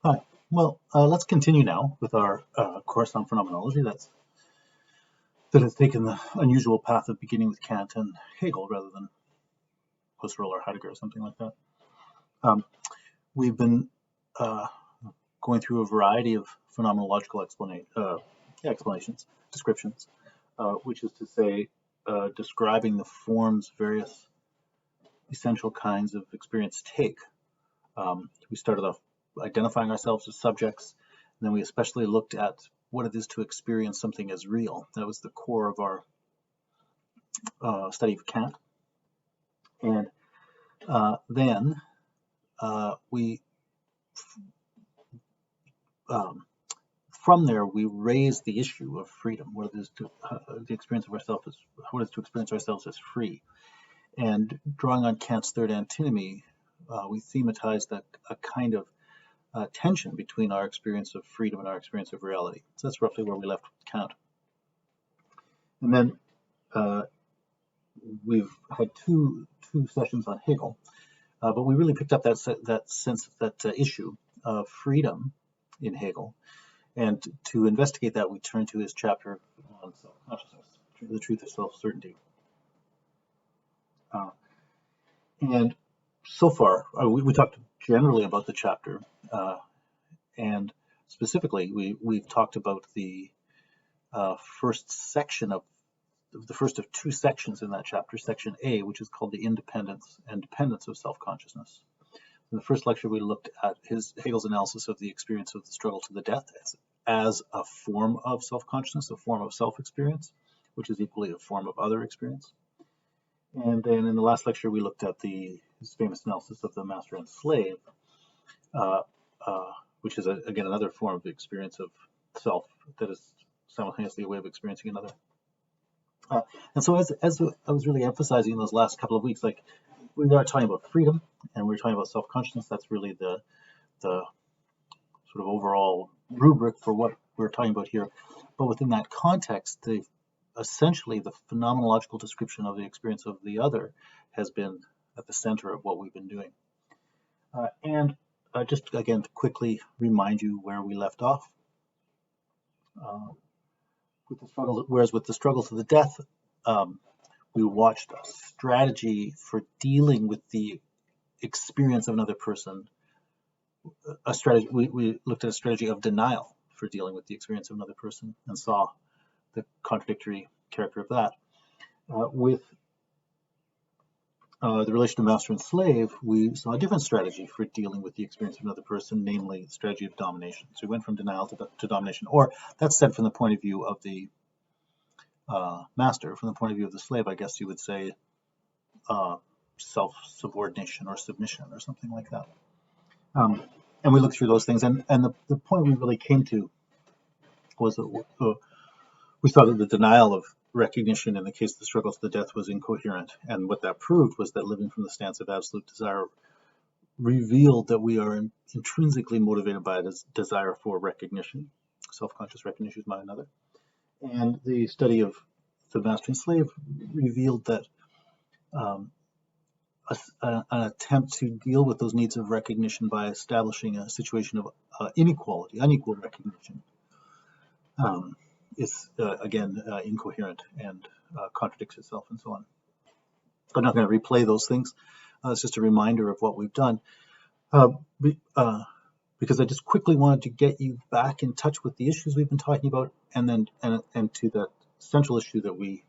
Hi. Well, let's continue now with our course on phenomenology that has taken the unusual path of beginning with Kant and Hegel rather than Husserl or Heidegger or something like that. We've been going through a variety of phenomenological explanations, descriptions, which is to say, describing the forms various essential kinds of experience take. We started off identifying ourselves as subjects, and then we especially looked at what it is to experience something as real. That was the core of our study of Kant. And then we from there we raised the issue of freedom, what it is to the experience of ourselves as what it is to experience ourselves as free. And drawing on Kant's third antinomy, we thematized a kind of tension between our experience of freedom and our experience of reality. So that's roughly where we left with Kant. And then we've had two sessions on Hegel, but we really picked up that issue of freedom in Hegel. And to investigate that, we turned to his chapter on self-consciousness, the truth of self-certainty. And so far, we talked generally about the chapter, and specifically, we've talked about the first section of the first of two sections in that chapter, section A, which is called the independence and dependence of self-consciousness. In the first lecture, we looked at Hegel's analysis of the experience of the struggle to the death as a form of self-consciousness, a form of self-experience, which is equally a form of other experience. And then in the last lecture, we looked at his famous analysis of the master and slave, which is, again, another form of the experience of self that is simultaneously a way of experiencing another. And so as I was really emphasizing in those last couple of weeks, like we are talking about freedom and we're talking about self-consciousness. That's really the sort of overall rubric for what we're talking about here. But within that context, essentially the phenomenological description of the experience of the other has been at the center of what we've been doing. And just again to quickly remind you where we left off. With the struggle to the death, we watched a strategy for dealing with the experience of another person. We looked at a strategy of denial for dealing with the experience of another person and saw the contradictory character of that. With the relation of master and slave, we saw a different strategy for dealing with the experience of another person, namely the strategy of domination. So we went from denial to domination, or that's said from the point of view of the master. From the point of view of the slave, I guess you would say self-subordination or submission or something like that. And we looked through those things, and the point we really came to was that we saw that the denial of recognition in the case of the struggle to the death was incoherent, and what that proved was that living from the stance of absolute desire revealed that we are intrinsically motivated by a desire for recognition, self-conscious recognition by another. And the study of the master and slave revealed that an attempt to deal with those needs of recognition by establishing a situation of inequality, unequal recognition, is again incoherent and contradicts itself and so on. I'm not going to replay those things. It's just a reminder of what we've done, because I just quickly wanted to get you back in touch with the issues we've been talking about, and to that central issue that we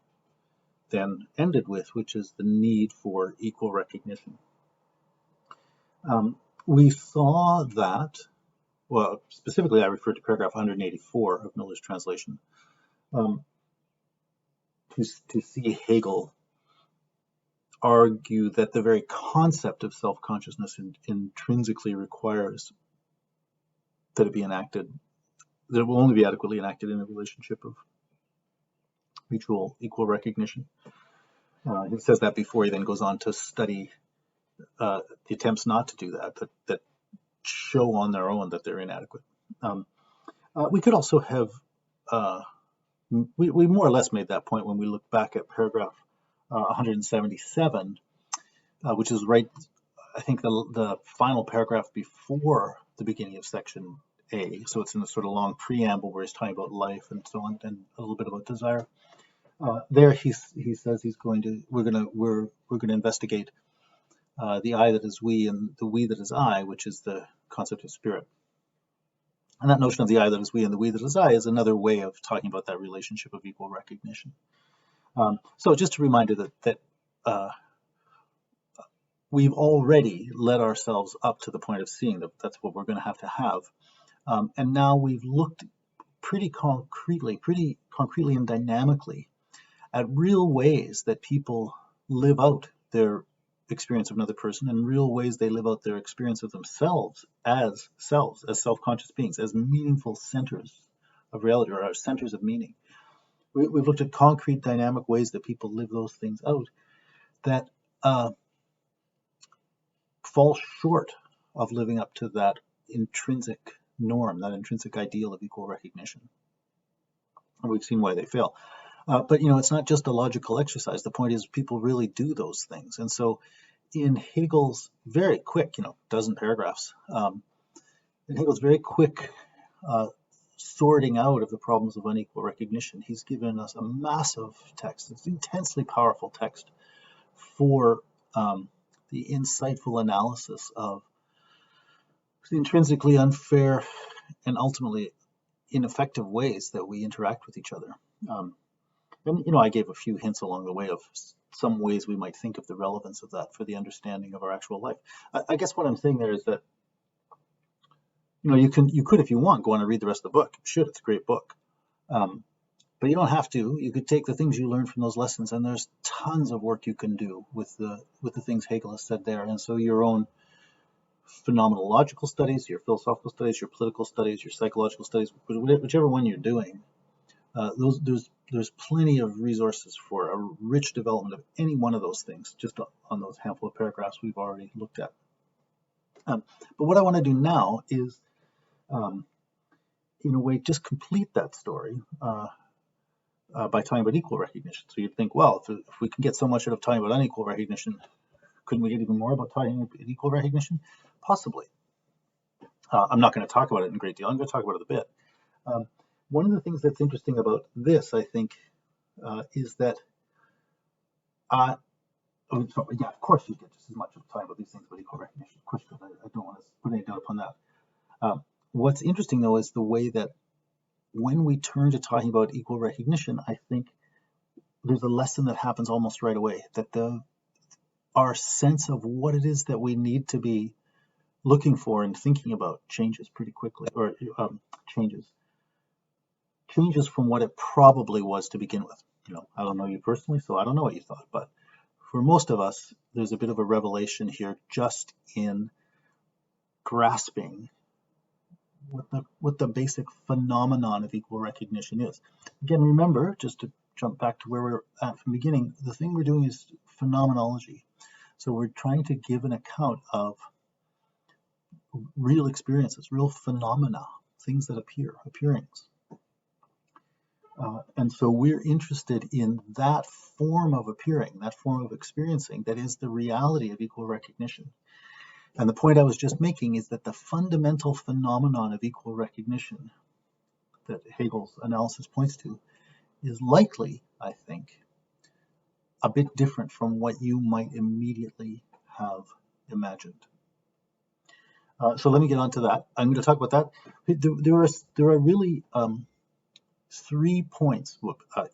then ended with, which is the need for equal recognition. We saw that. Well, specifically, I referred to paragraph 184 of Miller's translation, to see Hegel argue that the very concept of self-consciousness intrinsically requires that it be enacted, that it will only be adequately enacted in a relationship of mutual equal recognition. He says that before he then goes on to study the attempts not to do that show on their own that they're inadequate. We could also have, we more or less made that point when we look back at paragraph 177, which is right I think the final paragraph before the beginning of section A, so it's in a sort of long preamble where he's talking about life and so on, and a little bit about desire. There he says we're going to investigate the I that is we and the we that is I, which is the concept of spirit. And that notion of the I that is we and the we that is I is another way of talking about that relationship of equal recognition. So just a reminder that we've already led ourselves up to the point of seeing that that's what we're going to have. And now we've looked pretty concretely and dynamically at real ways that people live out their experience of another person, and real ways they live out their experience of themselves, as self-conscious beings, as meaningful centers of reality, or centers of meaning. We've looked at concrete, dynamic ways that people live those things out that fall short of living up to that intrinsic norm, that intrinsic ideal of equal recognition. And we've seen why they fail. But it's not just a logical exercise. The point is people really do those things. And so in Hegel's very quick, dozen paragraphs, in Hegel's very quick sorting out of the problems of unequal recognition, he's given us a massive text. It's an intensely powerful text for the insightful analysis of the intrinsically unfair and ultimately ineffective ways that we interact with each other. And I gave a few hints along the way of some ways we might think of the relevance of that for the understanding of our actual life. I guess what I'm saying there is that you could, if you want, go on and read the rest of the book. You should. It's a great book. But you don't have to. You could take the things you learned from those lessons, and there's tons of work you can do with the things Hegel has said there. And so your own phenomenological studies, your philosophical studies, your political studies, your psychological studies, whichever one you're doing, there's plenty of resources for a rich development of any one of those things, just on those handful of paragraphs we've already looked at. But what I want to do now is, in a way, just complete that story by talking about equal recognition. So you'd think, well, if we can get so much out of talking about unequal recognition, couldn't we get even more about talking about equal recognition? Possibly. I'm not going to talk about it in a great deal. I'm going to talk about it a bit. One of the things that's interesting about this, I think, is that, of course you get just as much of time about these things about equal recognition. Of course, I don't want to put any doubt upon that. What's interesting, though, is the way that when we turn to talking about equal recognition, I think there's a lesson that happens almost right away, that our sense of what it is that we need to be looking for and thinking about changes pretty quickly, or changes from what it probably was to begin with. I don't know you personally, so I don't know what you thought, but for most of us, there's a bit of a revelation here just in grasping what the basic phenomenon of equal recognition is. Again, remember, just to jump back to where we're at from the beginning, the thing we're doing is phenomenology. So we're trying to give an account of real experiences, real phenomena, things that appearings. And so we're interested in that form of appearing, that form of experiencing, that is the reality of equal recognition. And the point I was just making is that the fundamental phenomenon of equal recognition that Hegel's analysis points to is likely, I think, a bit different from what you might immediately have imagined. So let me get on to that. I'm going to talk about that. There are really 3 points,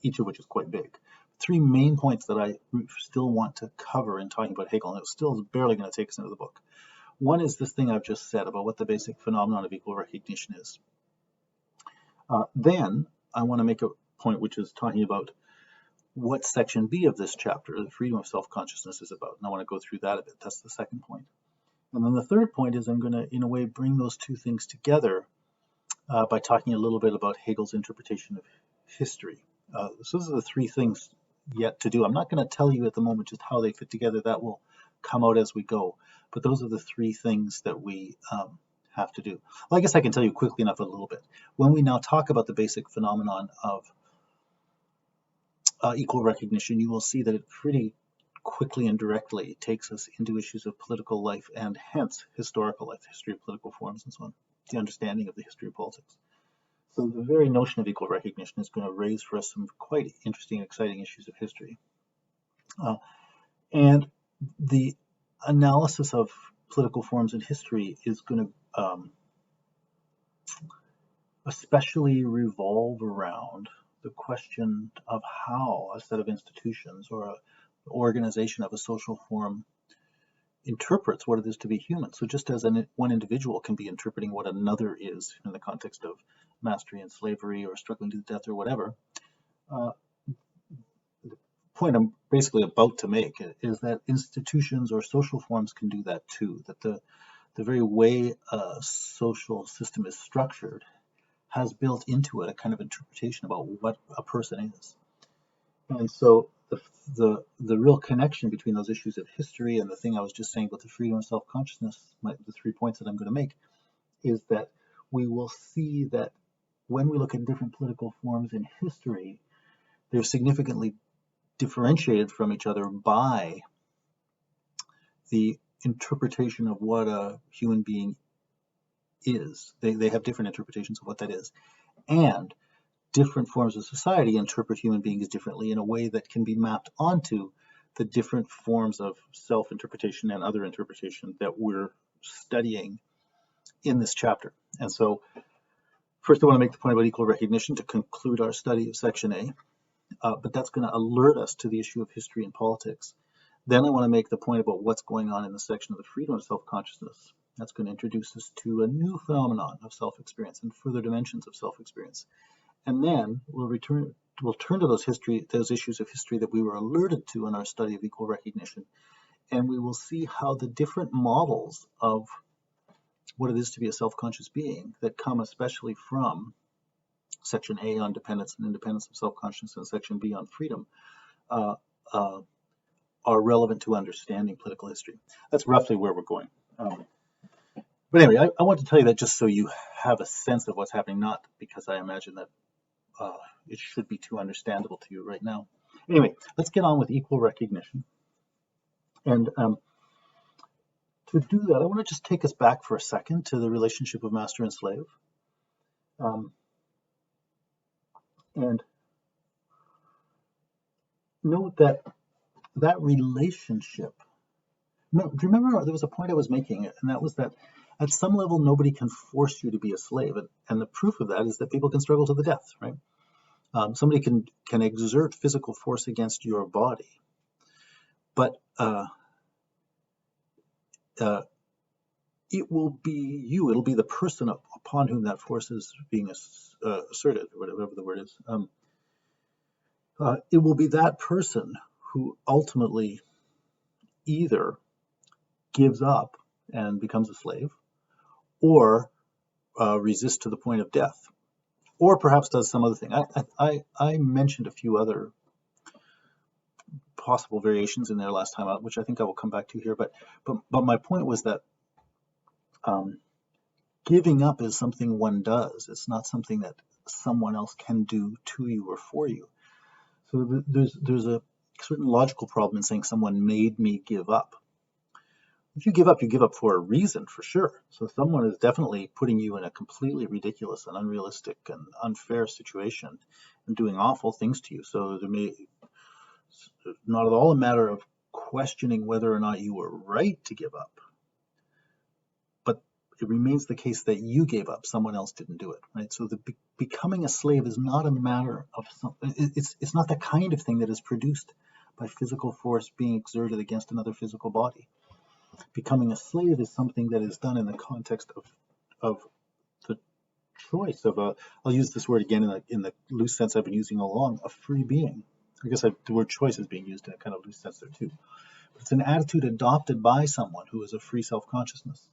each of which is quite big. 3 main points that I still want to cover in talking about Hegel, and it still is barely going to take us into the book. One is this thing I've just said about what the basic phenomenon of equal recognition is. Then I want to make a point which is talking about what section B of this chapter, the freedom of self-consciousness, is about. And I want to go through that a bit. That's the second point. And then the third point is I'm going to, in a way, bring those two things together by talking a little bit about Hegel's interpretation of history. So those are the 3 things yet to do. I'm not going to tell you at the moment just how they fit together. That will come out as we go. But those are the 3 things that we have to do. Well, I guess I can tell you quickly enough a little bit. When we now talk about the basic phenomenon of equal recognition, you will see that it pretty quickly and directly takes us into issues of political life and hence historical life, the history of political forms and so on, the understanding of the history of politics. So the very notion of equal recognition is going to raise for us some quite interesting and exciting issues of history. And the analysis of political forms in history is going to especially revolve around the question of how a set of institutions or an organization of a social form interprets what it is to be human. So just as one individual can be interpreting what another is in the context of mastery and slavery or struggling to the death or whatever, the point I'm basically about to make is that institutions or social forms can do that too, that the very way a social system is structured has built into it a kind of interpretation about what a person is. And so the real connection between those issues of history and the thing I was just saying about the freedom of self-consciousness, the 3 points that I'm going to make, is that we will see that when we look at different political forms in history, they're significantly differentiated from each other by the interpretation of what a human being is. They have different interpretations of what that is. And different forms of society interpret human beings differently in a way that can be mapped onto the different forms of self-interpretation and other interpretation that we're studying in this chapter. And so first I want to make the point about equal recognition to conclude our study of section A, but that's going to alert us to the issue of history and politics. Then I want to make the point about what's going on in the section of the freedom of self-consciousness. That's going to introduce us to a new phenomenon of self-experience and further dimensions of self-experience. And then we'll turn to those issues of history that we were alerted to in our study of equal recognition, and we will see how the different models of what it is to be a self-conscious being that come especially from section A on dependence and independence of self-consciousness and section B on freedom are relevant to understanding political history. That's roughly where we're going. But anyway, I want to tell you that just so you have a sense of what's happening, not because I imagine that it should be too understandable to you right now. Anyway, let's get on with equal recognition. And to do that, I want to just take us back for a second to the relationship of master and slave. And note that relationship. Do you remember there was a point I was making, and that was that at some level nobody can force you to be a slave, and the proof of that is that people can struggle to the death, right? Somebody can exert physical force against your body, but it will be you. It'll be the person upon whom that force is being asserted, or whatever the word is. It will be that person who ultimately either gives up and becomes a slave, or resists to the point of death, or perhaps does some other thing. I mentioned a few other possible variations in there last time, which I think I will come back to here. But my point was that giving up is something one does. It's not something that someone else can do to you or for you. So there's a certain logical problem in saying someone made me give up. If you give up for a reason, for sure. So someone is definitely putting you in a completely ridiculous and unrealistic and unfair situation and doing awful things to you. So it's not at all a matter of questioning whether or not you were right to give up, but it remains the case that you gave up. Someone else didn't do it, right? So becoming a slave is not a matter of it's not the kind of thing that is produced by physical force being exerted against another physical body. Becoming a slave is something that is done in the context of the choice of I'll use this word again in the loose sense I've been using all along, a free being. I guess the word choice is being used in a kind of loose sense there too. But it's an attitude adopted by someone who is a free self-consciousness.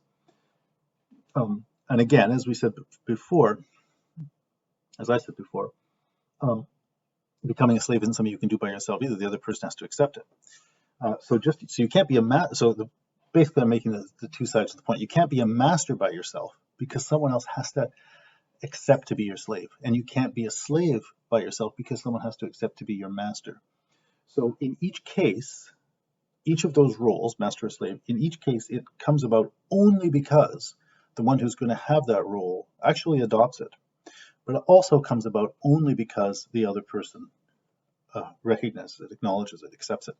And again, as I said before, becoming a slave isn't something you can do by yourself either. The other person has to accept it. So you can't be basically I'm making the two sides of the point. You can't be a master by yourself because someone else has to accept to be your slave. And you can't be a slave by yourself because someone has to accept to be your master. So in each case, each of those roles, master or slave, in each case, it comes about only because the one who's going to have that role actually adopts it. But it also comes about only because the other person recognizes it, acknowledges it, accepts it.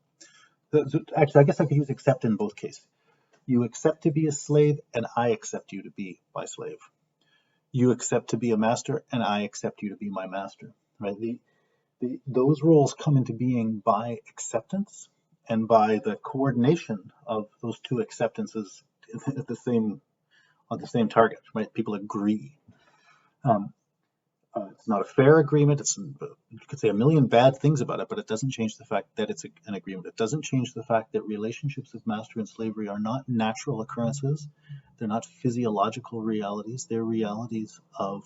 Actually, I guess I could use accept in both cases. You accept to be a slave, and I accept you to be my slave. You accept to be a master, and I accept you to be my master. Right? Those roles come into being by acceptance and by the coordination of those two acceptances at the same on the same target. Right? People agree. It's not a fair agreement. You could say a million bad things about it, but it doesn't change the fact that it's an agreement. It doesn't change the fact that relationships with master and slavery are not natural occurrences. They're not physiological realities. They're realities of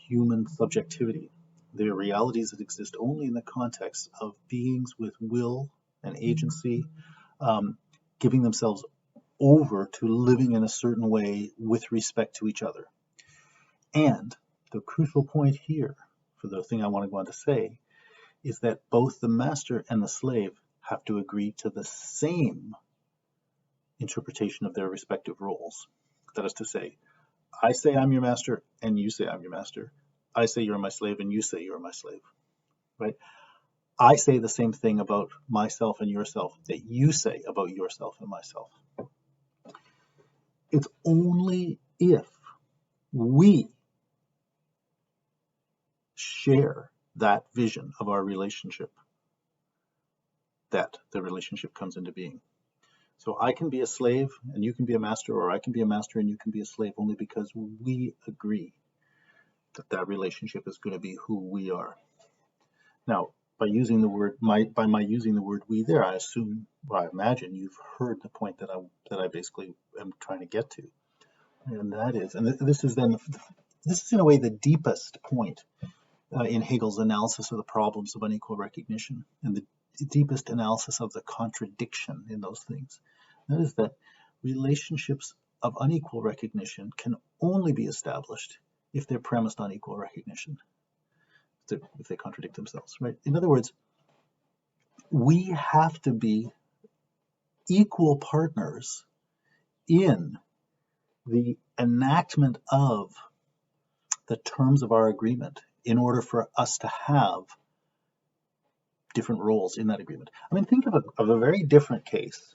human subjectivity. They're realities that exist only in the context of beings with will and agency, giving themselves over to living in a certain way with respect to each other. And the crucial point here, for the thing I want to go on to say, is that both the master and the slave have to agree to the same interpretation of their respective roles. That is to say I'm your master and you say I'm your master. I say you're my slave and you say you're my slave. Right? I say the same thing about myself and yourself that you say about yourself and myself. It's only if we share that vision of our relationship that the relationship comes into being. So I can be a slave and you can be a master, or I can be a master and you can be a slave, only because we agree that that relationship is going to be who we are. Now, by using the word using the word we there, I imagine you've heard the point that I basically am trying to get to, and that is, this is in a way the deepest point in Hegel's analysis of the problems of unequal recognition, and the deepest analysis of the contradiction in those things. That is that relationships of unequal recognition can only be established if they're premised on equal recognition, if they contradict themselves, right? In other words, we have to be equal partners in the enactment of the terms of our agreement in order for us to have different roles in that agreement. I mean, think of a very different case,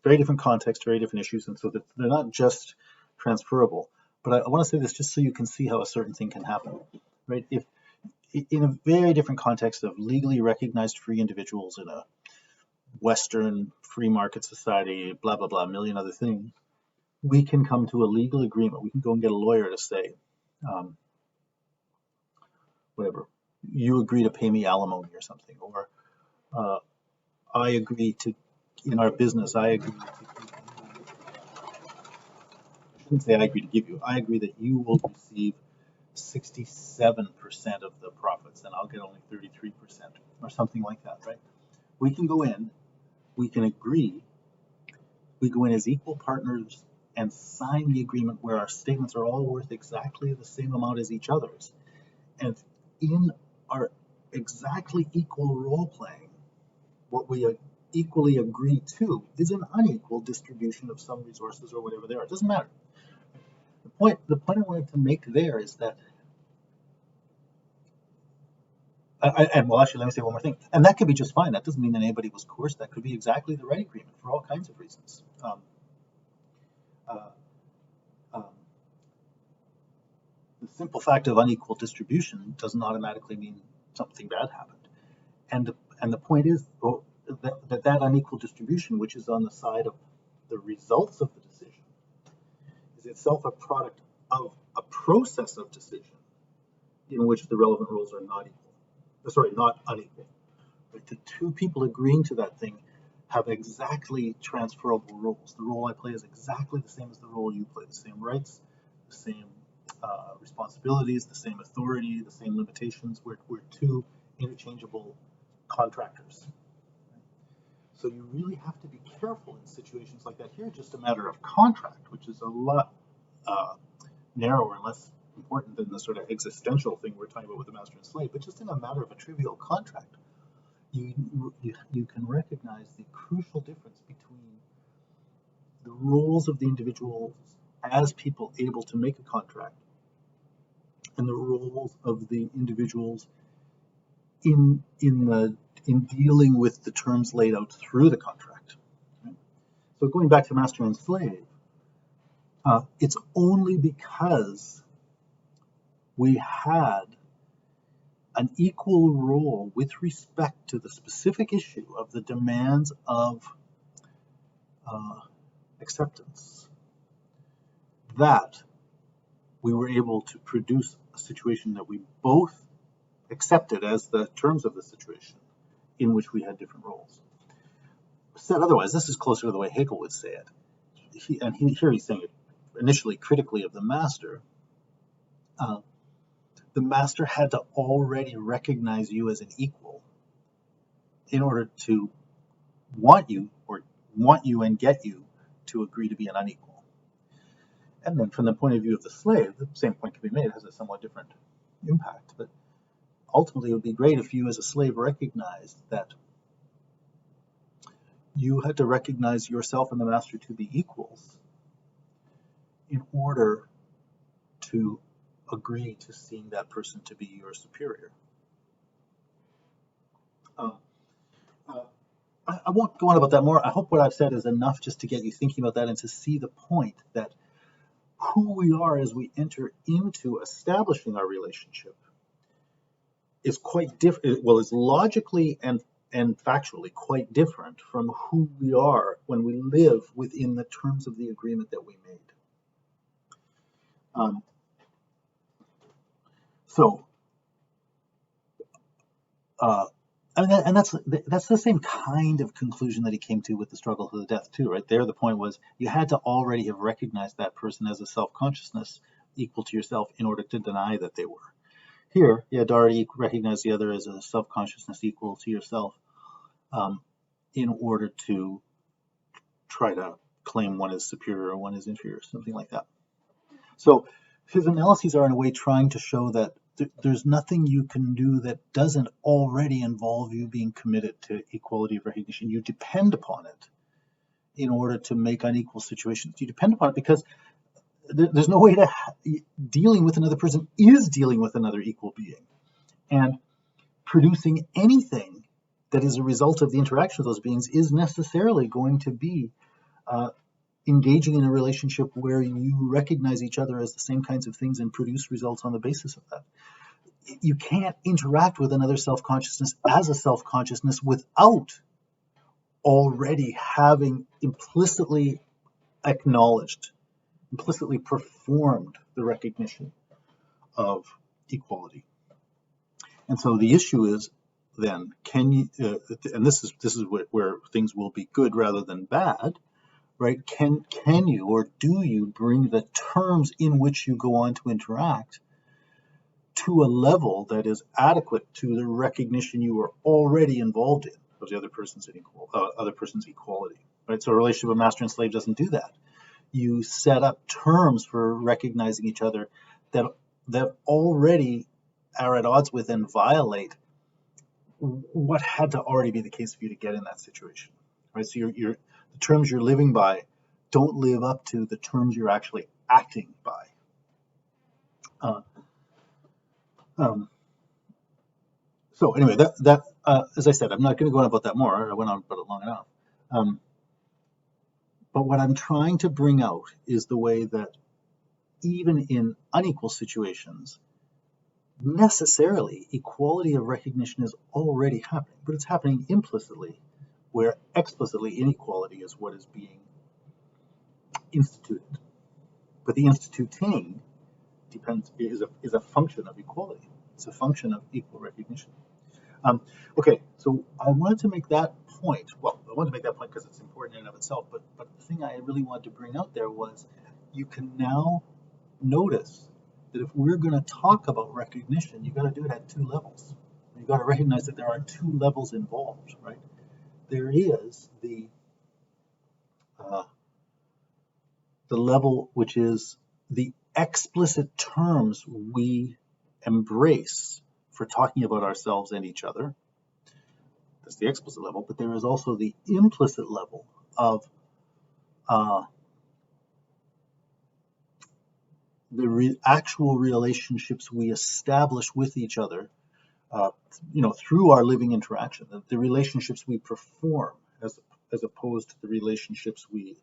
very different context, very different issues, and so that they're not just transferable. But I want to say this just so you can see how a certain thing can happen, right? If in a very different context of legally recognized free individuals in a Western free market society, blah, blah, blah, a million other things, we can come to a legal agreement. We can go and get a lawyer to say, whatever, you agree to pay me alimony or something, or I agree to, in our business, I agree to, I shouldn't say I agree to give you, I agree that you will receive 67% of the profits and I'll get only 33% or something like that, right? We can go in, we can agree, we go in as equal partners and sign the agreement where our statements are all worth exactly the same amount as each other's. And in our exactly equal role playing, what we equally agree to is an unequal distribution of some resources or whatever they are. It doesn't matter. The point I wanted to make there is that, well, actually, let me say one more thing. And that could be just fine. That doesn't mean that anybody was coerced. That could be exactly the right agreement for all kinds of reasons. The simple fact of unequal distribution doesn't automatically mean something bad happened. And the point is that unequal distribution, which is on the side of the results of the decision, is itself a product of a process of decision in which the relevant roles are not unequal. But the two people agreeing to that thing have exactly transferable roles. The role I play is exactly the same as the role you play. The same rights, the same responsibilities, the same authority, the same limitations. We're two interchangeable contractors. So you really have to be careful in situations like that. Here, just a matter of contract, which is a lot narrower and less important than the sort of existential thing we're talking about with the master and slave, but just in a matter of a trivial contract. you can recognize the crucial difference between the roles of the individuals as people able to make a contract and the roles of the individuals in dealing with the terms laid out through the contract. Right? So going back to master and slave, it's only because we had an equal role with respect to the specific issue of the demands of acceptance that we were able to produce a situation that we both accepted as the terms of the situation in which we had different roles. Said otherwise, this is closer to the way Hegel would say it. Here he's saying it initially critically of the master. The master had to already recognize you as an equal in order to want you and get you to agree to be an unequal. And then from the point of view of the slave, the same point can be made. It has a somewhat different impact. But ultimately, it would be great if you as a slave recognized that you had to recognize yourself and the master to be equals in order to agree to seeing that person to be your superior. I won't go on about that more. I hope what I've said is enough just to get you thinking about that and to see the point that who we are as we enter into establishing our relationship is quite different. Well, is logically and factually quite different from who we are when we live within the terms of the agreement that we made. And that's the same kind of conclusion that he came to with the struggle to the death too, right? There, the point was you had to already have recognized that person as a self-consciousness equal to yourself in order to deny that they were. Here, you had to already recognize the other as a self-consciousness equal to yourself in order to try to claim one is superior or one is inferior, something like that. So his analyses are in a way trying to show that there's nothing you can do that doesn't already involve you being committed to equality of recognition. You depend upon it in order to make unequal situations. You depend upon it because there's no way to dealing with another person is dealing with another equal being. And producing anything that is a result of the interaction of those beings is necessarily going to be engaging in a relationship where you recognize each other as the same kinds of things and produce results on the basis of that. You can't interact with another self-consciousness as a self-consciousness without already having implicitly acknowledged, implicitly performed the recognition of equality. And so the issue is then, can you, and this is where things will be good rather than bad, right? Can you or do you bring the terms in which you go on to interact to a level that is adequate to the recognition you are already involved in of the other person's equality, right? So a relationship of master and slave doesn't do that. You set up terms for recognizing each other that already are at odds with and violate what had to already be the case for you to get in that situation, right? So the terms you're living by don't live up to the terms you're actually acting by. So anyway, that as I said, I'm not going to go on about that more. I went on about it long enough. But what I'm trying to bring out is the way that even in unequal situations, necessarily equality of recognition is already happening, but it's happening implicitly, where explicitly inequality is what is being instituted. But the instituting is a function of equality. It's a function of equal recognition. Okay, so I wanted to make that point. Well, I wanted to make that point because it's important in and of itself, but the thing I really wanted to bring out there was you can now notice that if we're going to talk about recognition, you've got to do it at two levels. You've got to recognize that there are two levels involved, right? There is the level which is the explicit terms we embrace for talking about ourselves and each other. That's the explicit level, but there is also the implicit level of the actual relationships we establish with each other, through our living interaction, the relationships we perform as opposed to the relationships we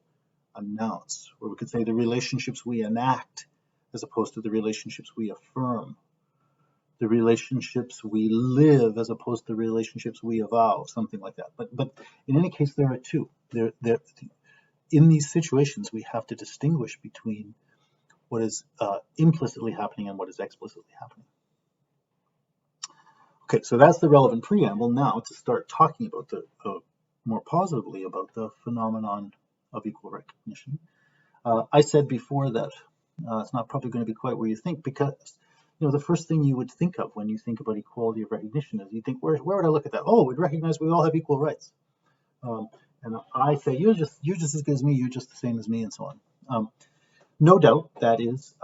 announce, or we could say the relationships we enact as opposed to the relationships we affirm, the relationships we live as opposed to the relationships we avow, something like that. But in any case, there are two. In these situations, we have to distinguish between what is implicitly happening and what is explicitly happening. Okay, so that's the relevant preamble. Now to start talking about more positively about the phenomenon of equal recognition. I said before that it's not probably going to be quite where you think, because the first thing you would think of when you think about equality of recognition is you think, where would I look at that? Oh, we'd recognize we all have equal rights. And I say, you're just as good as me, you're just the same as me, and so on. No doubt that is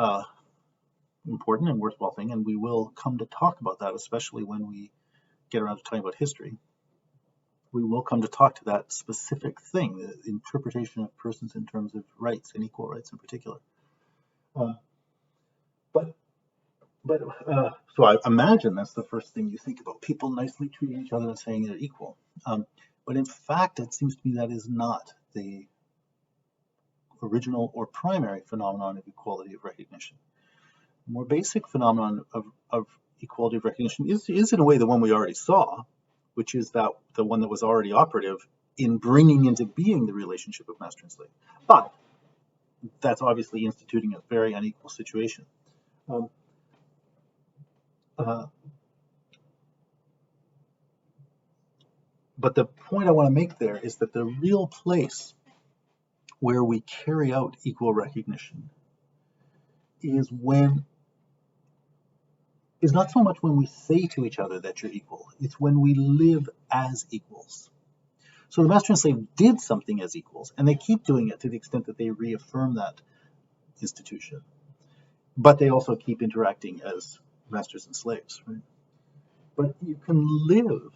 important and worthwhile thing, and we will come to talk about that, especially when we get around to talking about history. We will come to talk to that specific thing, the interpretation of persons in terms of rights and equal rights in particular. So I imagine that's the first thing you think about, people nicely treating each other and saying they're equal. But in fact, it seems to me that is not the original or primary phenomenon of equality of recognition. The more basic phenomenon of equality of recognition is in a way the one we already saw, which is that the one that was already operative in bringing into being the relationship of master and slave. But that's obviously instituting a very unequal situation. But the point I want to make there is that the real place where we carry out equal recognition is not so much when we say to each other that you're equal, it's when we live as equals. So the master and slave did something as equals, and they keep doing it to the extent that they reaffirm that institution. But they also keep interacting as masters and slaves, right? But you can live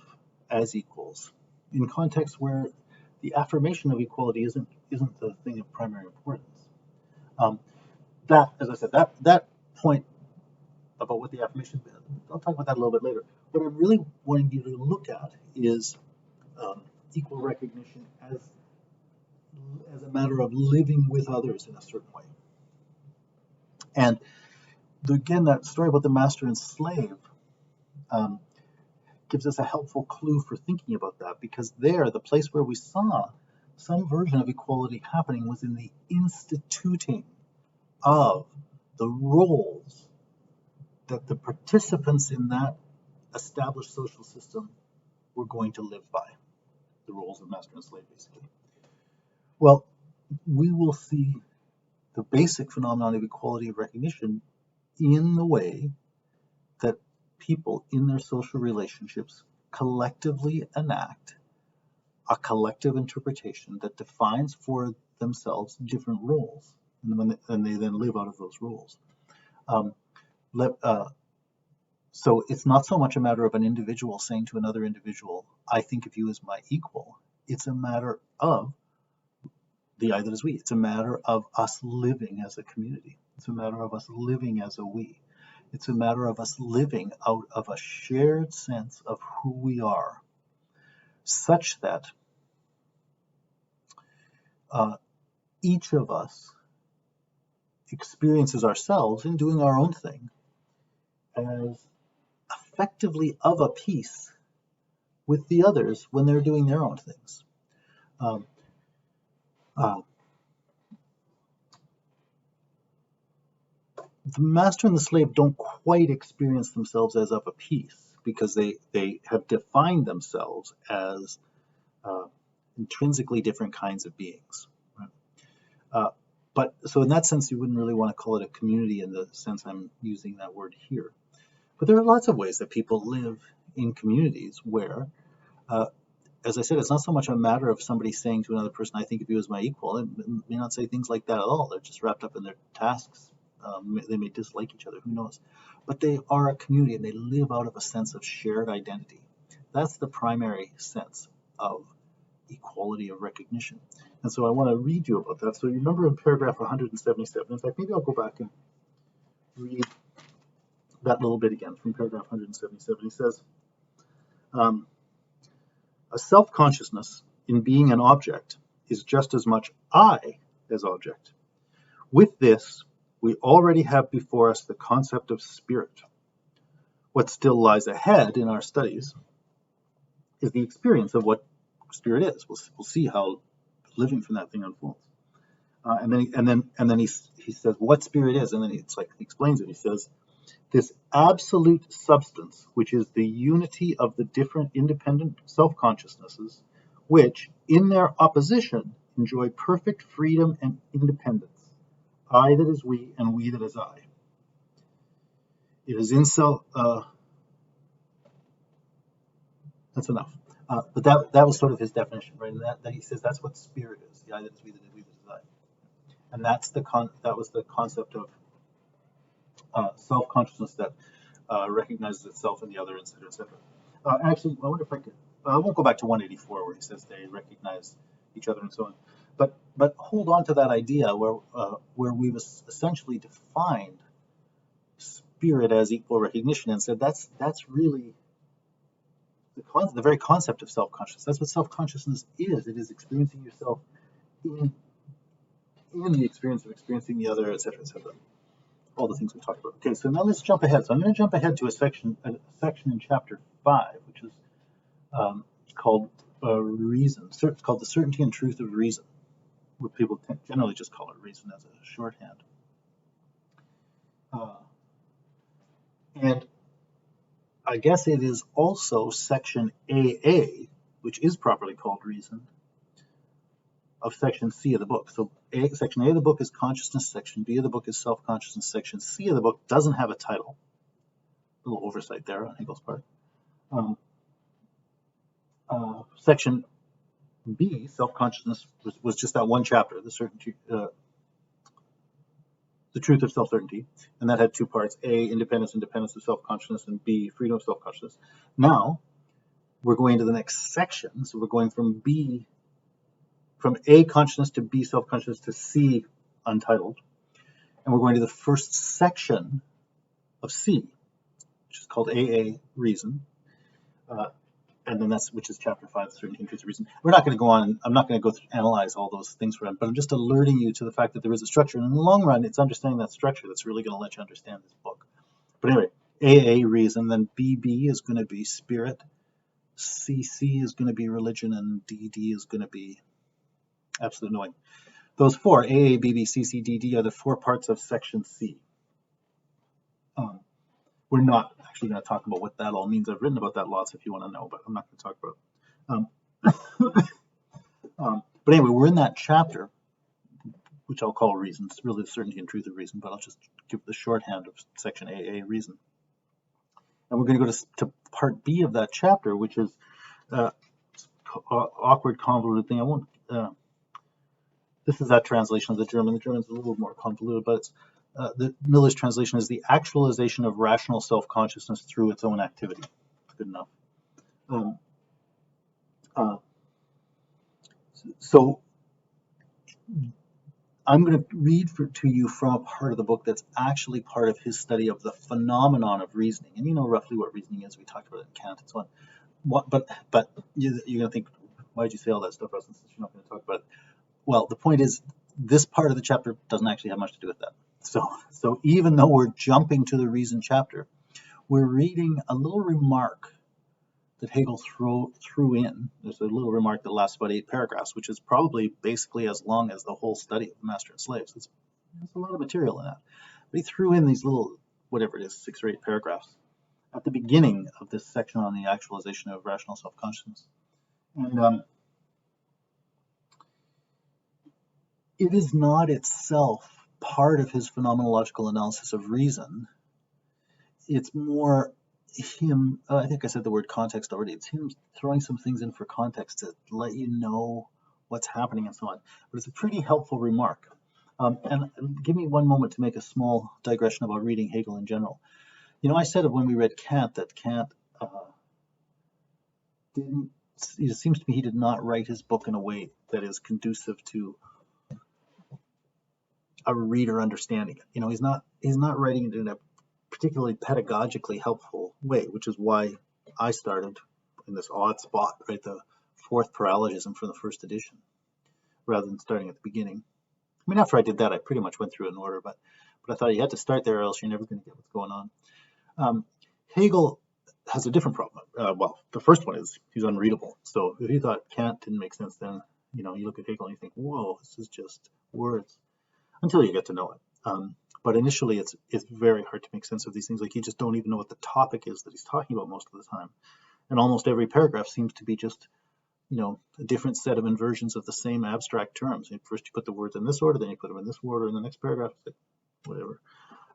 as equals in contexts where the affirmation of equality isn't the thing of primary importance. That, as I said, that point about what the affirmation is, I'll talk about that a little bit later. What I'm really wanting you to look at is equal recognition as a matter of living with others in a certain way. And again, that story about the master and slave gives us a helpful clue for thinking about that, because the place where we saw some version of equality happening was in the instituting of the roles that the participants in that established social system were going to live by, the roles of master and slave, basically. Well, we will see the basic phenomenon of equality of recognition in the way that people in their social relationships collectively enact a collective interpretation that defines for themselves different roles, and they then live out of those roles. So it's not so much a matter of an individual saying to another individual, I think of you as my equal. It's a matter of the I that is we. It's a matter of us living as a community. It's a matter of us living as a we. It's a matter of us living out of a shared sense of who we are, such that each of us experiences ourselves in doing our own thing as effectively of a piece with the others when they're doing their own things. The master and the slave don't quite experience themselves as of a piece, because they have defined themselves as intrinsically different kinds of beings. Right? But so in that sense, you wouldn't really want to call it a community in the sense I'm using that word here. But there are lots of ways that people live in communities where, as I said, it's not so much a matter of somebody saying to another person, I think of you as my equal. They may not say things like that at all. They're just wrapped up in their tasks. They may dislike each other, who knows. But they are a community, and they live out of a sense of shared identity. That's the primary sense of equality of recognition. And so I want to read you about that. So you remember in paragraph 177, in fact, maybe I'll go back and read that little bit again from paragraph 177. He says, a self-consciousness in being an object is just as much I as object. With this, we already have before us the concept of spirit. What still lies ahead in our studies is the experience of what spirit is. We'll see how living from that thing unfolds. And then he says what spirit is, and then he explains it. He says, this absolute substance, which is the unity of the different independent self-consciousnesses, which, in their opposition, enjoy perfect freedom and independence. I that is we, and we that is I. It is in self. That's enough. But that was sort of his definition, right? And that he says that's what spirit is. The I that is we, that is we, that is I. And that was the concept of self-consciousness that recognizes itself in the other, etc., etc. Actually, I wonder if I could. I won't go back to 184 where he says they recognize each other and so on. But hold on to that idea where we've essentially defined spirit as equal recognition and said that's really the very concept of self-consciousness. That's what self-consciousness is. It is experiencing yourself in the experience of experiencing the other, etc., etc. All the things we talked about. Okay, so now let's jump ahead. So I'm going to jump ahead to a section in chapter 5, which is called reason. It's called the certainty and truth of reason. What people generally just call it reason as a shorthand. And I guess it is also section AA, which is properly called reason, of section C of the book. So section A of the book is consciousness, section B of the book is self-consciousness, section C of the book doesn't have a title. A little oversight there on Hegel's part. Section B, self-consciousness, was just that one chapter, the certainty, the truth of self-certainty, and that had two parts: A, independence of self-consciousness, and B, freedom of self-consciousness. Now we're going to the next section, so we're going from A, consciousness, to B, self-consciousness, to C, untitled, and we're going to the first section of C, which is called AA, reason. And then which is chapter 5, certainty and truth of reason. We're not going to go on. I'm not going to go through analyze all those things for him, but I'm just alerting you to the fact that there is a structure. And in the long run, it's understanding that structure that's really going to let you understand this book. But anyway, AA, reason, then BB is going to be spirit, CC is going to be religion, and DD is going to be absolute knowing. Those four, AA, BB, CC, DD, are the four parts of section C. We're not actually going to talk about what that all means. I've written about that lots if you want to know, but I'm not going to talk about it. But anyway, we're in that chapter, which I'll call reason. It's really the certainty and truth of reason, but I'll just give the shorthand of section AA, reason. And we're going to go to part B of that chapter, which is awkward, convoluted thing. I won't. This is that translation of the German. The German's a little more convoluted, but it's the Miller's translation is the actualization of rational self-consciousness through its own activity. It's good enough. So I'm going to read to you from a part of the book that's actually part of his study of the phenomenon of reasoning. And you know roughly what reasoning is. We talked about it in Kant and so on. But you're going to think, why did you say all that stuff, Russ, since you're not going to talk about it? Well, the point is, this part of the chapter doesn't actually have much to do with that. So even though we're jumping to the reason chapter, we're reading a little remark that Hegel threw in. There's a little remark that lasts about 8 paragraphs, which is probably basically as long as the whole study of the Master and Slaves. There's a lot of material in that. But he threw in these little, whatever it is, 6 or 8 paragraphs at the beginning of this section on the actualization of rational self-consciousness. And it is not itself part of his phenomenological analysis of reason. It's more him, I think I said the word context already, it's him throwing some things in for context to let you know what's happening and so on. But it's a pretty helpful remark. And give me one moment to make a small digression about reading Hegel in general. You know, I said when we read Kant that Kant didn't. It seems to me he did not write his book in a way that is conducive to a reader understanding it. He's not writing it in a particularly pedagogically helpful way, which is why I started in this odd spot, right, the fourth paralogism from the first edition, rather than starting at the beginning. I mean, after I did that, I pretty much went through it in order, but I thought you had to start there, or else you're never going to get what's going on. Hegel has a different problem. Well, the first one is he's unreadable. So if you thought Kant didn't make sense, then you look at Hegel and you think, whoa, this is just words, until you get to know it. But initially, it's very hard to make sense of these things. Like, you just don't even know what the topic is that he's talking about most of the time. And almost every paragraph seems to be just, a different set of inversions of the same abstract terms. First you put the words in this order, then you put them in this order, in the next paragraph, whatever.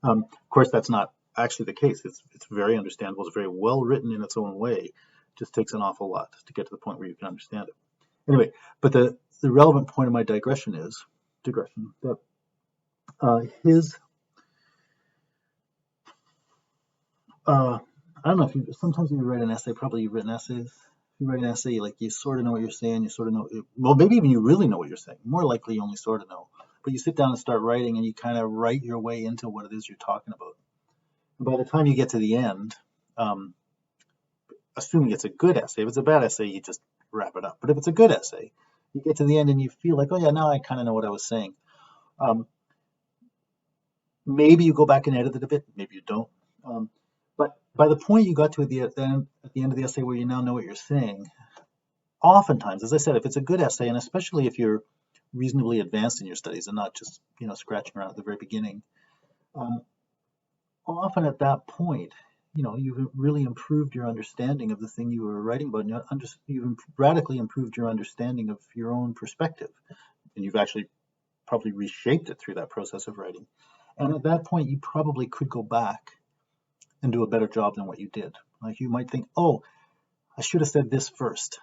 Of course, that's not actually the case. It's very understandable. It's very well written in its own way. It just takes an awful lot to get to the point where you can understand it. Anyway, but the relevant point of my digression that I don't know if sometimes you write an essay, probably you've written essays. You write an essay, like, you sort of know what you're saying, you sort of know, well, maybe even you really know what you're saying. More likely you only sort of know. But you sit down and start writing, and you kind of write your way into what it is you're talking about. And by the time you get to the end, assuming it's a good essay, if it's a bad essay, you just wrap it up. But if it's a good essay, you get to the end and you feel like, oh yeah, now I kind of know what I was saying. Maybe you go back and edit it a bit, maybe you don't. But by the point you got to at the end of the essay where you now know what you're saying, oftentimes, as I said, if it's a good essay, and especially if you're reasonably advanced in your studies and not just scratching around at the very beginning, often at that point, you've really improved your understanding of the thing you were writing about, and you've radically improved your understanding of your own perspective, and you've actually probably reshaped it through that process of writing. And at that point, you probably could go back and do a better job than what you did. Like, you might think, oh, I should have said this first.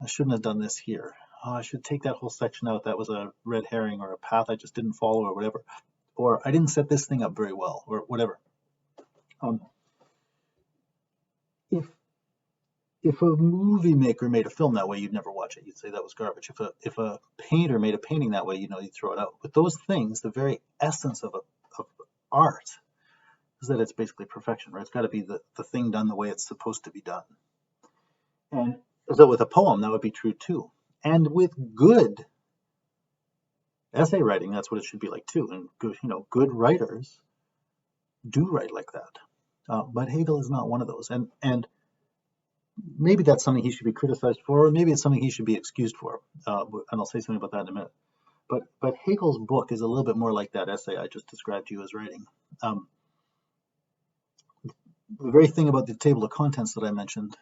I shouldn't have done this here. Oh, I should take that whole section out. That was a red herring, or a path I just didn't follow, or whatever. Or I didn't set this thing up very well, or whatever. If a movie maker made a film that way, you'd never watch it. You'd say that was garbage. If a painter made a painting that way, you'd throw it out. With those things, the very essence of art is that it's basically perfection, right? It's got to be the thing done the way it's supposed to be done. And so with a poem, that would be true too. And with good essay writing, that's what it should be like too. And good writers do write like that. But Hegel is not one of those. And maybe that's something he should be criticized for, or maybe it's something he should be excused for. And I'll say something about that in a minute. But Hegel's book is a little bit more like that essay I just described to you as writing. The very thing about the table of contents that I mentioned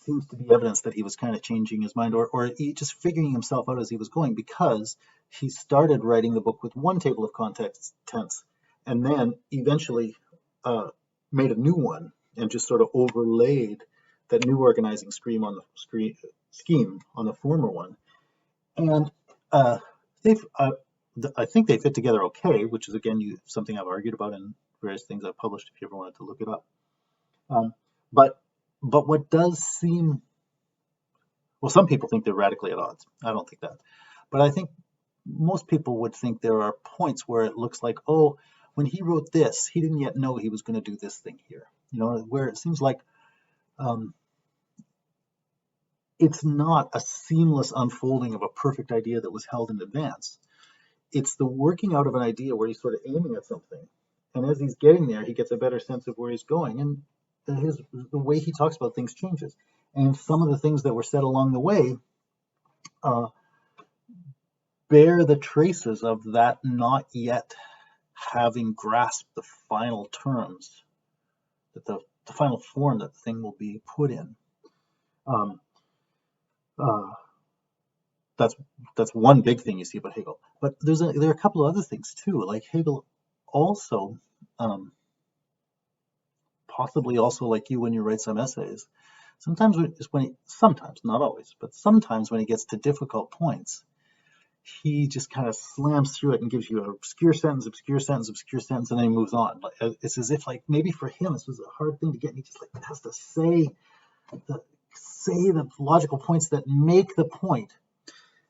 seems to be evidence that he was kind of changing his mind, or he just figuring himself out as he was going, because he started writing the book with one table of contents, and then eventually made a new one and just sort of overlaid that new organizing scheme on the former one. And I think they fit together okay, which is, again, something I've argued about in various things I've published if you ever wanted to look it up. But what does seem, well, some people think they're radically at odds. I don't think that. But I think most people would think there are points where it looks like, oh, when he wrote this, he didn't yet know he was going to do this thing here. Where it seems like it's not a seamless unfolding of a perfect idea that was held in advance. It's the working out of an idea where he's sort of aiming at something. And as he's getting there, he gets a better sense of where he's going. And the way he talks about things changes. And some of the things that were said along the way bear the traces of that not yet having grasped the final terms, that the final form that the thing will be put in. That's one big thing you see about Hegel. But there are a couple of other things too. Like, Hegel also, possibly also like you when you write some essays, sometimes, not always, but sometimes when he gets to difficult points, he just kind of slams through it and gives you an obscure sentence, and then he moves on. It's as if, like, maybe for him this was a hard thing to get, and he just has to say say the logical points that make the point,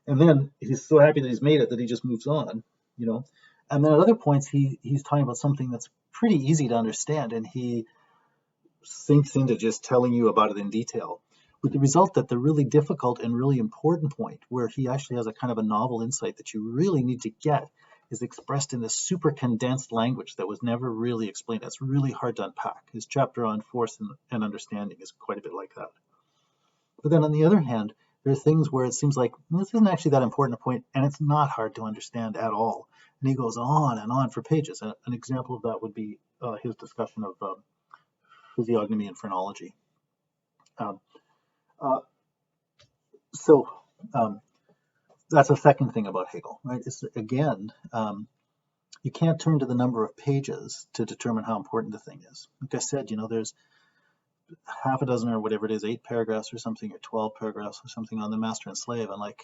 and then he's so happy that he's made it that he just moves on, you know. And then at other points he's talking about something that's pretty easy to understand, and he sinks into just telling you about it in detail, with the result that the really difficult and really important point, where he actually has a kind of a novel insight that you really need to get, is expressed in this super condensed language that was never really explained. That's really hard to unpack. His chapter on force and understanding is quite a bit like that. But then on the other hand, there are things where it seems like this isn't actually that important a point, and it's not hard to understand at all. And he goes on and on for pages. An example of that would be his discussion of physiognomy and phrenology. So that's a second thing about Hegel, right? It's, again, you can't turn to the number of pages to determine how important the thing is. Like I said, you know, there's half a dozen or whatever it is, 8 paragraphs or something, or 12 paragraphs or something on the master and slave, and like,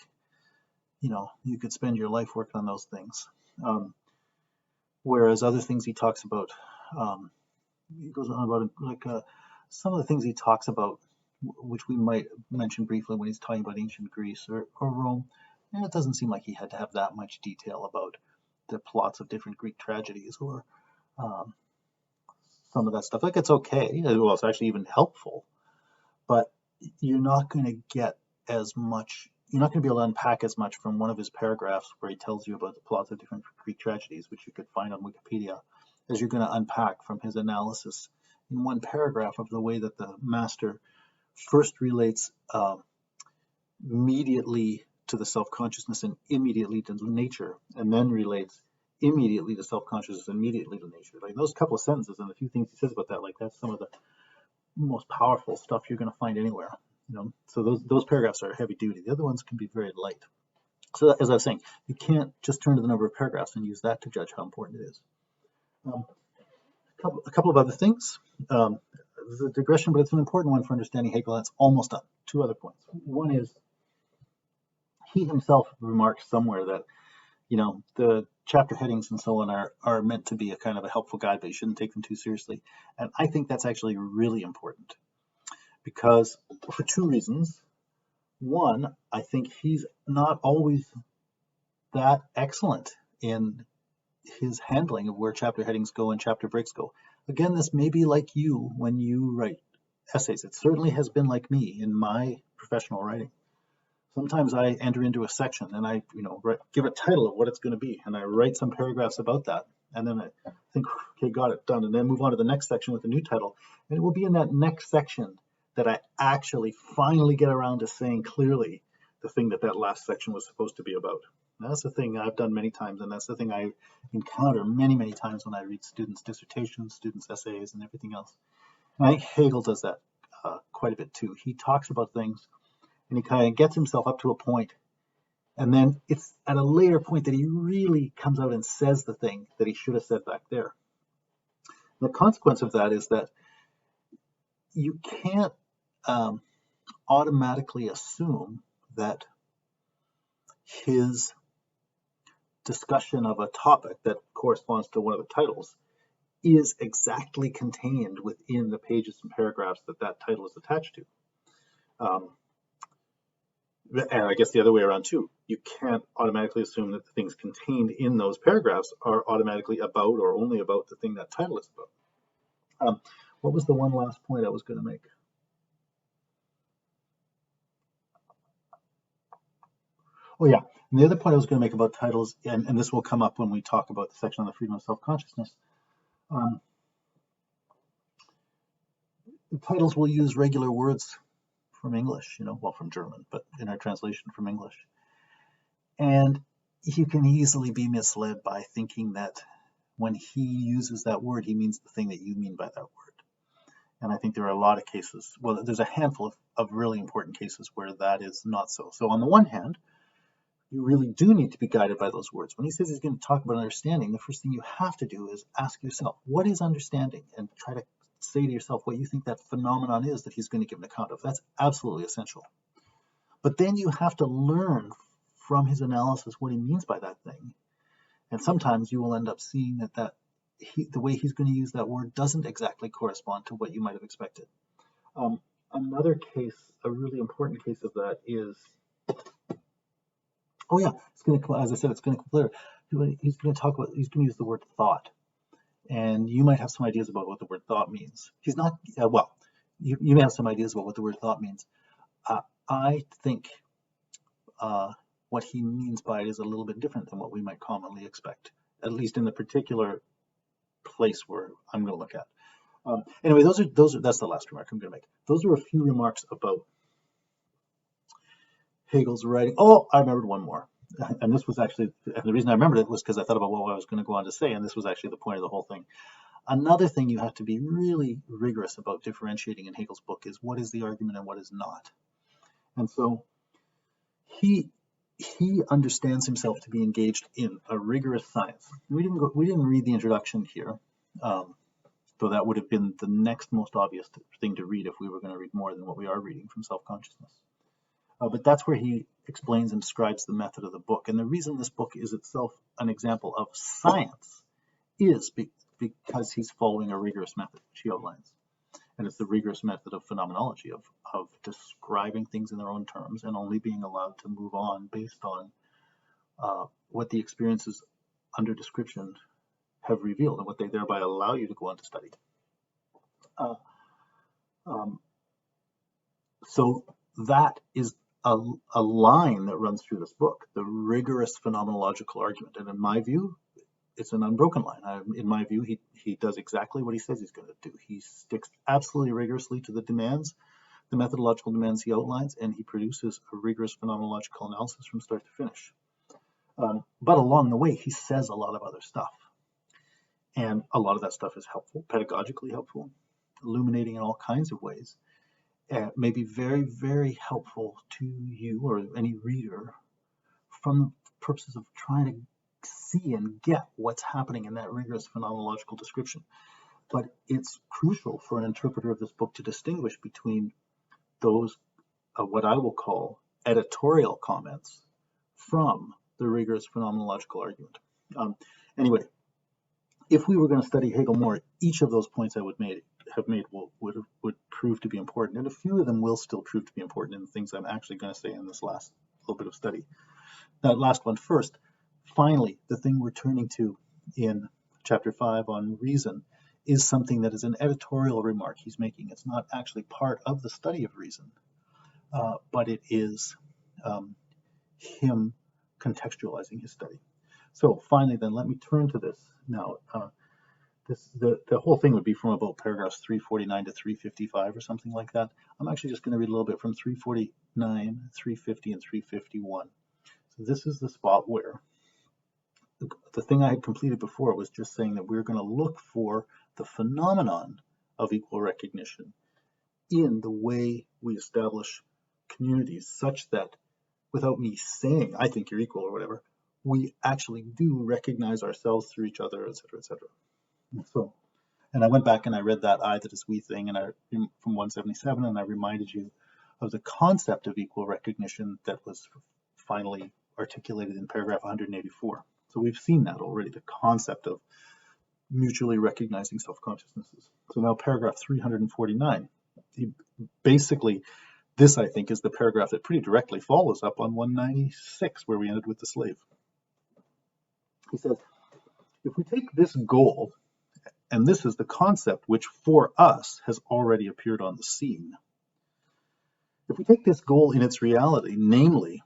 you know, you could spend your life working on those things. Whereas other things he talks about, he goes on about like some of the things he talks about, which we might mention briefly when he's talking about ancient Greece or Rome, and it doesn't seem like he had to have that much detail about the plots of different Greek tragedies or some of that stuff. Like, it's okay. Well, it's actually even helpful, but you're not going to get as much. You're not going to be able to unpack as much from one of his paragraphs where he tells you about the plots of different Greek tragedies, which you could find on Wikipedia, as you're going to unpack from his analysis in one paragraph of the way that the master first relates immediately to the self-consciousness and immediately to nature, and then relates immediately to self-consciousness and immediately to nature. Like those couple of sentences and a few things he says about that, like that's some of the most powerful stuff you're going to find anywhere. You know, so those paragraphs are heavy duty. The other ones can be very light. So as I was saying, you can't just turn to the number of paragraphs and use that to judge how important it is. A couple of other things. This is a digression, but it's an important one for understanding Hegel. That's almost done. 2 other points. One is he himself remarks somewhere that, you know, the chapter headings and so on are meant to be a kind of a helpful guide, but you shouldn't take them too seriously. And I think that's actually really important, because for 2 reasons. One, I think he's not always that excellent in his handling of where chapter headings go and chapter breaks go. Again, this may be like you when you write essays. It certainly has been like me in my professional writing. Sometimes I enter into a section and I, you know, give a title of what it's going to be, and I write some paragraphs about that, and then I think, okay, got it, done, and then move on to the next section with a new title, and it will be in that next section that I actually finally get around to saying clearly the thing that last section was supposed to be about. Now, that's the thing I've done many times, and that's the thing I encounter many, many times when I read students' dissertations, students' essays, and everything else. And I think Hegel does that quite a bit too. He talks about things, and he kind of gets himself up to a point, and then it's at a later point that he really comes out and says the thing that he should have said back there. The consequence of that is that you can't automatically assume that his discussion of a topic that corresponds to one of the titles is exactly contained within the pages and paragraphs that title is attached to. And I guess the other way around too. You can't automatically assume that the things contained in those paragraphs are automatically about or only about the thing that title is about. What was the one last point I was going to make? Oh yeah, and the other point I was going to make about titles, and this will come up when we talk about the section on the freedom of self-consciousness. Titles will use regular words from English, you know, well, from German, but in our translation from English. And you can easily be misled by thinking that when he uses that word, he means the thing that you mean by that word. And I think there are a lot of cases, well, there's a handful of really important cases where that is not so. So on the one hand, you really do need to be guided by those words. When he says he's going to talk about understanding, the first thing you have to do is ask yourself, what is understanding? And try to say to yourself what you think that phenomenon is that he's going to give an account of. That's absolutely essential. But then you have to learn from his analysis what he means by that thing. And sometimes you will end up seeing that the way he's going to use that word doesn't exactly correspond to what you might have expected. Another case, a really important case of that is, oh yeah, it's going to, as I said, it's going to come later. He's going to use the word thought. And you might have some ideas about what the word thought means. He's not, well, you may have some ideas about what the word thought means. I think what he means by it is a little bit different than what we might commonly expect, at least in the particular place where I'm going to look at. Anyway, that's the last remark I'm going to make. Those are a few remarks about Hegel's writing. Oh, I remembered one more. And this was actually, and the reason I remembered it was because I thought about what I was going to go on to say, and this was actually the point of the whole thing. Another thing you have to be really rigorous about differentiating in Hegel's book is what is the argument and what is not. And so he understands himself to be engaged in a rigorous science. We didn't read the introduction here, though that would have been the next most obvious thing to read if we were going to read more than what we are reading from Self-Consciousness. But that's where he explains and describes the method of the book. And the reason this book is itself an example of science is because he's following a rigorous method, which he outlines. And it's the rigorous method of phenomenology, of describing things in their own terms and only being allowed to move on based on what the experiences under description have revealed and what they thereby allow you to go on to study. So that is a line that runs through this book, the rigorous phenomenological argument. And in my view, it's an unbroken line. In my view, he does exactly what he says he's going to do. He sticks absolutely rigorously to the demands, the methodological demands he outlines, and he produces a rigorous phenomenological analysis from start to finish. But along the way, he says a lot of other stuff. And a lot of that stuff is helpful, pedagogically helpful, illuminating in all kinds of ways. May be very, very helpful to you or any reader from the purposes of trying to see and get what's happening in that rigorous phenomenological description. But it's crucial for an interpreter of this book to distinguish between those, what I will call editorial comments, from the rigorous phenomenological argument. Anyway, if we were going to study Hegel more, each of those points I would would prove to be important, and a few of them will still prove to be important in the things I'm actually going to say in this last little bit of study. That last one first. Finally, the thing we're turning to in chapter 5 on reason is something that is an editorial remark he's making. It's not actually part of the study of reason, but it is him contextualizing his study. So finally, then, let me turn to this now. The whole thing would be from about paragraphs 349 to 355 or something like that. I'm actually just going to read a little bit from 349, 350, and 351. So this is the spot where the thing I had completed before was just saying that we're going to look for the phenomenon of equal recognition in the way we establish communities, such that without me saying, I think you're equal or whatever, we actually do recognize ourselves through each other, et cetera, et cetera. So, and I went back and I read that I that is we thing from 177, and I reminded you of the concept of equal recognition that was finally articulated in paragraph 184. So we've seen that already, the concept of mutually recognizing self-consciousnesses. So now paragraph 349. Basically, this, I think, is the paragraph that pretty directly follows up on 196, where we ended with the slave. He says, if we take this goal, and this is the concept which for us has already appeared on the scene. If we take this goal in its reality, namely,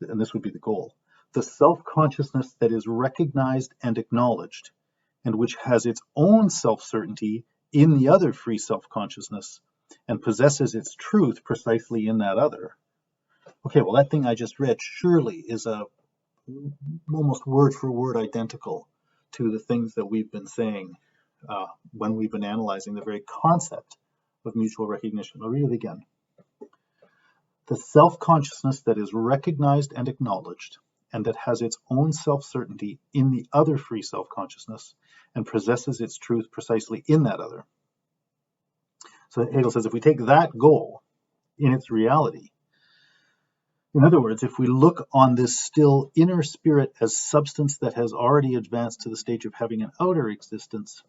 and this would be the goal, the self-consciousness that is recognized and acknowledged, and which has its own self-certainty in the other free self-consciousness, and possesses its truth precisely in that other. Okay, well, that thing I just read surely is almost word for word identical to the things that we've been saying when we've been analyzing the very concept of mutual recognition. I'll read it again. The self-consciousness that is recognized and acknowledged, and that has its own self-certainty in the other free self-consciousness, and possesses its truth precisely in that other. So Hegel says, if we take that goal in its reality, in other words, if we look on this still inner spirit as substance that has already advanced to the stage of having an outer existence,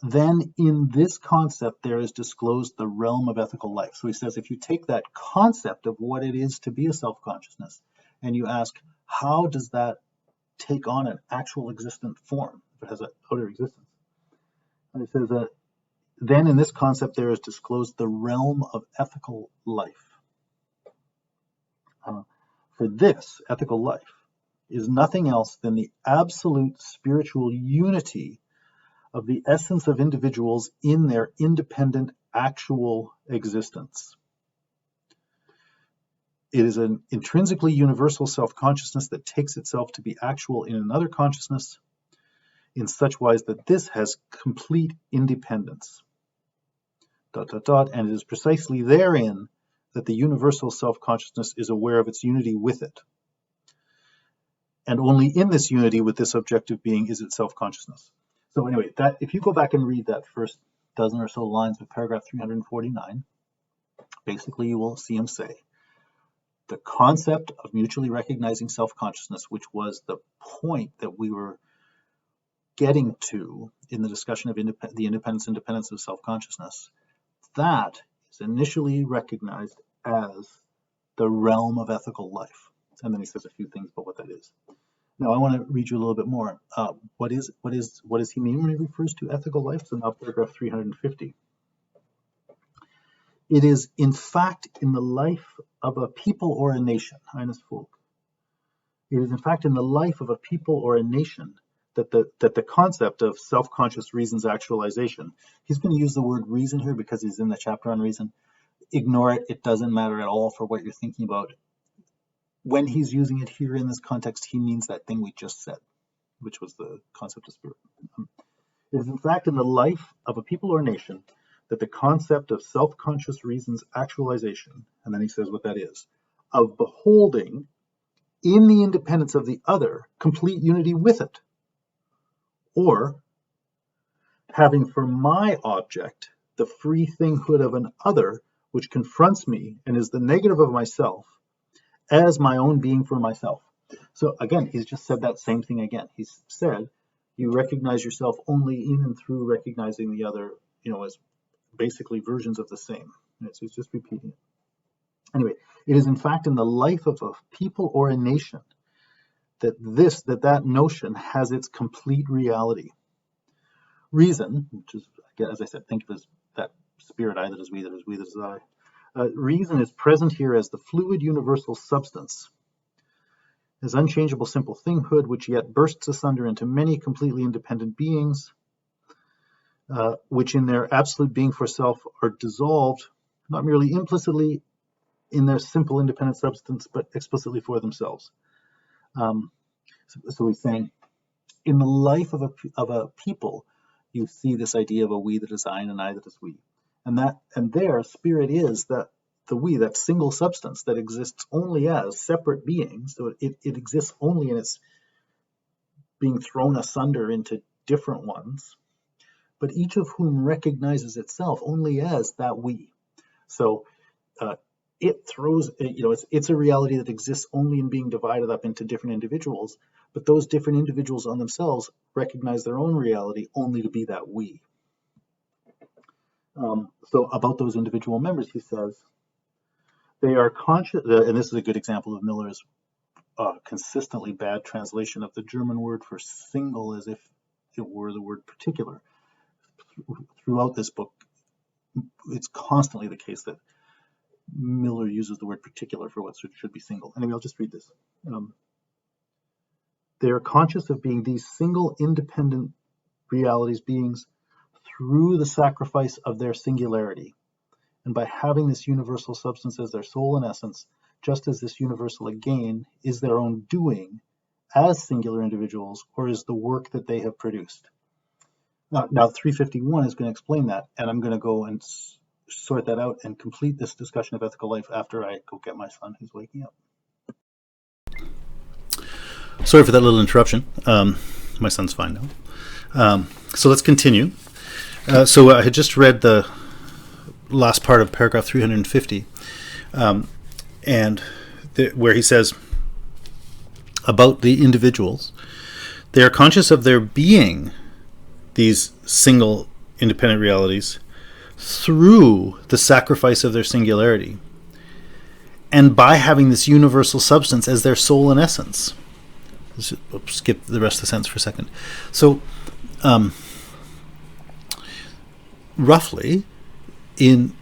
then in this concept there is disclosed the realm of ethical life. So he says, if you take that concept of what it is to be a self-consciousness, and you ask, how does that take on an actual existent form, if it has an outer existence? And he says that then in this concept there is disclosed the realm of ethical life. For this, ethical life is nothing else than the absolute spiritual unity of the essence of individuals in their independent actual existence. It is an intrinsically universal self-consciousness that takes itself to be actual in another consciousness in such wise that this has complete independence. ... And it is precisely therein that the universal self-consciousness is aware of its unity with it. And only in this unity with this objective being is it self-consciousness. So anyway, that if you go back and read that first dozen or so lines of paragraph 349, basically you will see him say, the concept of mutually recognizing self-consciousness, which was the point that we were getting to in the discussion of the independence of self-consciousness, that is initially recognized as the realm of ethical life. And then he says a few things about what that is. Now I want to read you a little bit more. What does he mean when he refers to ethical life? So now paragraph 350. It is in fact in the life of a people or a nation, eines Volk. It is in fact in the life of a people or a nation that the concept of self-conscious reason's actualization, he's going to use the word reason here because he's in the chapter on reason. Ignore it, it doesn't matter at all for what you're thinking about. When he's using it here in this context, he means that thing we just said, which was the concept of spirit. It is in fact in the life of a people or nation that the concept of self-conscious reason's actualization, and then he says what that is, of beholding in the independence of the other complete unity with it, or having for my object the free thinghood of an other which confronts me and is the negative of myself as my own being for myself. So again, he's just said that same thing again. He's said you recognize yourself only in and through recognizing the other, as basically versions of the same. So he's just repeating it. Anyway, it is in fact in the life of a people or a nation that notion has its complete reality. Reason, which is, as I said, think of as that spirit I that is we, that is we, that is I. Reason is present here as the fluid universal substance, as unchangeable simple thinghood, which yet bursts asunder into many completely independent beings, which in their absolute being for self are dissolved, not merely implicitly in their simple independent substance, but explicitly for themselves. So he's saying, in the life of a people, you see this idea of a we that is I and an I that is we. And their spirit is that the we, that single substance that exists only as separate beings. So it exists only in its being thrown asunder into different ones, but each of whom recognizes itself only as that we. So it throws, it's a reality that exists only in being divided up into different individuals, but those different individuals on themselves recognize their own reality only to be that we. So about those individual members, he says, they are conscious, and this is a good example of Miller's consistently bad translation of the German word for single as if it were the word particular. Throughout this book, it's constantly the case that Miller uses the word particular for what should be single. Anyway, I'll just read this. They are conscious of being these single independent realities, beings, through the sacrifice of their singularity, and by having this universal substance as their soul and essence, just as this universal again is their own doing as singular individuals, or is the work that they have produced. Now 351 is going to explain that, and I'm going to go and sort that out and complete this discussion of ethical life after I go get my son who's waking up. Sorry for that little interruption. My son's fine now. So let's continue. So I had just read the last part of paragraph 350, where he says about the individuals, they are conscious of their being these single independent realities through the sacrifice of their singularity, and by having this universal substance as their soul and essence. Skip the rest of the sentence for a second. So, roughly,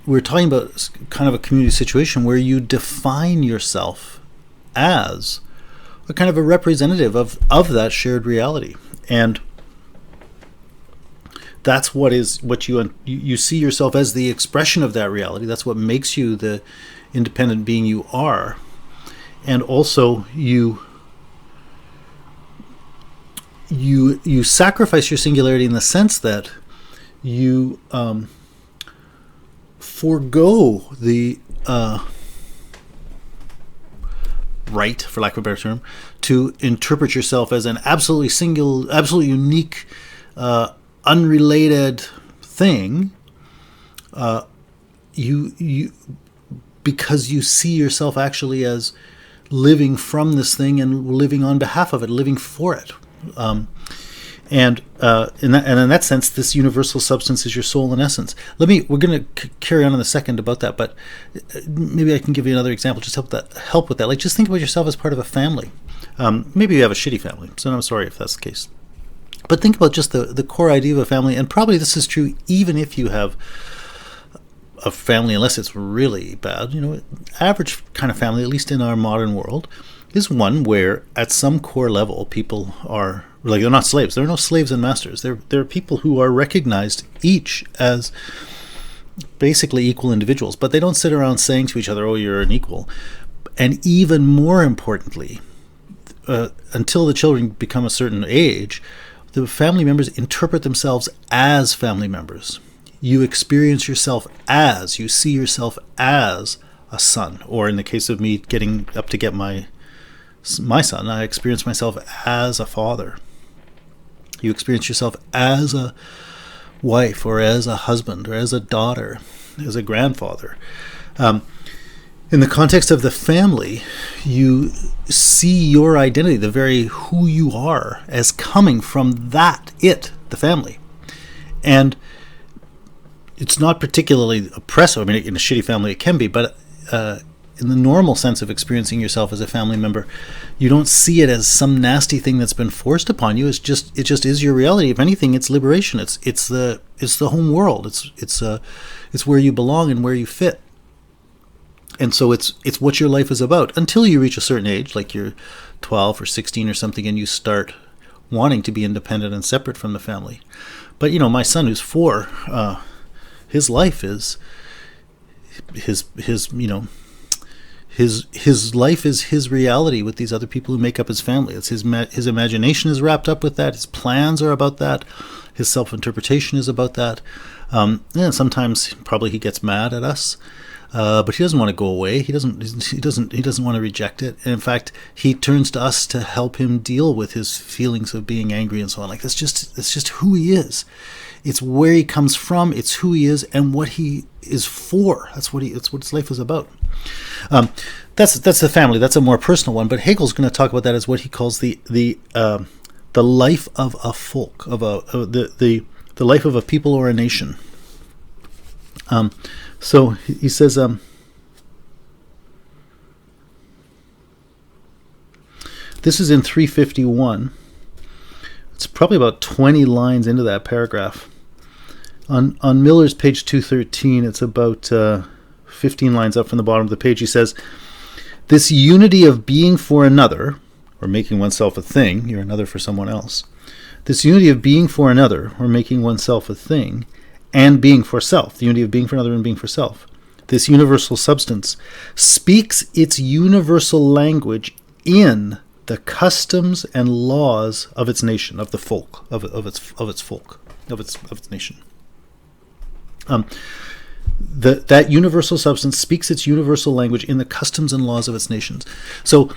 we're talking about kind of a community situation where you define yourself as a kind of a representative of that shared reality, and that's what you see yourself as the expression of that reality. That's what makes you the independent being you are. And also you sacrifice your singularity in the sense that you forego the right, for lack of a better term, to interpret yourself as an absolutely unique, unrelated thing. Because you see yourself actually as living from this thing and living on behalf of it, living for it. And in that sense, this universal substance is your soul and essence. We're going to carry on in a second about that, but maybe I can give you another example. Just help with that. Like, just think about yourself as part of a family. Maybe you have a shitty family, so I'm sorry if that's the case. But think about just the core idea of a family, and probably this is true even if you have a family, unless it's really bad. Average kind of family, at least in our modern world, is one where at some core level people are, like, they're not slaves. There are no slaves and masters. They're people who are recognized each as basically equal individuals, but they don't sit around saying to each other, oh, you're an equal. And even more importantly, until the children become a certain age, the family members interpret themselves as family members. You experience yourself you see yourself as a son, or in the case of me getting up to get my son, I experience myself as a father. You experience yourself as a wife, or as a husband, or as a daughter, as a grandfather. In the context of the family, you see your identity, the very who you are, as coming from the family. And it's not particularly oppressive. I mean, in a shitty family it can be, but in the normal sense of experiencing yourself as a family member, you don't see it as some nasty thing that's been forced upon you. It just is your reality. If anything, it's liberation. It's the home world. It's where you belong and where you fit. And so it's what your life is about until you reach a certain age, like you're 12 or 16 or something, and you start wanting to be independent and separate from the family. But my son who's 4, his life is his life is his reality with these other people who make up his family. It's his imagination is wrapped up with that. His plans are about that. His self-interpretation is about that. And sometimes probably he gets mad at us, but he doesn't want to go away. He doesn't want to reject it. And in fact, he turns to us to help him deal with his feelings of being angry and so on. Like, that's just who he is. It's where he comes from. It's who he is and what he is for. That's what his life is about. That's the family. That's a more personal one. But Hegel's going to talk about that as what he calls the life of a folk, the life of a people or a nation. So he says, this is in 351. It's probably about 20 lines into that paragraph. On Miller's page 213, it's about 15 lines up from the bottom of the page. He says, this unity of being for another, or making oneself a thing, you're another for someone else. This unity of being for another, or making oneself a thing, and being for self, the unity of being for another and being for self. This universal substance speaks its universal language in the customs and laws of its nation, of the folk, of its nation. That universal substance speaks its universal language in the customs and laws of its nations. So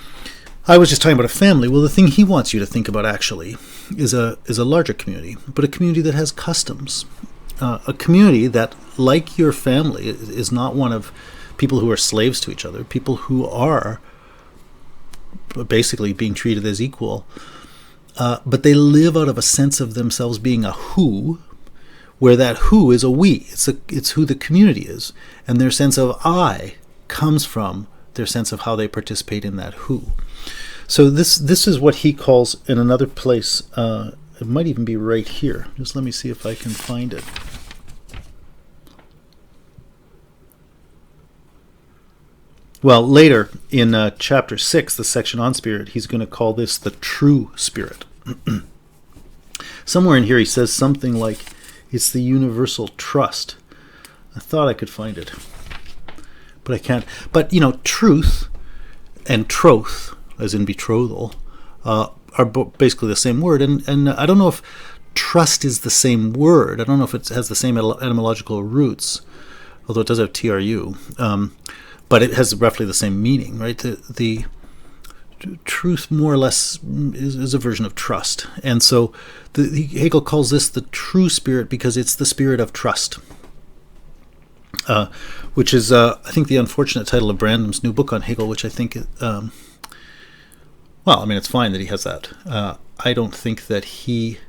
I was just talking about a family. Well, the thing he wants you to think about actually is a larger community, but a community that has customs. A community that, like your family, is not one of people who are slaves to each other, people who are basically being treated as equal, but they live out of a sense of themselves being a who, where that who is a we. It's who the community is. And their sense of I comes from their sense of how they participate in that who. So this is what he calls in another place, it might even be right here. Just let me see if I can find it. Well, later in chapter 6, the section on spirit, he's going to call this the true spirit. Somewhere in here he says something like, it's the universal trust. I thought I could find it, but I can't. But, truth and troth, as in betrothal, are basically the same word. And I don't know if trust is the same word. I don't know if it has the same etymological roots, although it does have TRU. But it has roughly the same meaning, right? The truth, more or less, is a version of trust. And so Hegel calls this the true spirit because it's the spirit of trust, which is, I think, the unfortunate title of Brandam's new book on Hegel, which I think, it's fine that he has that. I don't think that he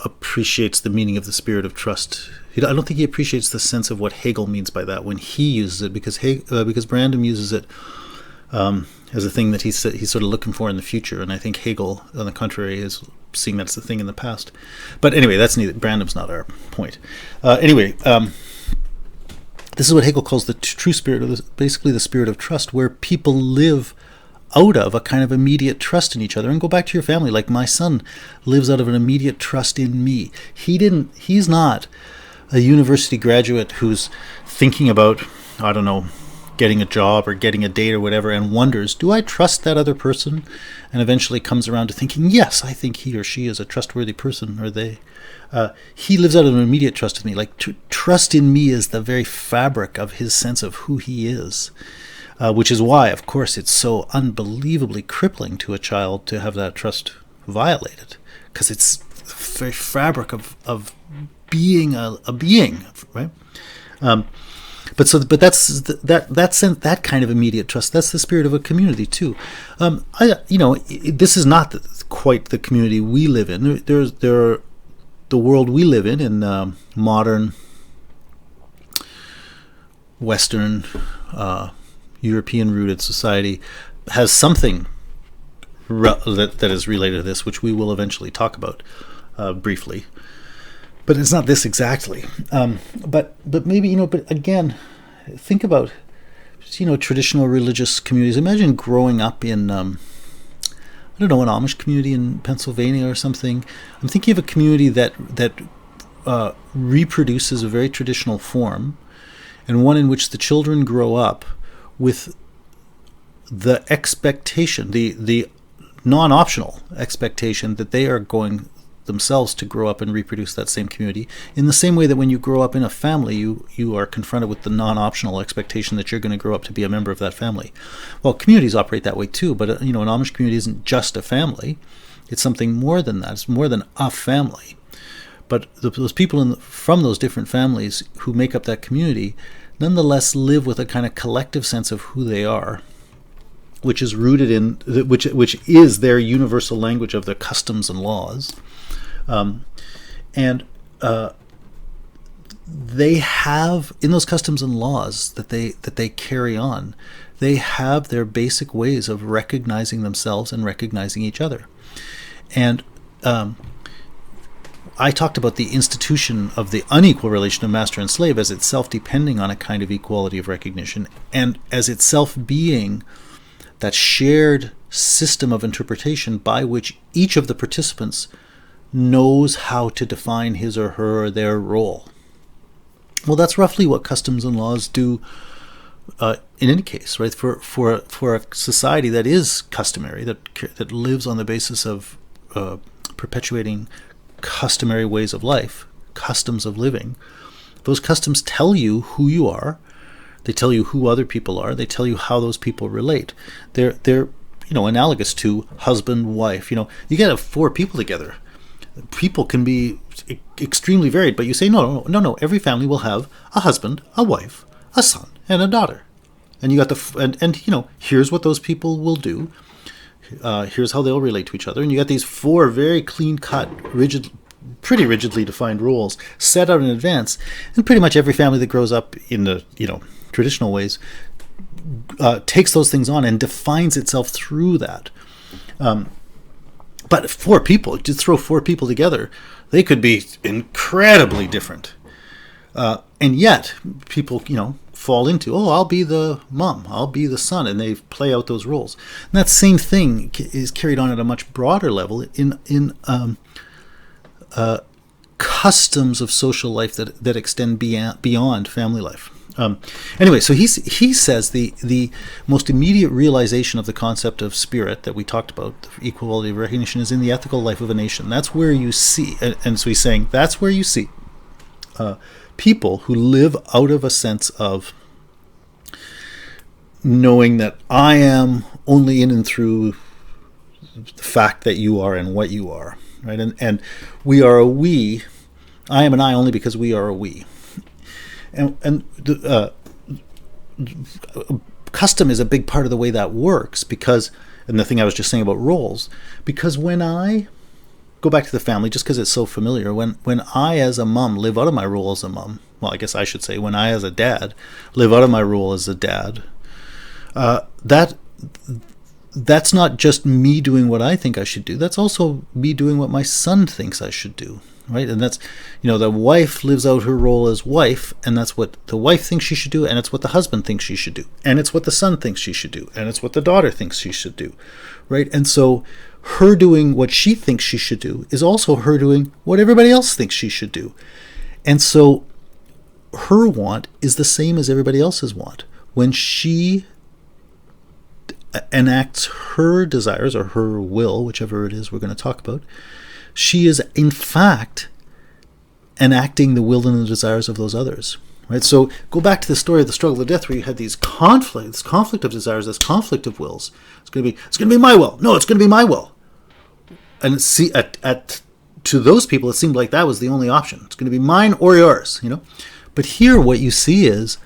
appreciates the meaning of the spirit of trust. I don't think he appreciates the sense of what Hegel means by that when he uses it, because Brandam uses it as a thing that he's sort of looking for in the future, and I think Hegel, on the contrary, is seeing that as a thing in the past. But anyway, that's Brandam's not our point. This is what Hegel calls the true spirit, or basically the spirit of trust, where people live out of a kind of immediate trust in each other. And go back to your family, like my son lives out of an immediate trust in me. He's not a university graduate who's thinking about, I don't know, getting a job or getting a date or whatever, and wonders, do I trust that other person? And eventually comes around to thinking, yes, I think he or she is a trustworthy person, or they. He lives out of an immediate trust in me. Like, trust in me is the very fabric of his sense of who he is. Which is why, of course, it's so unbelievably crippling to a child to have that trust violated, because it's the very fabric of being a being, right? But that's that kind of immediate trust. That's the spirit of a community too. This is not quite the community we live in. The world we live in modern Western. European-rooted society has something that is related to this, which we will eventually talk about briefly. But it's not this exactly. But maybe, but again, think about, traditional religious communities. Imagine growing up in, an Amish community in Pennsylvania or something. I'm thinking of a community that reproduces a very traditional form, and one in which the children grow up with the expectation, the non-optional expectation that they are going themselves to grow up and reproduce that same community, in the same way that when you grow up in a family, you are confronted with the non-optional expectation that you're going to grow up to be a member of that family. Well, communities operate that way too, but an Amish community isn't just a family. It's something more than that. It's more than a family. But those people from those different families who make up that community nonetheless live with a kind of collective sense of who they are, which is rooted in which is their universal language of their customs and laws, and they have, in those customs and laws that they carry on, they have their basic ways of recognizing themselves and recognizing each other. And I talked about the institution of the unequal relation of master and slave as itself depending on a kind of equality of recognition, and as itself being that shared system of interpretation by which each of the participants knows how to define his or her or their role. Well, that's roughly what customs and laws do in any case, right? For a society that is customary, that lives on the basis of perpetuating customary ways of life, customs of living. Those customs tell you who you are. They tell you who other people are. They tell you how those people relate. They're analogous to husband, wife. You get 4 people together. People can be extremely varied, but you say no. Every family will have a husband, a wife, a son, and a daughter. And you got here's what those people will do. Here's how they'll relate to each other. And you got these four very clean-cut, pretty rigidly defined rules set out in advance. And pretty much every family that grows up in the traditional ways takes those things on and defines itself through that. But four people, just throw four people together, they could be incredibly different. And yet, people, fall into, I'll be the mom, I'll be the son, and they play out those roles. And that same thing is carried on at a much broader level in customs of social life that extend beyond family life. Anyway, so he says the most immediate realization of the concept of spirit that we talked about, the equality of recognition, is in the ethical life of a nation. That's where you see, and so he's saying that's where you see people who live out of a sense of knowing that I am only in and through the fact that you are and what you are, right? And we are a we. I am an I only because we are a we. And custom is a big part of the way that works because, and the thing I was just saying about roles, because when I go back to the family, just because it's so familiar, when I as a mom live out of my role as a mom, well, I guess I should say when I as a dad live out of my role as a dad, that's not just me doing what I think I should do, that's also me doing what my son thinks I should do. Right, and that's, the wife lives out her role as wife, and that's what the wife thinks she should do, and it's what the husband thinks she should do, and it's what the son thinks she should do, and it's what the daughter thinks she should do, right? And so her doing what she thinks she should do is also her doing what everybody else thinks she should do. And so her want is the same as everybody else's want. When she enacts her desires, or her will, whichever it is we're going to talk about, she is, in fact, enacting the will and the desires of those others. Right? So go back to the story of the struggle of death, where you had this conflict of desires, this conflict of wills. It's going to be my will. No, it's going to be my will. And to those people, it seemed like that was the only option. It's going to be mine or yours. But here, what you see is,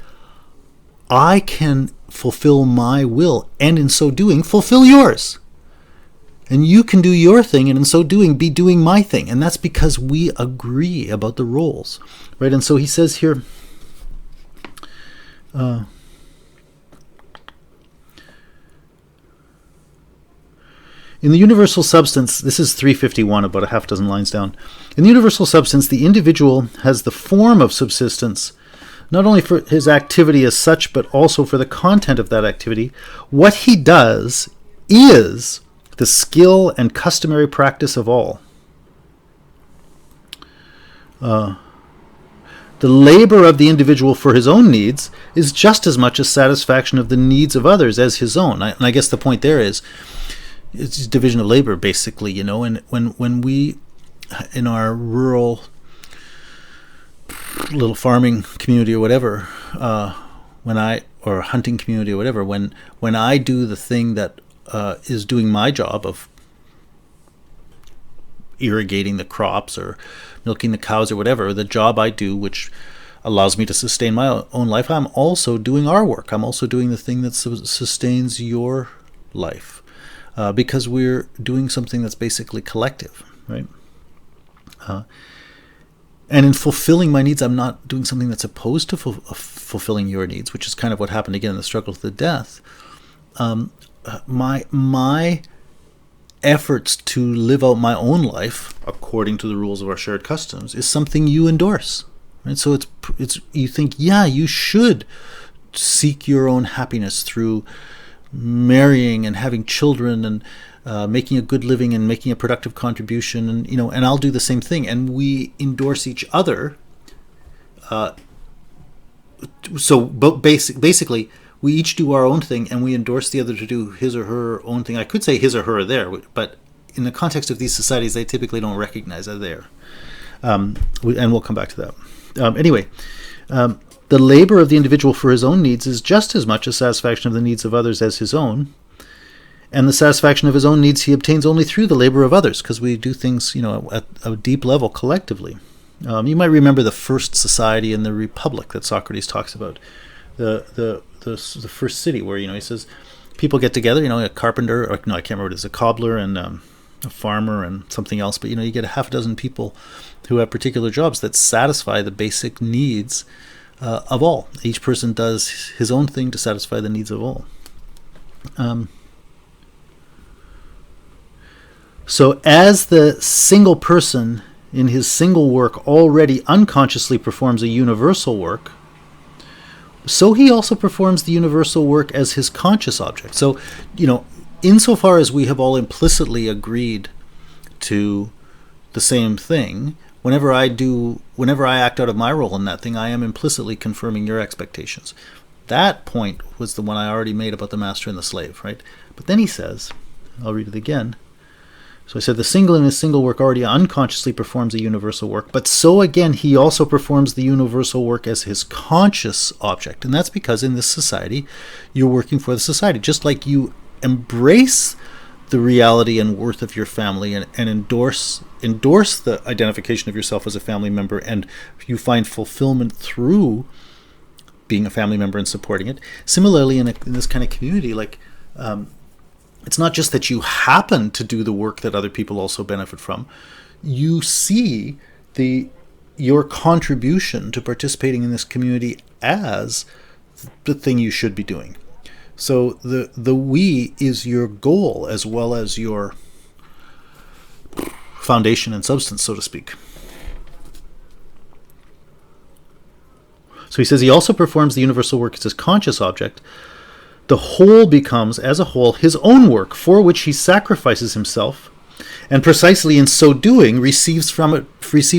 I can fulfill my will, and in so doing, fulfill yours. And you can do your thing, and in so doing, be doing my thing. And that's because we agree about the roles, right? And so he says here, in the universal substance, this is 351, about a half dozen lines down. In the universal substance, the individual has the form of subsistence, not only for his activity as such, but also for the content of that activity. What he does is the skill and customary practice of all. The labor of the individual for his own needs is just as much a satisfaction of the needs of others as his own. And I guess the point there is, it's division of labor, basically, and when we, in our rural little farming community or whatever, or hunting community or whatever, when I do the thing that is doing my job of irrigating the crops or milking the cows or whatever, the job I do, which allows me to sustain my own life, I'm also doing our work. I'm also doing the thing that sustains your life, because we're doing something that's basically collective, right? And in fulfilling my needs, I'm not doing something that's opposed to fulfilling your needs, which is kind of what happened again in the struggle to the death. My efforts to live out my own life according to the rules of our shared customs is something you endorse, right? So it's you think, yeah, you should seek your own happiness through marrying and having children and making a good living and making a productive contribution, and I'll do the same thing, and we endorse each other. So basically, we each do our own thing, and we endorse the other to do his or her own thing. I could say his or her are there, but in the context of these societies, they typically don't recognize are there. And we'll come back to that. Anyway, the labor of the individual for his own needs is just as much a satisfaction of the needs of others as his own. And the satisfaction of his own needs he obtains only through the labor of others, because we do things, at a deep level collectively. You might remember the first society in the Republic that Socrates talks about, the first city, where he says, people get together, a carpenter, or no, I can't remember what it is, a cobbler and a farmer and something else, but you get a half a dozen people who have particular jobs that satisfy the basic needs of all. Each person does his own thing to satisfy the needs of all. So as the single person in his single work already unconsciously performs a universal work, so he also performs the universal work as his conscious object. So, insofar as we have all implicitly agreed to the same thing, whenever I act out of my role in that thing, I am implicitly confirming your expectations. That point was the one I already made about the master and the slave, right? But then he says, I'll read it again. So I said, the single in his single work already unconsciously performs a universal work, but so again he also performs the universal work as his conscious object. And that's because in this society, you're working for the society. Just like you embrace the reality and worth of your family and endorse the identification of yourself as a family member, and you find fulfillment through being a family member and supporting it. Similarly, in this kind of community, it's not just that you happen to do the work that other people also benefit from. You see your contribution to participating in this community as the thing you should be doing. So the we is your goal as well as your foundation and substance, so to speak. So he says he also performs the universal work as his conscious object. The whole becomes, as a whole, his own work, for which he sacrifices himself, and precisely in so doing receives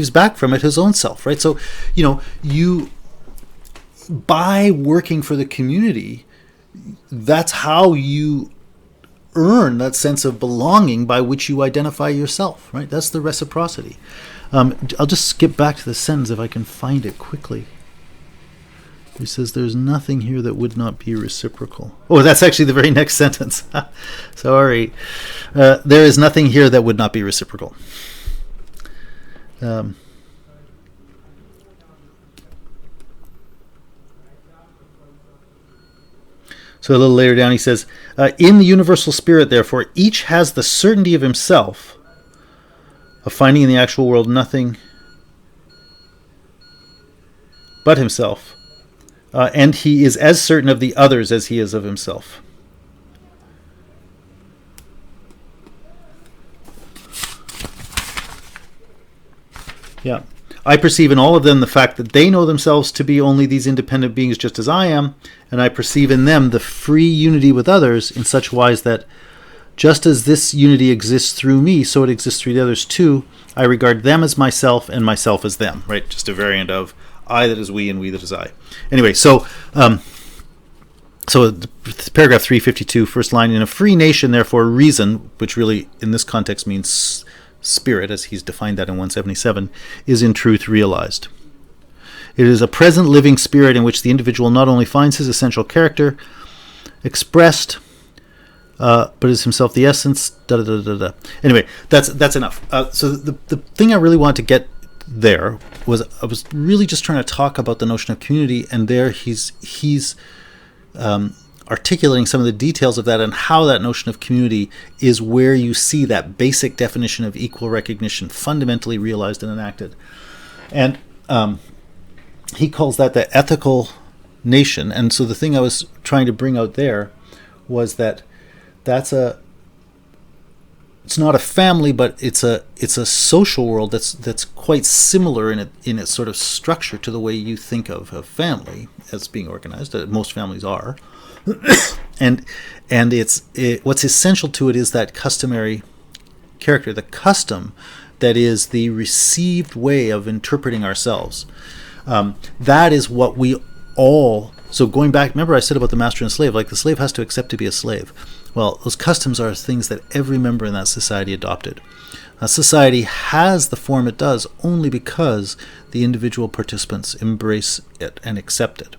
back from it his own self, right? So, you, by working for the community, that's how you earn that sense of belonging by which you identify yourself, right? That's the reciprocity. I'll just skip back to the sentence if I can find it quickly. He says there's nothing here that would not be reciprocal. Oh, that's actually the very next sentence. Sorry. There is nothing here that would not be reciprocal. So a little later down he says, in the universal spirit, therefore, each has the certainty of himself, of finding in the actual world nothing but himself. And he is as certain of the others as he is of himself. Yeah. I perceive in all of them the fact that they know themselves to be only these independent beings just as I am, and I perceive in them the free unity with others in such wise that just as this unity exists through me, so it exists through the others too. I regard them as myself and myself as them, right? Just a variant of I that is we and we that is I. Anyway, so paragraph 352, first line, in a free nation, therefore, reason, which really in this context means spirit, as he's defined that in 177, is in truth realized. It is a present living spirit in which the individual not only finds his essential character expressed, but is himself the essence. Anyway, that's enough. So the thing I really want to get there was I was really just trying to talk about the notion of community, and there he's articulating some of the details of that and how that notion of community is where you see that basic definition of equal recognition fundamentally realized and enacted. And he calls that the ethical nation. And so the thing I was trying to bring out there was that it's not a family, but it's a social world that's quite similar in its sort of structure to the way you think of a family as being organized. Most families are, and what's essential to it is that customary character, the custom that is the received way of interpreting ourselves. That is what we all. So going back, remember I said about the master and slave, like the slave has to accept to be a slave. Well, those customs are things that every member in that society adopted. A society has the form it does only because the individual participants embrace it and accept it.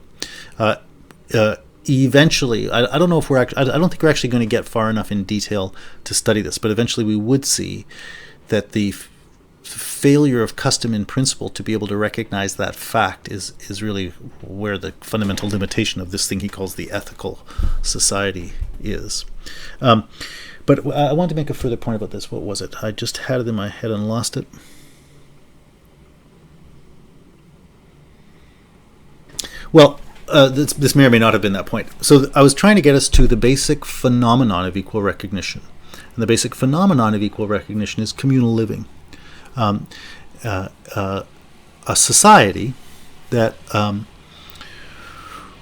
Eventually, I don't know if I don't think we're actually going to get far enough in detail to study this, but eventually we would see that the failure of custom in principle to be able to recognize that fact is really where the fundamental limitation of this thing he calls the ethical society is. But I wanted to make a further point about this. What was it? I just had it in my head and lost it. Well, this may or may not have been that point. So I was trying to get us to the basic phenomenon of equal recognition. And the basic phenomenon of equal recognition is communal living. A society that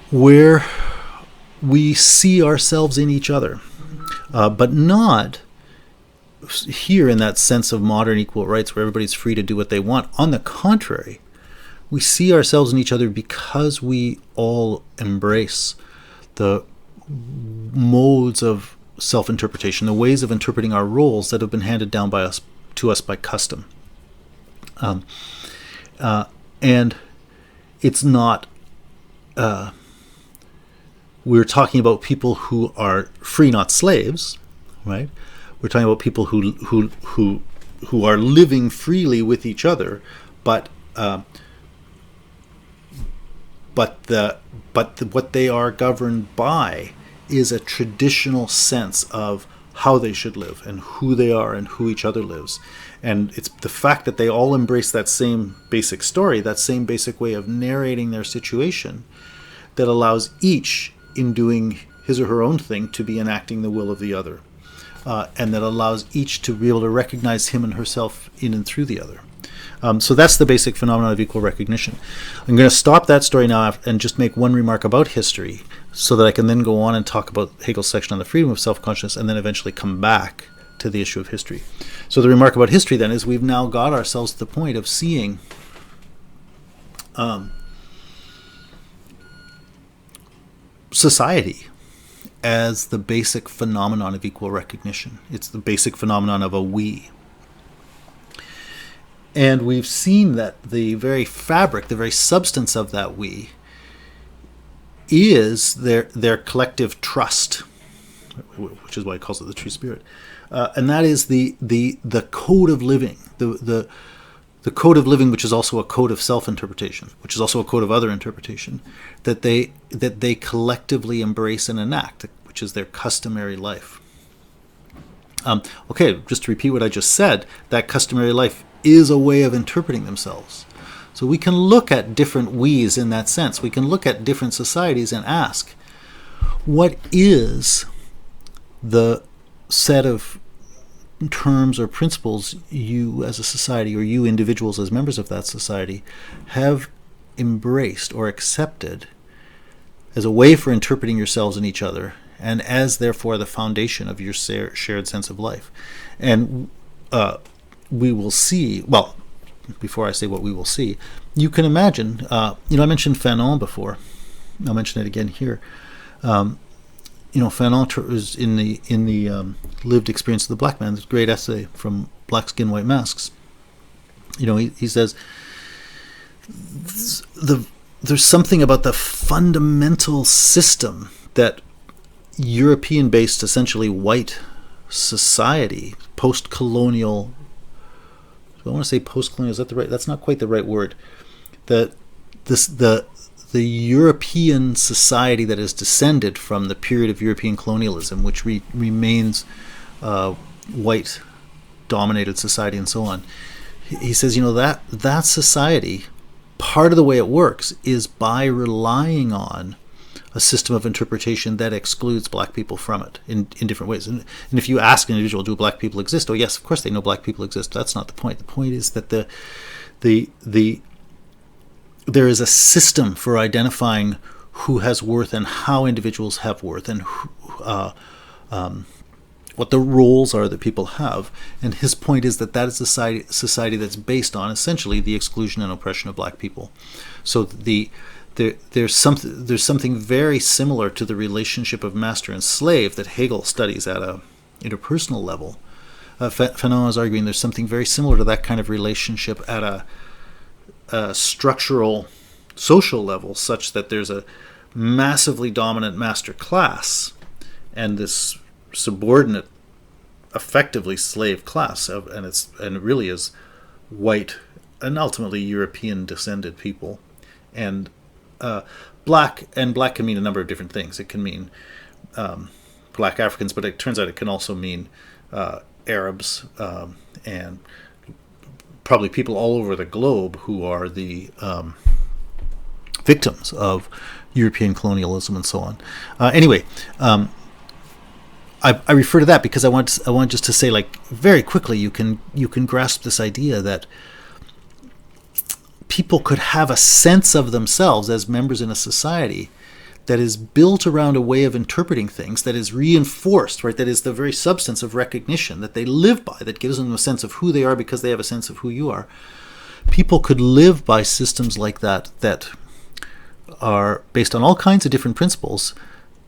where we see ourselves in each other, but not here in that sense of modern equal rights where everybody's free to do what they want. On the contrary, we see ourselves in each other because we all embrace the modes of self-interpretation, the ways of interpreting our roles that have been handed down to us by custom. And it's not, we're talking about people who are free, not slaves, right? We're talking about people who are living freely with each other, but what they are governed by is a traditional sense of how they should live and who they are and who each other lives. And it's the fact that they all embrace that same basic story, that same basic way of narrating their situation, that allows each, in doing his or her own thing, to be enacting the will of the other. And that allows each to be able to recognize him and herself in and through the other. So that's the basic phenomenon of equal recognition. I'm going to stop that story now and just make one remark about history so that I can then go on and talk about Hegel's section on the freedom of self-consciousness and then eventually come back to the issue of history. So the remark about history then is we've now got ourselves to the point of seeing society as the basic phenomenon of equal recognition. It's the basic phenomenon of a we. And we've seen that the very fabric, the very substance of that we is their collective trust, which is why he calls it the true spirit. And that is the code of living, the code of living, which is also a code of self-interpretation, which is also a code of other interpretation, that they collectively embrace and enact, which is their customary life. Okay, just to repeat what I just said, that customary life is a way of interpreting themselves. So we can look at different we's in that sense. We can look at different societies and ask, what is the set of terms or principles you as a society, or you individuals as members of that society, have embraced or accepted as a way for interpreting yourselves and each other, and as therefore the foundation of your shared sense of life. And we will see, well, before I say what we will see, you can imagine, I mentioned Fanon before. I'll mention it again here. Fanon is in the lived experience of the black man. This great essay from Black Skin, White Masks. He says there's something about the fundamental system that European-based, essentially white society, post-colonial. I want to say post-colonial. Is that the right? That's not quite the right word. The European society that is descended from the period of European colonialism, which remains white-dominated society and so on. He says, that society, part of the way it works is by relying on a system of interpretation that excludes black people from it in different ways. And if you ask an individual, do black people exist? Oh, yes, of course they know black people exist. That's not the point. The point is that there is a system for identifying who has worth and how individuals have worth, and what the roles are that people have. And his point is that is a society that's based on essentially the exclusion and oppression of black people. So there's something very similar to the relationship of master and slave that Hegel studies at a interpersonal level. Fanon is arguing there's something very similar to that kind of relationship at a structural social level, such that there's a massively dominant master class and this subordinate, effectively slave class, and it really is white and ultimately European descended people. And black can mean a number of different things. It can mean Black Africans, but it turns out it can also mean Arabs and probably people all over the globe who are the victims of European colonialism and so on. Anyway, I refer to that because I want just to say, like, very quickly, you can grasp this idea that people could have a sense of themselves as members in a society that is built around a way of interpreting things that is reinforced, right? That is the very substance of recognition that they live by, that gives them a sense of who they are because they have a sense of who you are. People could live by systems like that that are based on all kinds of different principles,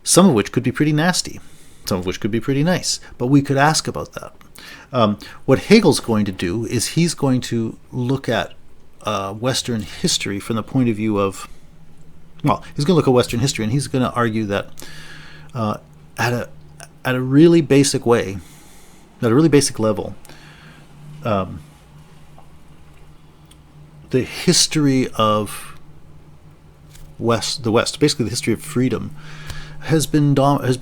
some of which could be pretty nasty, some of which could be pretty nice, but we could ask about that. What Hegel's going to do is he's going to look at Western history from the point of view of, well, he's going to look at Western history, and he's going to argue that at a really basic way, at a really basic level, the history of the West, basically the history of freedom, has been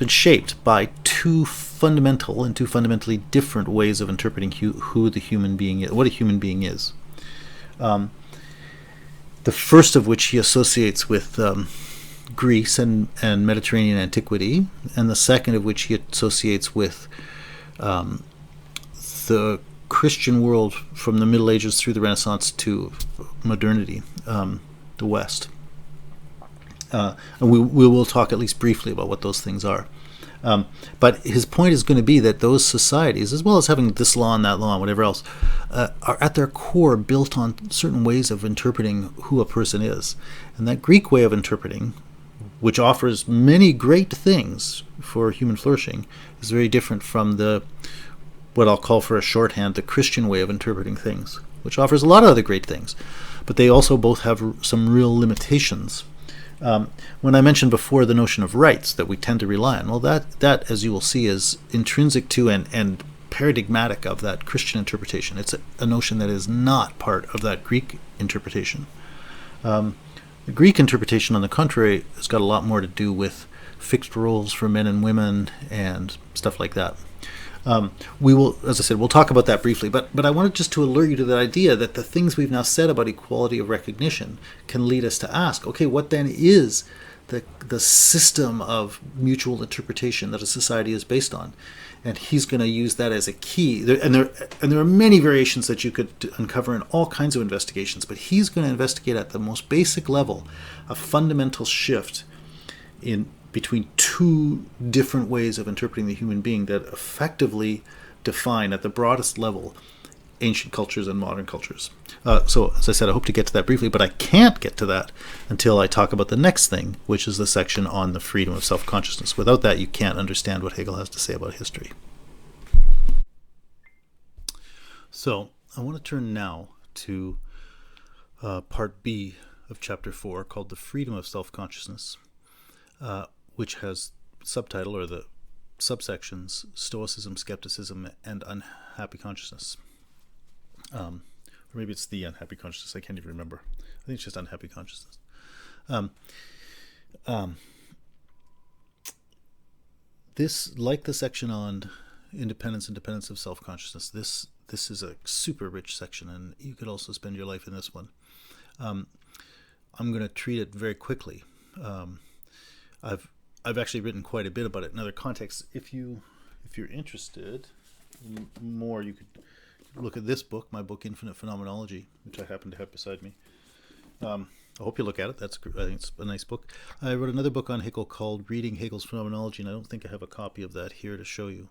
shaped by two fundamentally different ways of interpreting who the human being is, what a human being is. The first of which he associates with Greece and Mediterranean antiquity, and the second of which he associates with the Christian world from the Middle Ages through the Renaissance to modernity, the West. And we will talk at least briefly about what those things are. But his point is going to be that those societies, as well as having this law and that law and whatever else, are at their core built on certain ways of interpreting who a person is. And that Greek way of interpreting, which offers many great things for human flourishing, is very different from what I'll call for a shorthand, the Christian way of interpreting things, which offers a lot of other great things. But they also both have some real limitations. When I mentioned before the notion of rights that we tend to rely on, well, that as you will see, is intrinsic to and paradigmatic of that Christian interpretation. It's a notion that is not part of that Greek interpretation. The Greek interpretation, on the contrary, has got a lot more to do with fixed roles for men and women and stuff like that. We will, as I said, we'll talk about that briefly, but I wanted just to alert you to the idea that the things we've now said about equality of recognition can lead us to ask, okay, what then is the system of mutual interpretation that a society is based on? And he's going to use that as a key. There are many variations that you could uncover in all kinds of investigations, but he's going to investigate at the most basic level a fundamental shift between two different ways of interpreting the human being that effectively define, at the broadest level, ancient cultures and modern cultures. So, as I said, I hope to get to that briefly, but I can't get to that until I talk about the next thing, which is the section on the freedom of self-consciousness. Without that, you can't understand what Hegel has to say about history. So, I want to turn now to part B of chapter 4, called the freedom of self-consciousness, which has subtitle, or the subsections, Stoicism, Skepticism, and Unhappy Consciousness. Or maybe it's the Unhappy Consciousness, I can't even remember. I think it's just Unhappy Consciousness. This, like the section on independence and dependence of self-consciousness, this is a super rich section, and you could also spend your life in this one. I'm going to treat it very quickly. I've actually written quite a bit about it in other contexts. If you're interested more, you could look at this book, my book Infinite Phenomenology, which I happen to have beside me. I hope you look at it. I think it's a nice book. I wrote another book on Hegel called Reading Hegel's Phenomenology, and I don't think I have a copy of that here to show you.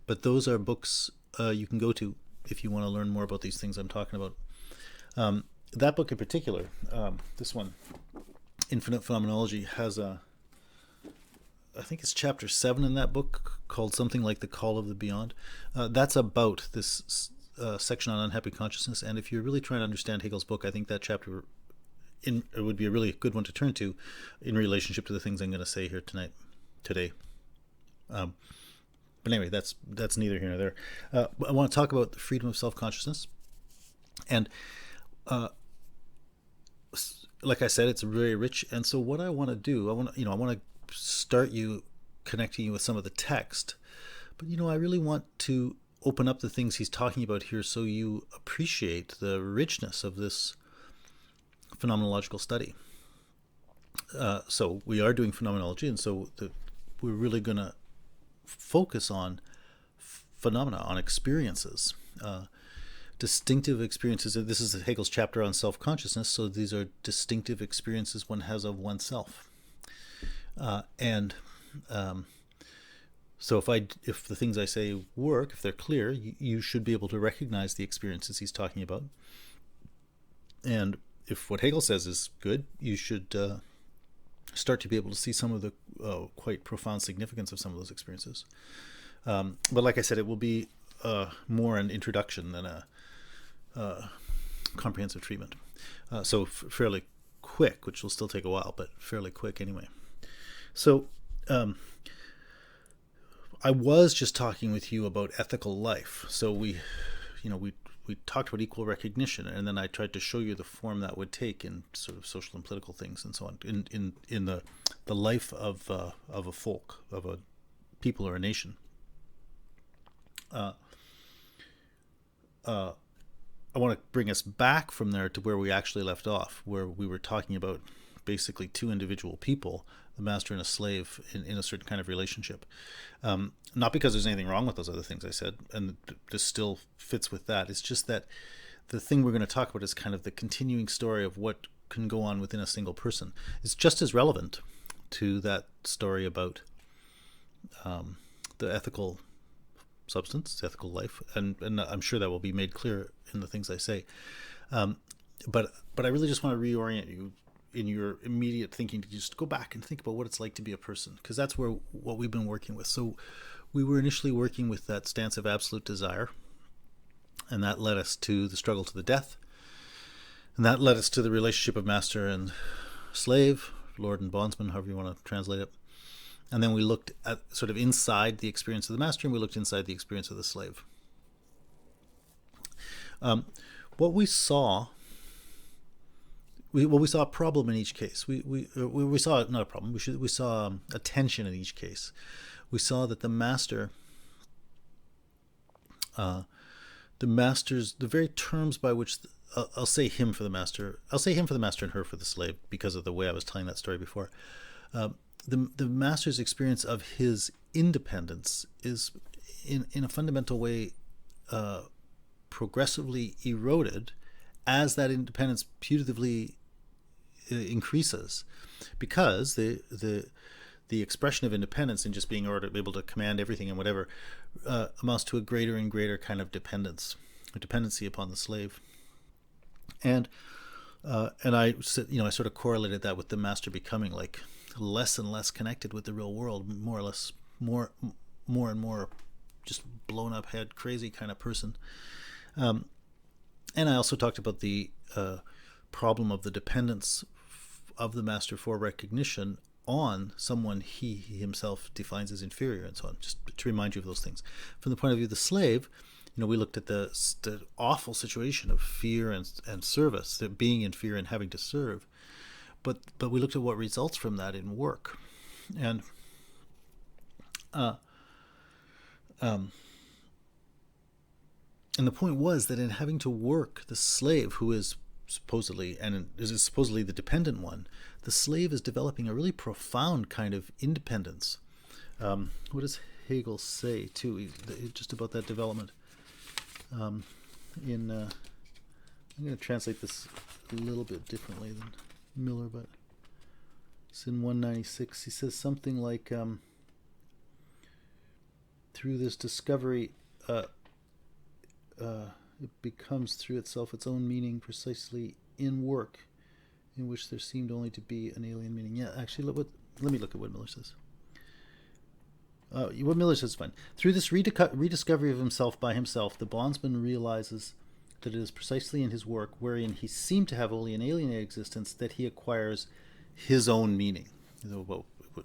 But those are books you can go to if you want to learn more about these things I'm talking about. That book in particular, this one, Infinite Phenomenology, has I think it's chapter 7 in that book, called something like The Call of the Beyond. That's about this section on unhappy consciousness, and if you're really trying to understand Hegel's book, I think that chapter it would be a really good one to turn to in relationship to the things I'm going to say here today. But anyway, that's neither here nor there. I want to talk about the freedom of self-consciousness, and like I said, it's very rich. And so what I want to do, I want to start you connecting you with some of the text. But, I really want to open up the things he's talking about here so you appreciate the richness of this phenomenological study. So we are doing phenomenology, and so we're really going to focus on phenomena, on experiences, distinctive experiences. This is Hegel's chapter on self-consciousness, so these are distinctive experiences one has of oneself. So if the things I say work, if they're clear, you should be able to recognize the experiences he's talking about. And if what Hegel says is good, you should start to be able to see some of the quite profound significance of some of those experiences. But like I said, it will be more an introduction than a comprehensive treatment. So fairly quick, which will still take a while, but fairly quick anyway. So I was just talking with you about ethical life. So we talked about equal recognition, and then I tried to show you the form that would take in sort of social and political things and so on in the life of a folk, of a people or a nation. I want to bring us back from there to where we actually left off, where we were talking about basically two individual people, the master and a slave, in a certain kind of relationship. Not because there's anything wrong with those other things I said, and this still fits with that. It's just that the thing we're going to talk about is kind of the continuing story of what can go on within a single person. It's just as relevant to that story about the ethical substance, ethical life, and I'm sure that will be made clear in the things I say. But I really just want to reorient you in your immediate thinking to just go back and think about what it's like to be a person, because that's what we've been working with. So we were initially working with that stance of absolute desire, and that led us to the struggle to the death, and that led us to the relationship of master and slave, lord and bondsman, however you want to translate it. And then we looked at sort of inside the experience of the master, and we looked inside the experience of the slave. What we saw, we saw a problem in each case. We saw not a problem. We saw a tension in each case. We saw that the master's the very terms by which I'll say him for the master. I'll say him for the master and her for the slave because of the way I was telling that story before. The master's experience of his independence is in a fundamental way progressively eroded as that independence putatively increases, because the expression of independence and just being able to command everything and whatever amounts to a greater and greater kind of dependency upon the slave. And I sort of correlated that with the master becoming like less and less connected with the real world, more and more just blown up head crazy kind of person. And I also talked about the problem of the dependence of the master for recognition on someone he himself defines as inferior and so on, just to remind you of those things. From the point of view of the slave, we looked at the awful situation of fear and service, that being in fear and having to serve. But we looked at what results from that in work. And the point was that in having to work, the slave, who is supposedly the dependent one, the slave is developing a really profound kind of independence. What does Hegel say too, just about that development? I'm going to translate this a little bit differently than Miller, but it's in 196. He says something like, through this discovery, it becomes through itself its own meaning precisely in work, in which there seemed only to be an alien meaning. Yeah, actually, let me look at what Miller says. What Miller says is fine. Through this rediscovery of himself by himself, the bondsman realizes that it is precisely in his work, wherein he seemed to have only an alienated existence, that he acquires his own meaning.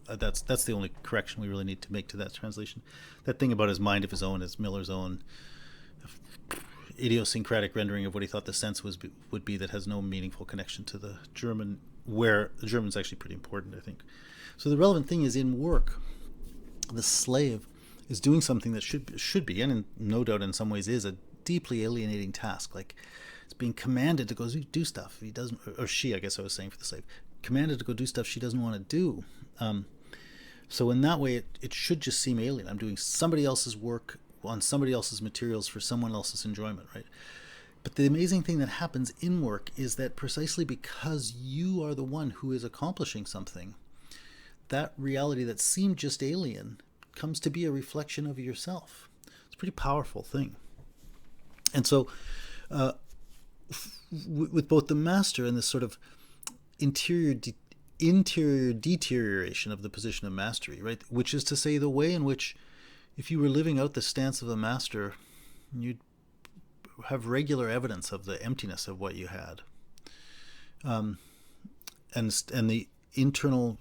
That's the only correction we really need to make to that translation. That thing about his mind of his own is Miller's own idiosyncratic rendering of what he thought the sense would be, that has no meaningful connection to the German, where the German's actually pretty important, I think. So the relevant thing is in work. the slave is doing something that should be, and no doubt in some ways is, a deeply alienating task. Like, it's being commanded to go do stuff he doesn't, or she, I guess I was saying for the slave, commanded to go do stuff she doesn't want to do. So in that way, it should just seem alien. I'm doing somebody else's work on somebody else's materials for someone else's enjoyment, right? But the amazing thing that happens in work is that precisely because you are the one who is accomplishing something, that reality that seemed just alien comes to be a reflection of yourself. It's a pretty powerful thing. And so with both the master and this sort of interior deterioration of the position of mastery, right? Which is to say, the way in which, if you were living out the stance of the master, you'd have regular evidence of the emptiness of what you had, and the internal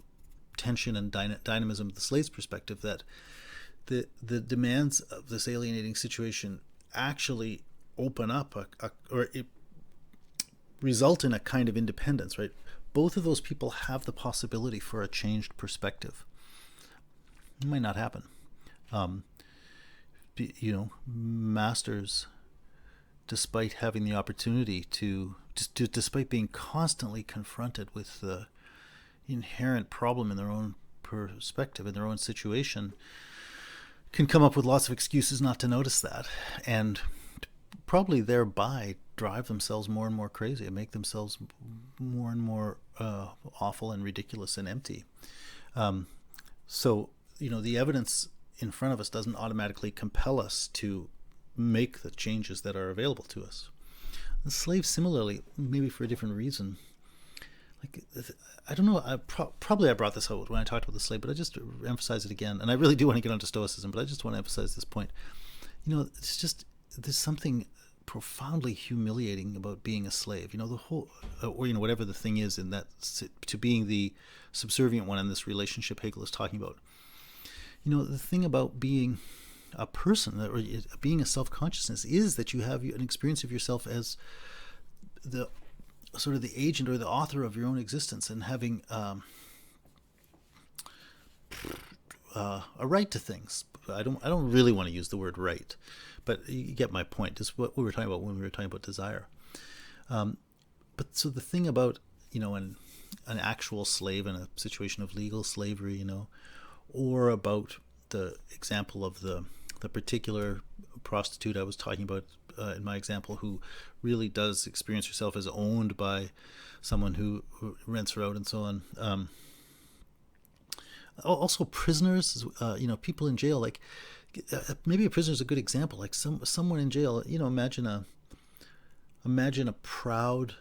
tension and dynamism of the slave's perspective, that the demands of this alienating situation actually open up or it result in a kind of independence, right? Both of those people have the possibility for a changed perspective. It might not happen. Masters, despite having the opportunity despite being constantly confronted with the inherent problem in their own perspective, in their own situation, can come up with lots of excuses not to notice that, and probably thereby drive themselves more and more crazy and make themselves more and more awful and ridiculous and empty. So the evidence in front of us doesn't automatically compel us to make the changes that are available to us. The slave, similarly, maybe for a different reason. Like, I don't know, probably I brought this out when I talked about the slave, but I just emphasize it again. And I really do want to get onto Stoicism, but I just want to emphasize this point. It's just, there's something profoundly humiliating about being a slave. The whole, or whatever the thing is in that, to being the subservient one in this relationship Hegel is talking about. The thing about being a person, or being a self-consciousness, is that you have an experience of yourself as the sort of the agent or the author of your own existence, and having a right to things. I don't really want to use the word right, but you get my point. Just what we were talking about when we were talking about desire. But so the thing about an actual slave in a situation of legal slavery, or about the example of the particular prostitute I was talking about in my example, who really does experience herself as owned by someone who rents her out and so on. Also prisoners, people in jail, like maybe a prisoner is a good example, like someone in jail, imagine a proud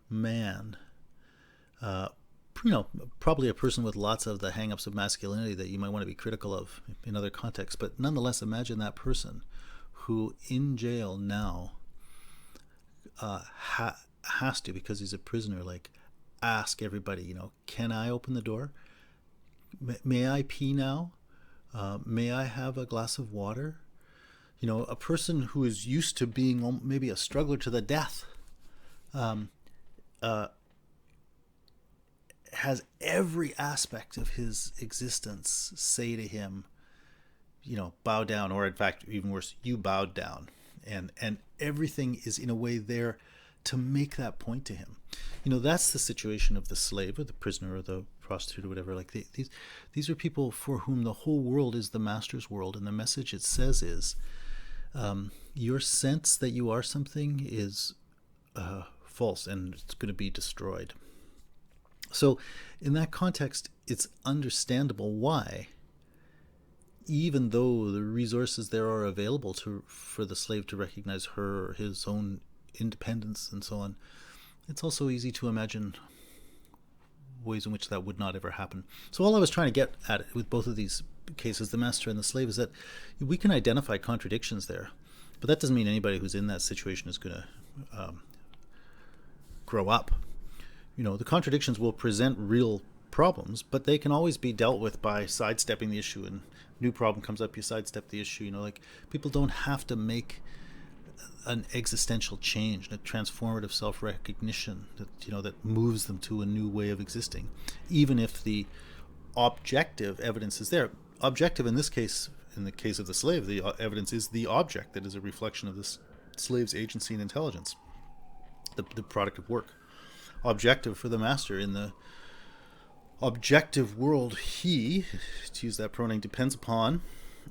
man, probably a person with lots of the hang-ups of masculinity that you might want to be critical of in other contexts, but nonetheless, imagine that person who in jail now has to, because he's a prisoner, like ask everybody, can I open the door? May I pee now? May I have a glass of water? A person who is used to being maybe a struggler to the death has every aspect of his existence say to him, bow down, or in fact, even worse, you bowed down. And everything is in a way there to make that point to him. That's the situation of the slave or the prisoner or the prostitute or whatever. Like these are people for whom the whole world is the master's world, and the message it says is, your sense that you are something is false, and it's going to be destroyed. So in that context, it's understandable why, even though the resources there are available for the slave to recognize her or his own independence and so on, it's also easy to imagine ways in which that would not ever happen. So all I was trying to get at with both of these cases, the master and the slave, is that we can identify contradictions there, but that doesn't mean anybody who's in that situation is going to grow up. The contradictions will present real problems, but they can always be dealt with by sidestepping the issue, and new problem comes up, you sidestep the issue. Like, people don't have to make an existential change, a transformative self-recognition that moves them to a new way of existing, even if the objective evidence is there. objective in this case, in the case of the slave, the evidence is the object that is a reflection of this slave's agency and intelligence, the product of work. Objective for the master in the objective world, he, to use that pronoun, depends upon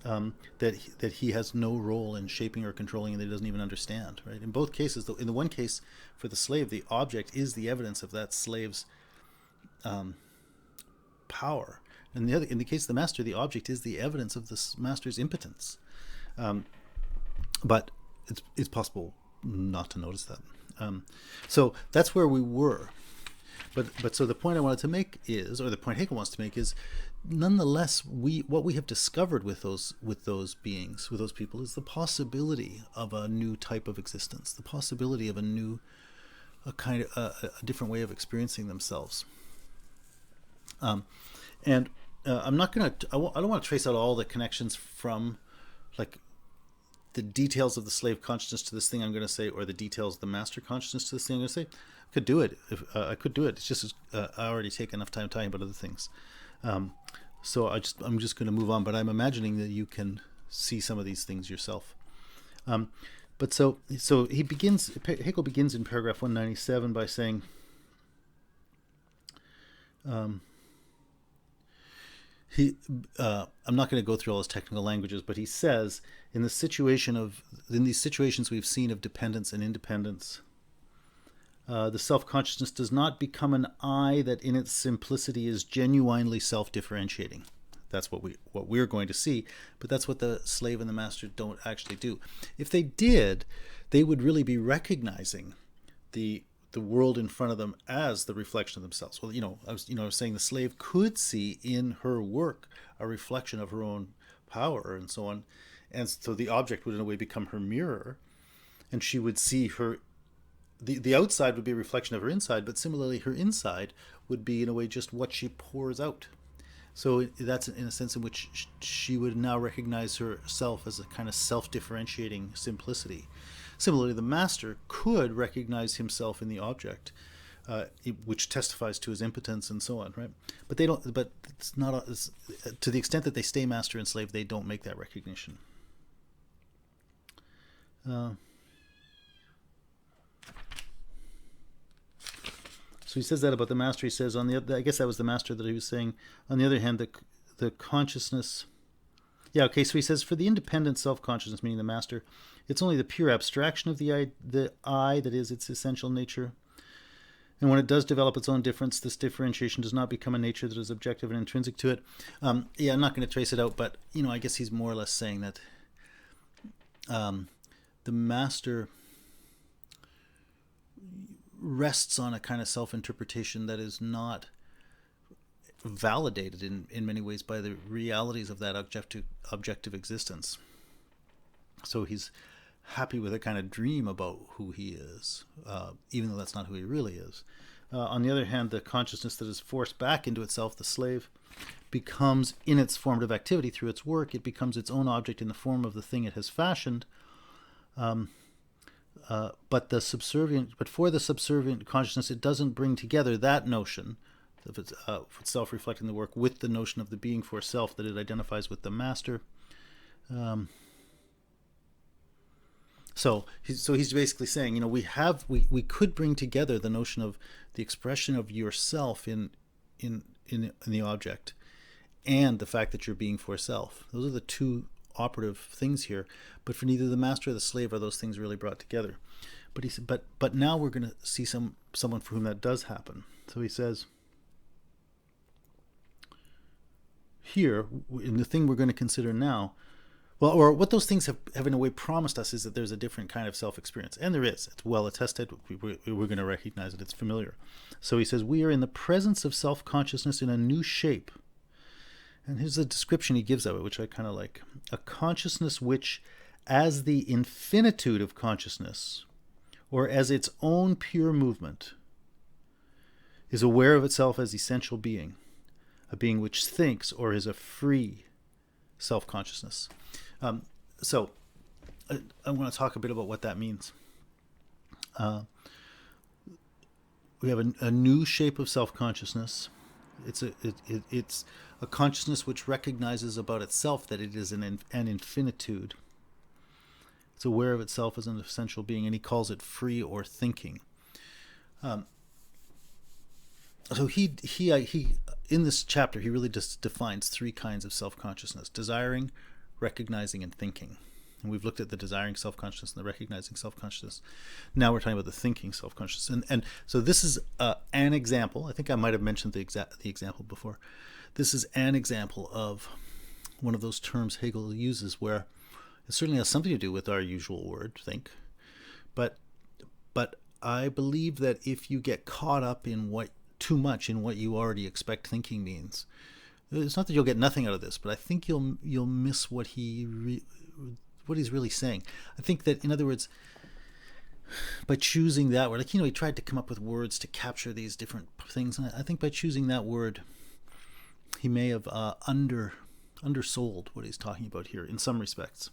that he has no role in shaping or controlling, and that he doesn't even understand. Right? In both cases, in the one case for the slave, the object is the evidence of that slave's power. And in the case of the master, the object is the evidence of the master's impotence. But it's possible not to notice that. So that's where we were. But so the point I wanted to make is, or the point Hegel wants to make is, nonetheless, what we have discovered with those beings, with those people, is the possibility of a new type of existence, the possibility of a different way of experiencing themselves. And I'm not going to. I don't want to trace out all the connections from, like, the details of the slave consciousness to this thing I'm going to say, or the details of the master consciousness to this thing I'm going to say. I could do it. I could do it. It's just I already take enough time talking about other things. So I'm just going to move on. But I'm imagining that you can see some of these things yourself. But so Hegel begins in paragraph 197 by saying, I'm not going to go through all his technical languages, but he says, in these situations we've seen of dependence and independence, the self-consciousness does not become an I that in its simplicity is genuinely self-differentiating. That's what we're going to see, but that's what the slave and the master don't actually do. If they did, they would really be recognizing the world in front of them as the reflection of themselves. Well, I was saying the slave could see in her work a reflection of her own power and so on, and so the object would in a way become her mirror, and she would see her. The outside would be a reflection of her inside, but similarly, her inside would be in a way just what she pours out. So that's in a sense in which she would now recognize herself as a kind of self-differentiating simplicity. Similarly, the master could recognize himself in the object, which testifies to his impotence and so on, right? But they don't. But it's not to the extent that they stay master and slave, they don't make that recognition. So he says that about the master. He says I guess that was the master that he was saying. On the other hand, the consciousness. Yeah, okay, so he says, for the independent self-consciousness, meaning the master, it's only the pure abstraction of the I that is its essential nature. And when it does develop its own difference, this differentiation does not become a nature that is objective and intrinsic to it. I'm not going to trace it out, but, I guess he's more or less saying that the master rests on a kind of self-interpretation that is not validated in many ways by the realities of that objective existence. So he's happy with a kind of dream about who he is, even though that's not who he really is. On the other hand, the consciousness that is forced back into itself, the slave, becomes, in its formative activity through its work, it becomes its own object in the form of the thing it has fashioned. But for the subservient consciousness, it doesn't bring together that notion of itself reflecting the work with the notion of the being for self that it identifies with the master. So he's basically saying, we could bring together the notion of the expression of yourself in the object, and the fact that you're being for self. Those are the two operative things here. But for neither the master or the slave are those things really brought together. But he said, but now we're going to see someone for whom that does happen. So he says, here, in the thing we're going to consider now, or what those things have in a way promised us, is that there's a different kind of self-experience. And there is. It's well attested. We're going to recognize it. It's familiar. So he says, we are in the presence of self-consciousness in a new shape. And here's the description he gives of it, which I kind of like. A consciousness which, as the infinitude of consciousness, or as its own pure movement, is aware of itself as essential being, a being which thinks or is a free self-consciousness. So I want to talk a bit about what that means. We have a new shape of self-consciousness. It's a consciousness which recognizes about itself that it is an infinitude. It's aware of itself as an essential being, and he calls it free or thinking. So he in this chapter, he really just defines three kinds of self-consciousness: desiring, recognizing, and thinking. And we've looked at the desiring self-consciousness and the recognizing self-consciousness. Now we're talking about the thinking self-consciousness. And so this is an example. I think I might have mentioned the example before. This is an example of one of those terms Hegel uses where it certainly has something to do with our usual word, think. But I believe that if you get caught up in too much in what you already expect thinking means, it's not that you'll get nothing out of this, but I think you'll miss what he's really saying. I think that, in other words, by choosing that word, he tried to come up with words to capture these different things, and I think by choosing that word, he may have undersold what he's talking about here in some respects.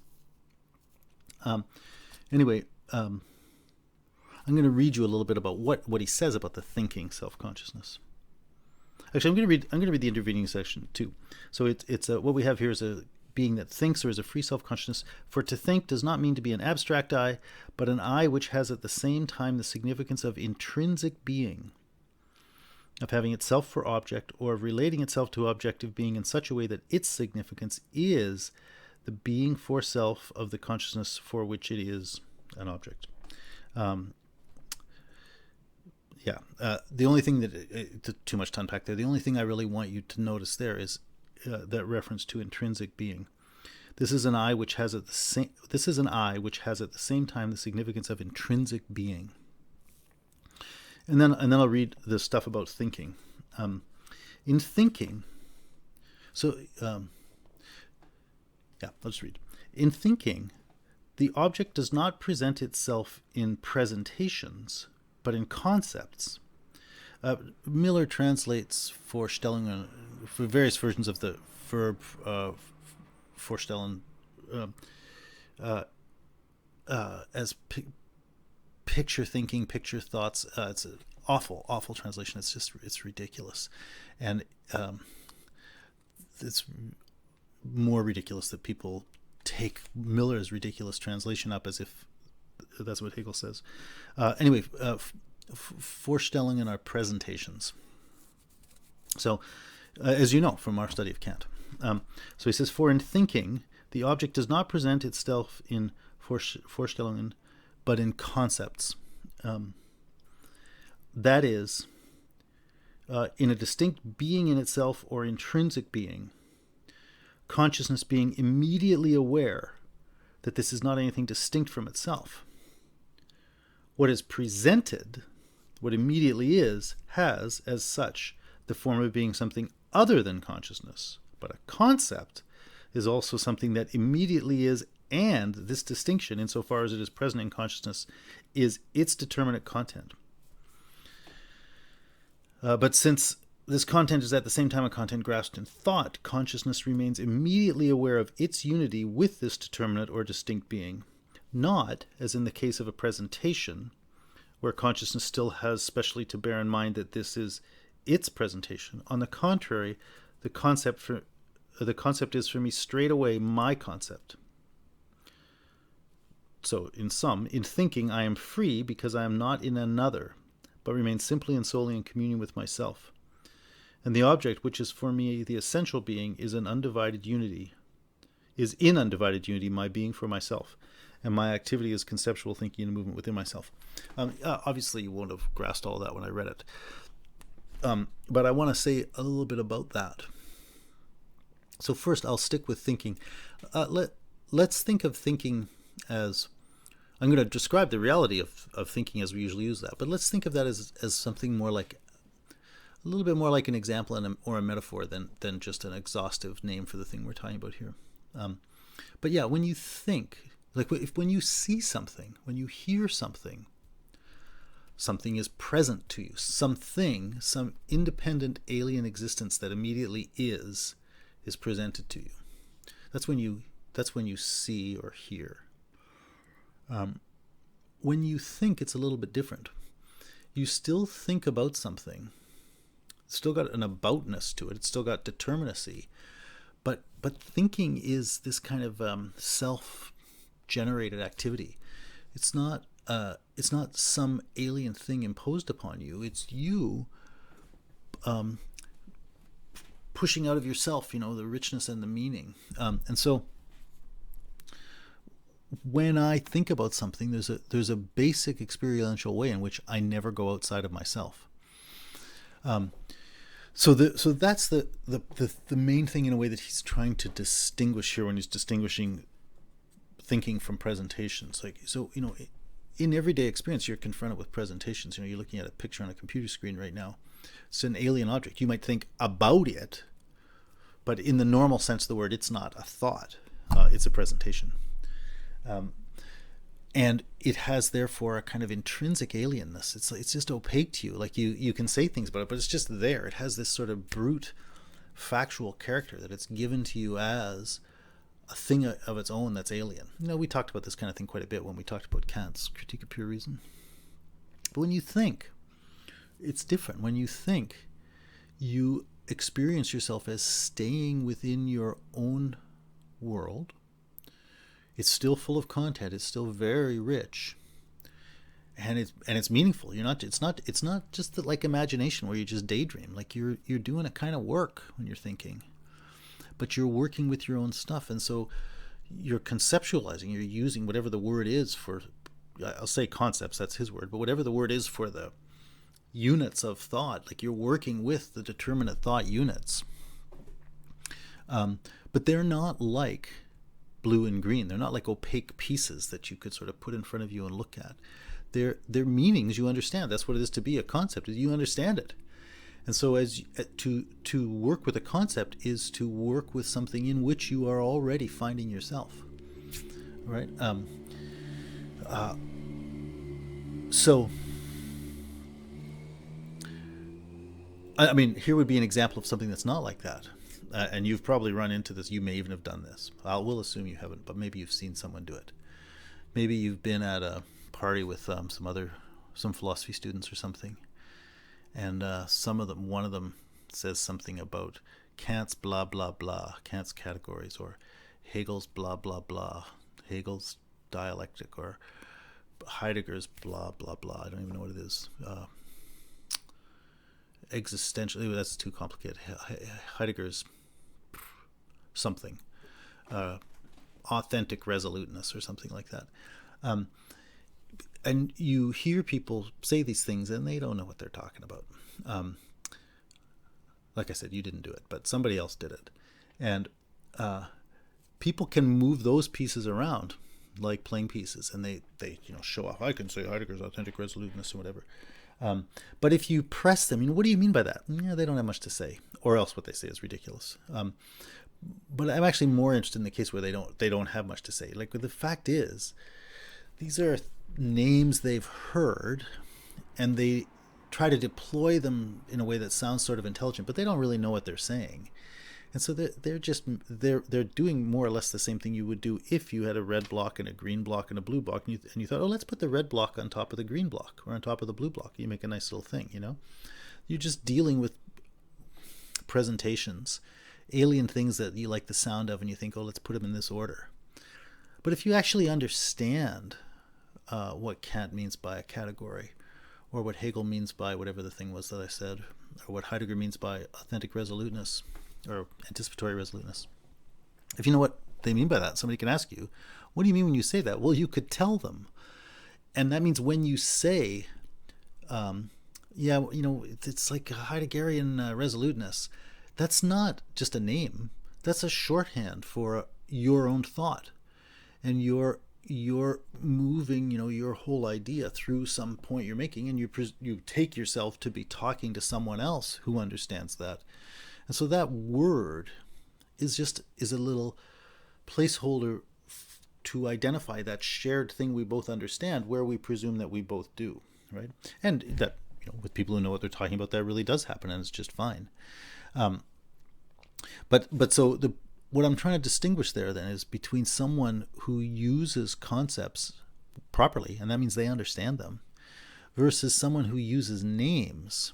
Anyway, I'm going to read you a little bit about what he says about the thinking self-consciousness. Actually, I'm going to read the intervening section too. So it's what we have here is a being that thinks or is a free self-consciousness. For to think does not mean to be an abstract I, but an I which has at the same time the significance of intrinsic being, of having itself for object, or of relating itself to objective being in such a way that its significance is the being for self of the consciousness for which it is an object. The only thing that too much to unpack there. The only thing I really want you to notice there is that reference to intrinsic being. This is an I which has at the same time the significance of intrinsic being. And then I'll read the stuff about thinking. In thinking, I'll just read. In thinking, the object does not present itself in presentations, but in concepts. Miller translates Vorstellungen for various versions of the verb Vorstellen as picture thinking, picture thoughts. It's an awful translation. It's ridiculous, and it's more ridiculous that people take Miller's ridiculous translation up as if that's what Hegel says. Anyway, Vorstellungen are presentations. So, as you know from our study of Kant. So he says, for in thinking, the object does not present itself in Vorstellungen, but in concepts. That is, in a distinct being in itself or intrinsic being, consciousness being immediately aware that this is not anything distinct from itself. What is presented, what immediately is, has, as such, the form of being something other than consciousness. But a concept is also something that immediately is, and this distinction, insofar as it is present in consciousness, is its determinate content. But since this content is at the same time a content grasped in thought, consciousness remains immediately aware of its unity with this determinate or distinct being, not, as in the case of a presentation, where consciousness still has specially to bear in mind that this is its presentation. On the contrary, the concept is for me straight away my concept. So, in sum, in thinking I am free because I am not in another, but remain simply and solely in communion with myself. And the object, which is for me the essential being, is in undivided unity my being for myself, and my activity is conceptual thinking and movement within myself. Obviously, you won't have grasped all that when I read it. But I want to say a little bit about that. So first, I'll stick with thinking. Let's think of thinking as... I'm going to describe the reality of thinking as we usually use that, but let's think of that as something more like... a little bit more like an example or a metaphor than just an exhaustive name for the thing we're talking about here. But yeah, when you think, like when you see something, when you hear something, something is present to you. Something, some independent alien existence that immediately is presented to you. That's when you see or hear. When you think, it's a little bit different. You still think about something, It's still got an aboutness to it. It's still got determinacy. But thinking is this kind of self-generated activity. It's not some alien thing imposed upon you. It's you pushing out of yourself, the richness and the meaning. And so when I think about something, there's a basic experiential way in which I never go outside of myself. So that's the main thing in a way that he's trying to distinguish here when he's distinguishing thinking from presentations. In everyday experience, you're confronted with presentations. You're looking at a picture on a computer screen right now. It's an alien object. You might think about it, but in the normal sense of the word, it's not a thought. It's a presentation. And it has, therefore, a kind of intrinsic alienness. It's just opaque to you. Like you can say things about it, but it's just there. It has this sort of brute, factual character that it's given to you as a thing of its own that's alien. We talked about this kind of thing quite a bit when we talked about Kant's Critique of Pure Reason. But when you think, it's different. When you think, you experience yourself as staying within your own world. It's still full of content. It's still very rich, and it's meaningful. It's not just like imagination where you just daydream. Like you're doing a kind of work when you're thinking, but you're working with your own stuff, and so you're conceptualizing. You're using whatever the word is for. I'll say concepts. That's his word, but whatever the word is for the units of thought. Like you're working with the determinate thought units, but they're not like blue and green. They're not like opaque pieces that you could sort of put in front of you and look at. They're meanings you understand. That's what it is to be a concept. Is you understand it. And so to work with a concept is to work with something in which you are already finding yourself. Right? So I mean, here would be an example of something that's not like that. And you've probably run into this. You may even have done this. We'll assume you haven't, but maybe you've seen someone do it. Maybe you've been at a party with some philosophy students or something, and one of them says something about Kant's blah blah blah, Kant's categories, or Hegel's blah blah blah, Hegel's dialectic, or Heidegger's blah blah blah. I don't even know what it is. Existential. That's too complicated. Heidegger's something, authentic resoluteness or something like that. And you hear people say these things and they don't know what they're talking about. Like I said, you didn't do it, but somebody else did it. And people can move those pieces around like playing pieces, and they show off. I can say Heidegger's authentic resoluteness or whatever. But if you press them, what do you mean by that? Yeah, they don't have much to say, or else what they say is ridiculous. But I'm actually more interested in the case where they don't have much to say. Like, the fact is, these are names they've heard, and they try to deploy them in a way that sounds sort of intelligent, but they don't really know what they're saying. And so they're doing more or less the same thing you would do if you had a red block and a green block and a blue block, and you thought, let's put the red block on top of the green block or on top of the blue block. You make a nice little thing, You're just dealing with presentations, alien things that you like the sound of, and you think, let's put them in this order. But if you actually understand what Kant means by a category, or what Hegel means by whatever the thing was that I said, or what Heidegger means by authentic resoluteness, or anticipatory resoluteness. If you know what they mean by that, somebody can ask you, what do you mean when you say that? Well, you could tell them. And that means when you say, it's like a Heideggerian resoluteness, that's not just a name. That's a shorthand for your own thought. And you're moving, your whole idea through some point you're making, and you take yourself to be talking to someone else who understands that. And so that word is a little placeholder to identify that shared thing we both understand, where we presume that we both do, right? And that, with people who know what they're talking about, that really does happen, and it's just fine. But so what I'm trying to distinguish there then is between someone who uses concepts properly, and that means they understand them, versus someone who uses names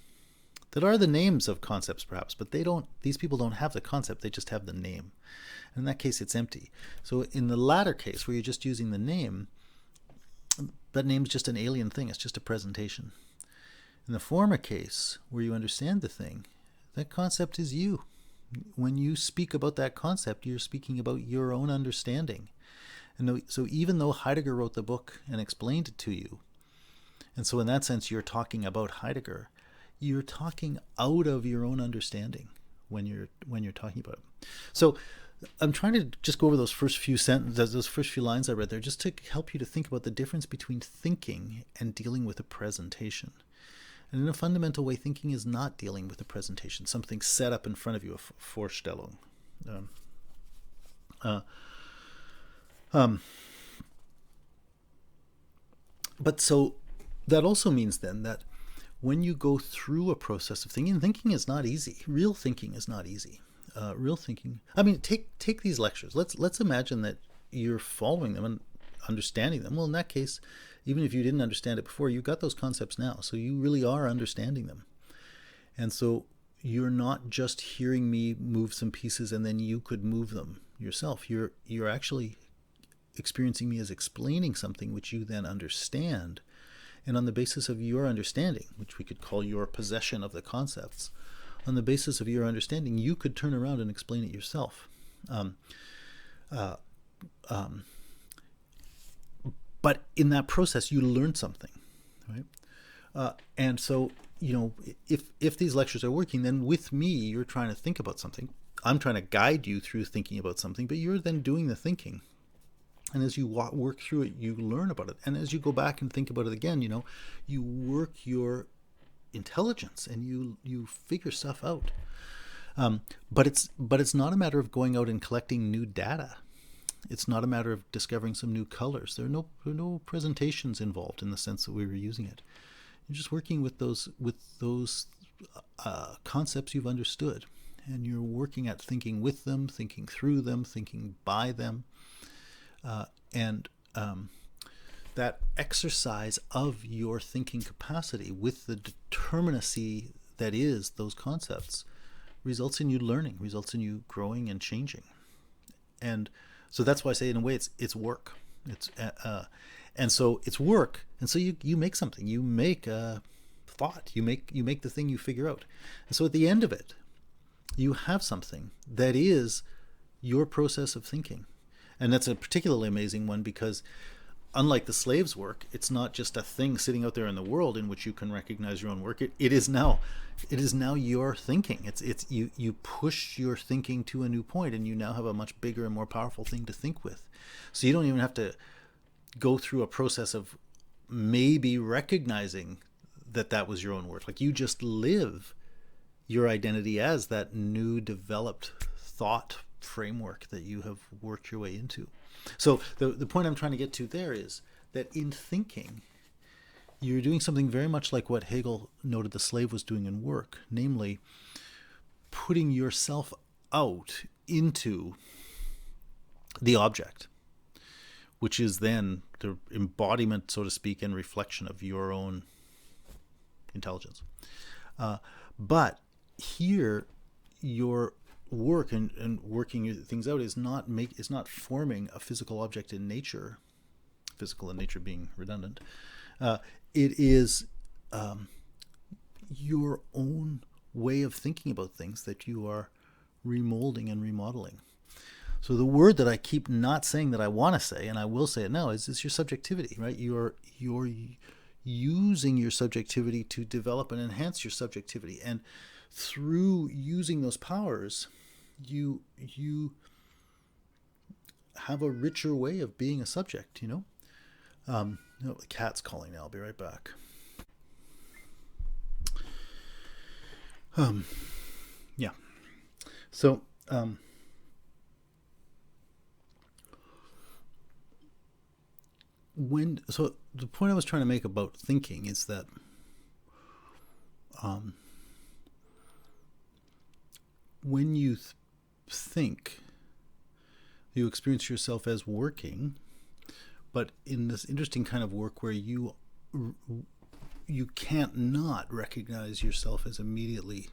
that are the names of concepts perhaps, but these people don't have the concept, they just have the name. In that case, it's empty. So in the latter case, where you're just using the name, that name's just an alien thing. It's just a presentation. In the former case, where you understand the thing, that concept is you. When you speak about that concept, you're speaking about your own understanding. And so even though Heidegger wrote the book and explained it to you, and so in that sense you're talking about Heidegger, you're talking out of your own understanding when you're talking about it. So I'm trying to just go over those first few sentences, those first few lines I read there, just to help you to think about the difference between thinking and dealing with a presentation. And in a fundamental way, thinking is not dealing with a presentation, something set up in front of you, a Vorstellung. But so that also means then that when you go through a process of thinking, thinking is not easy. Real thinking is not easy. Real thinking. I mean, take these lectures. Let's imagine that you're following them and understanding them. Well, in that case, even if you didn't understand it before, you got those concepts now. So you really are understanding them. And so you're not just hearing me move some pieces and then you could move them yourself. You're actually experiencing me as explaining something which you then understand. And on the basis of your understanding, which we could call your possession of the concepts, on the basis of your understanding, you could turn around and explain it yourself. But in that process, you learn something, right? And so, if these lectures are working, then with me, you're trying to think about something. I'm trying to guide you through thinking about something, but you're then doing the thinking. And as you work through it, you learn about it. And as you go back and think about it again, you work your intelligence and you figure stuff out. But it's not a matter of going out and collecting new data. It's not a matter of discovering some new colors. There are no presentations involved in the sense that we were using it. You're just working with those concepts you've understood, and you're working at thinking with them, thinking through them, thinking by them, and that exercise of your thinking capacity with the determinacy that is those concepts results in you learning, results in you growing and changing. And so that's why I say, in a way, it's work. And so it's work. And so you make something. You make a thought. You make the thing you figure out. And so at the end of it, you have something that is your process of thinking. And that's a particularly amazing one because, unlike the slave's work, it's not just a thing sitting out there in the world in which you can recognize your own work. It is now your thinking. It's you push your thinking to a new point, and you now have a much bigger and more powerful thing to think with. So you don't even have to go through a process of maybe recognizing that was your own work. Like, you just live your identity as that new developed thought framework that you have worked your way into. So the point I'm trying to get to there is that in thinking, you're doing something very much like what Hegel noted the slave was doing in work, namely putting yourself out into the object, which is then the embodiment, so to speak, and reflection of your own intelligence. But here, your work and working things out is not forming a physical object in nature, physical in nature being redundant. It is your own way of thinking about things that you are remolding and remodeling. So the word that I keep not saying that I want to say, and I will say it now, is your subjectivity, right? You're using your subjectivity to develop and enhance your subjectivity, and through using those powers, you have a richer way of being a subject, the cat's calling now. I'll be right back. Yeah. So, so the point I was trying to make about thinking is that when you think, you experience yourself as working, but in this interesting kind of work where you you can't not recognize yourself as immediately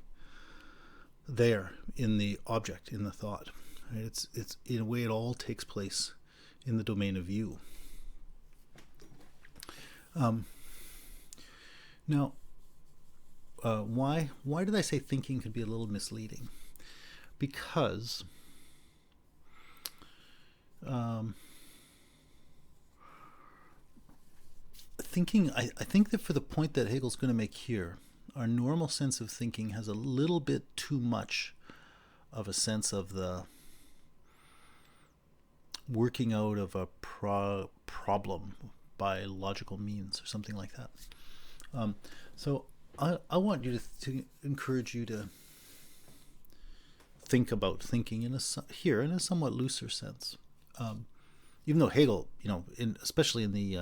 there in the object, in the thought. Right? It's in a way it all takes place in the domain of you. Now, why did I say thinking could be a little misleading? Because thinking, I think that for the point that Hegel's going to make here, our normal sense of thinking has a little bit too much of a sense of the working out of a problem by logical means or something like that. So I want you to encourage you to think about thinking in a somewhat looser sense. Even though Hegel, especially in the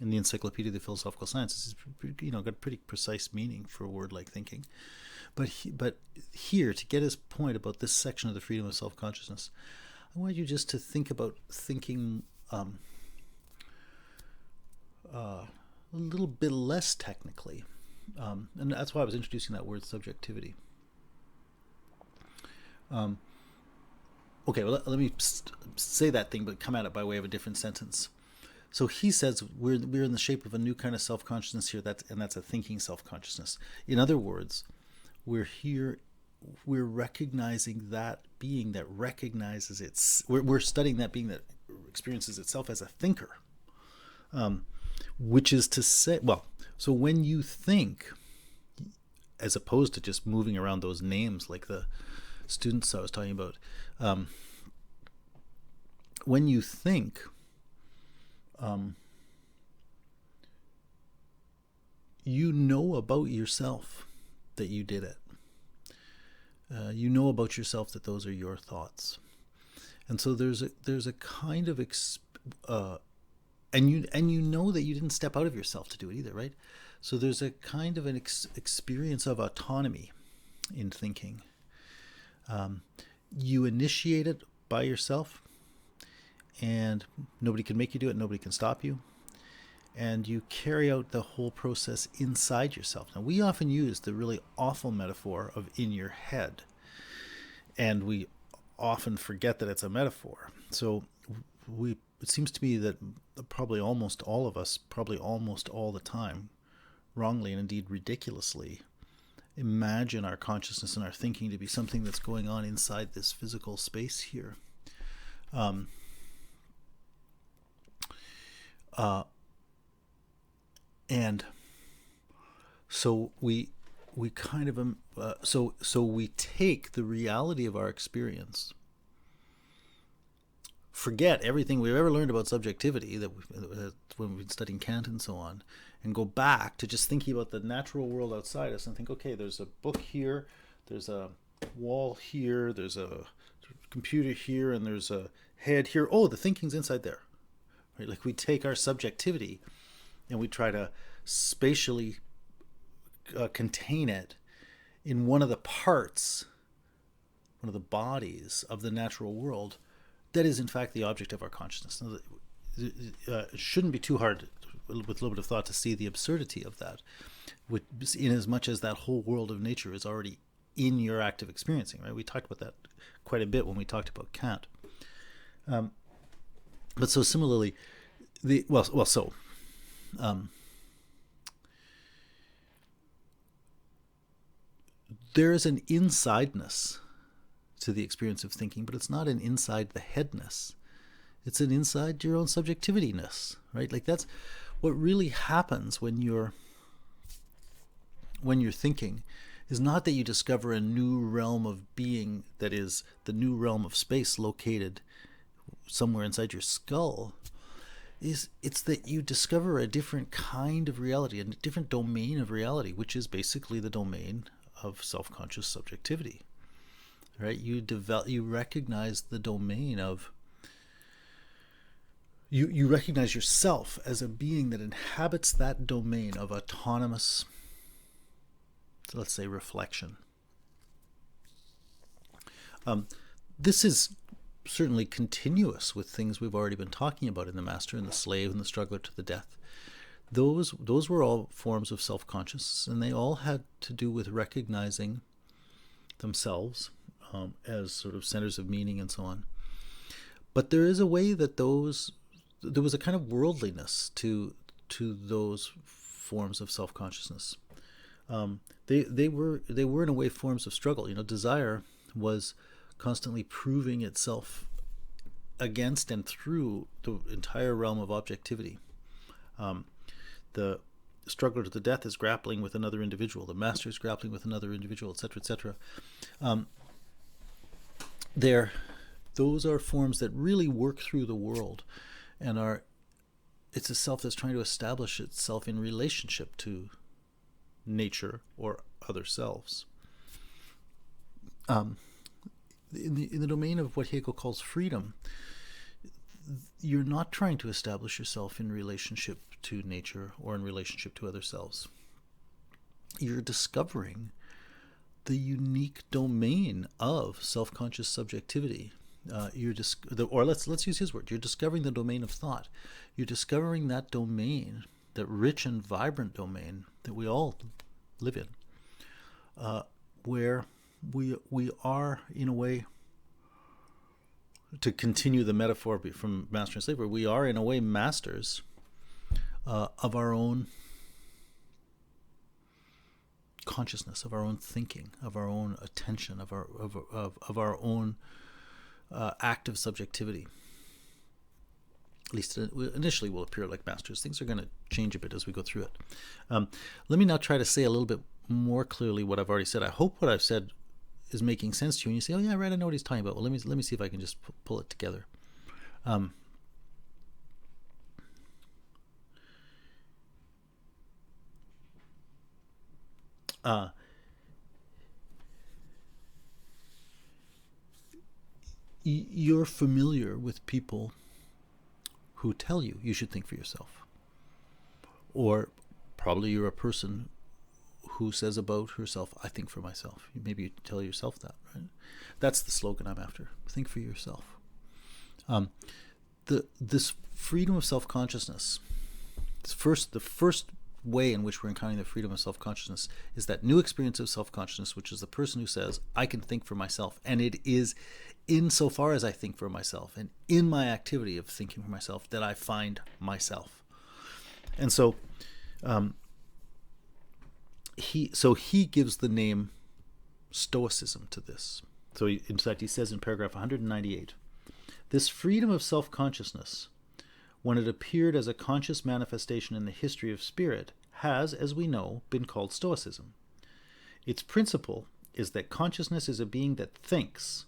Encyclopedia of the Philosophical Sciences, got a pretty precise meaning for a word like thinking. But here, to get his point about this section of the freedom of self-consciousness, I want you just to think about thinking a little bit less technically. And that's why I was introducing that word subjectivity. Okay, well, let me say that thing, but come at it by way of a different sentence. So he says we're in the shape of a new kind of self-consciousness here, and that's a thinking self-consciousness. In other words, we're recognizing that being that recognizes we're studying that being that experiences itself as a thinker. Which is to say, so when you think, as opposed to just moving around those names like the students I was talking about, when you think, you know about yourself that you did it. You know about yourself that those are your thoughts, and so there's a kind of and you know that you didn't step out of yourself to do it either, right? So there's a kind of an experience of autonomy in thinking. You initiate it by yourself, and nobody can make you do it, nobody can stop you. And you carry out the whole process inside yourself. Now, we often use the really awful metaphor of in your head, and we often forget that it's a metaphor. So it seems to me that probably almost all of us, probably almost all the time, wrongly and indeed ridiculously, imagine our consciousness and our thinking to be something that's going on inside this physical space here. And so we kind of so we take the reality of our experience, forget everything we've ever learned about subjectivity that when we've been studying Kant and so on, and go back to just thinking about the natural world outside us and think, okay, there's a book here, there's a wall here, there's a computer here, and there's a head here. Oh, the thinking's inside there. Right? Like we take our subjectivity and we try to spatially contain it in one of the parts, one of the bodies of the natural world that is in fact the object of our consciousness. Now, it shouldn't be too hard with a little bit of thought to see the absurdity of that, in as much as that whole world of nature is already in your active experiencing, right? We talked about that quite a bit when we talked about Kant. But so similarly, there is an insideness to the experience of thinking, but it's not an inside the headness. It's an inside your own subjectivity-ness, right? Like that's what really happens when you're thinking, is not that you discover a new realm of being that is the new realm of space located somewhere inside your skull. It's that you discover a different kind of reality, a different domain of reality, which is basically the domain of self-conscious subjectivity. Right? You recognize the domain of you recognize yourself as a being that inhabits that domain of autonomous, let's say, reflection. This is certainly continuous with things we've already been talking about in the Master and the Slave and the Struggler to the Death. those were all forms of self-consciousness, and they all had to do with recognizing themselves as sort of centers of meaning and so on. But there is a way that there was a kind of worldliness to those forms of self-consciousness. They were in a way forms of struggle. Desire was constantly proving itself against and through the entire realm of objectivity. The struggler to the death is grappling with another individual. The master is grappling with another individual, etc., etc. Those are forms that really work through the world, and it's a self that's trying to establish itself in relationship to nature or other selves. In the domain of what Hegel calls freedom, you're not trying to establish yourself in relationship to nature or in relationship to other selves. You're discovering the unique domain of self-conscious subjectivity. Let's use his word. You're discovering the domain of thought. You're discovering that domain, that rich and vibrant domain that we all live in, where we are, in a way, to continue the metaphor from master and slave, where we are in a way masters of our own consciousness, of our own thinking, of our own attention, of our own active subjectivity. At least initially we'll appear like masters. Things are going to change a bit as we go through it. Let me now try to say a little bit more clearly what I've already said. I hope what I've said is making sense to you, and you say, "Oh yeah, right, I know what he's talking about." Well, let me see if I can just pull it together. You're familiar with people who tell you should think for yourself, or probably you're a person who says about herself, "I think for myself." Maybe you tell yourself that, right? That's the slogan I'm after. Think for yourself. This freedom of self-consciousness, the first way in which we're encountering the freedom of self-consciousness is that new experience of self-consciousness, which is the person who says, "I can think for myself," and it is insofar as I think for myself and in my activity of thinking for myself that I find myself. And so he gives the name Stoicism to this. So in fact, he says in paragraph 198, "This freedom of self-consciousness, when it appeared as a conscious manifestation in the history of spirit, has, as we know, been called Stoicism. Its principle is that consciousness is a being that thinks,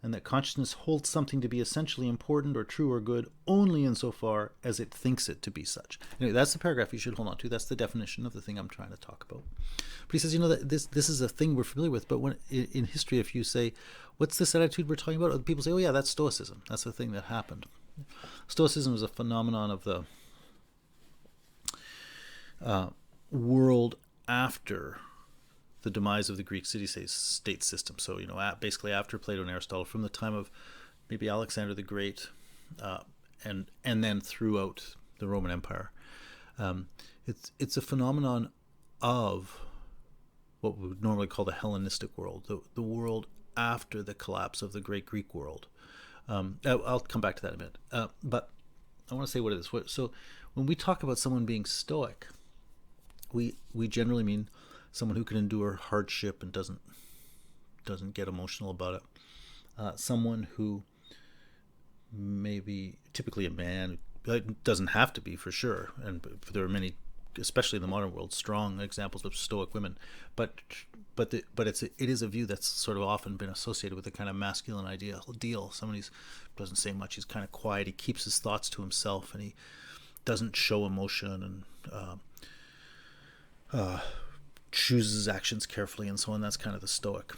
and that consciousness holds something to be essentially important or true or good only insofar as it thinks it to be such." Anyway, that's the paragraph you should hold on to. That's the definition of the thing I'm trying to talk about. But he says, that this is a thing we're familiar with, but when in history, if you say, "What's this attitude we're talking about?" people say, "Oh yeah, that's Stoicism. That's the thing that happened." Stoicism is a phenomenon of the world after the demise of the Greek city-state system. So, basically after Plato and Aristotle, from the time of maybe Alexander the Great, and then throughout the Roman Empire. It's a phenomenon of what we would normally call the Hellenistic world, the world after the collapse of the great Greek world. I'll come back to that in a minute. But I want to say what it is. So when we talk about someone being stoic, we generally mean someone who can endure hardship and doesn't get emotional about it. Someone who maybe, typically a man, it doesn't have to be for sure, and there are many, especially in the modern world, strong examples of stoic women. But it is a view that's sort of often been associated with a kind of masculine ideal. Someone who doesn't say much, he's kind of quiet, he keeps his thoughts to himself, and he doesn't show emotion, and chooses his actions carefully, and so on. That's kind of the stoic.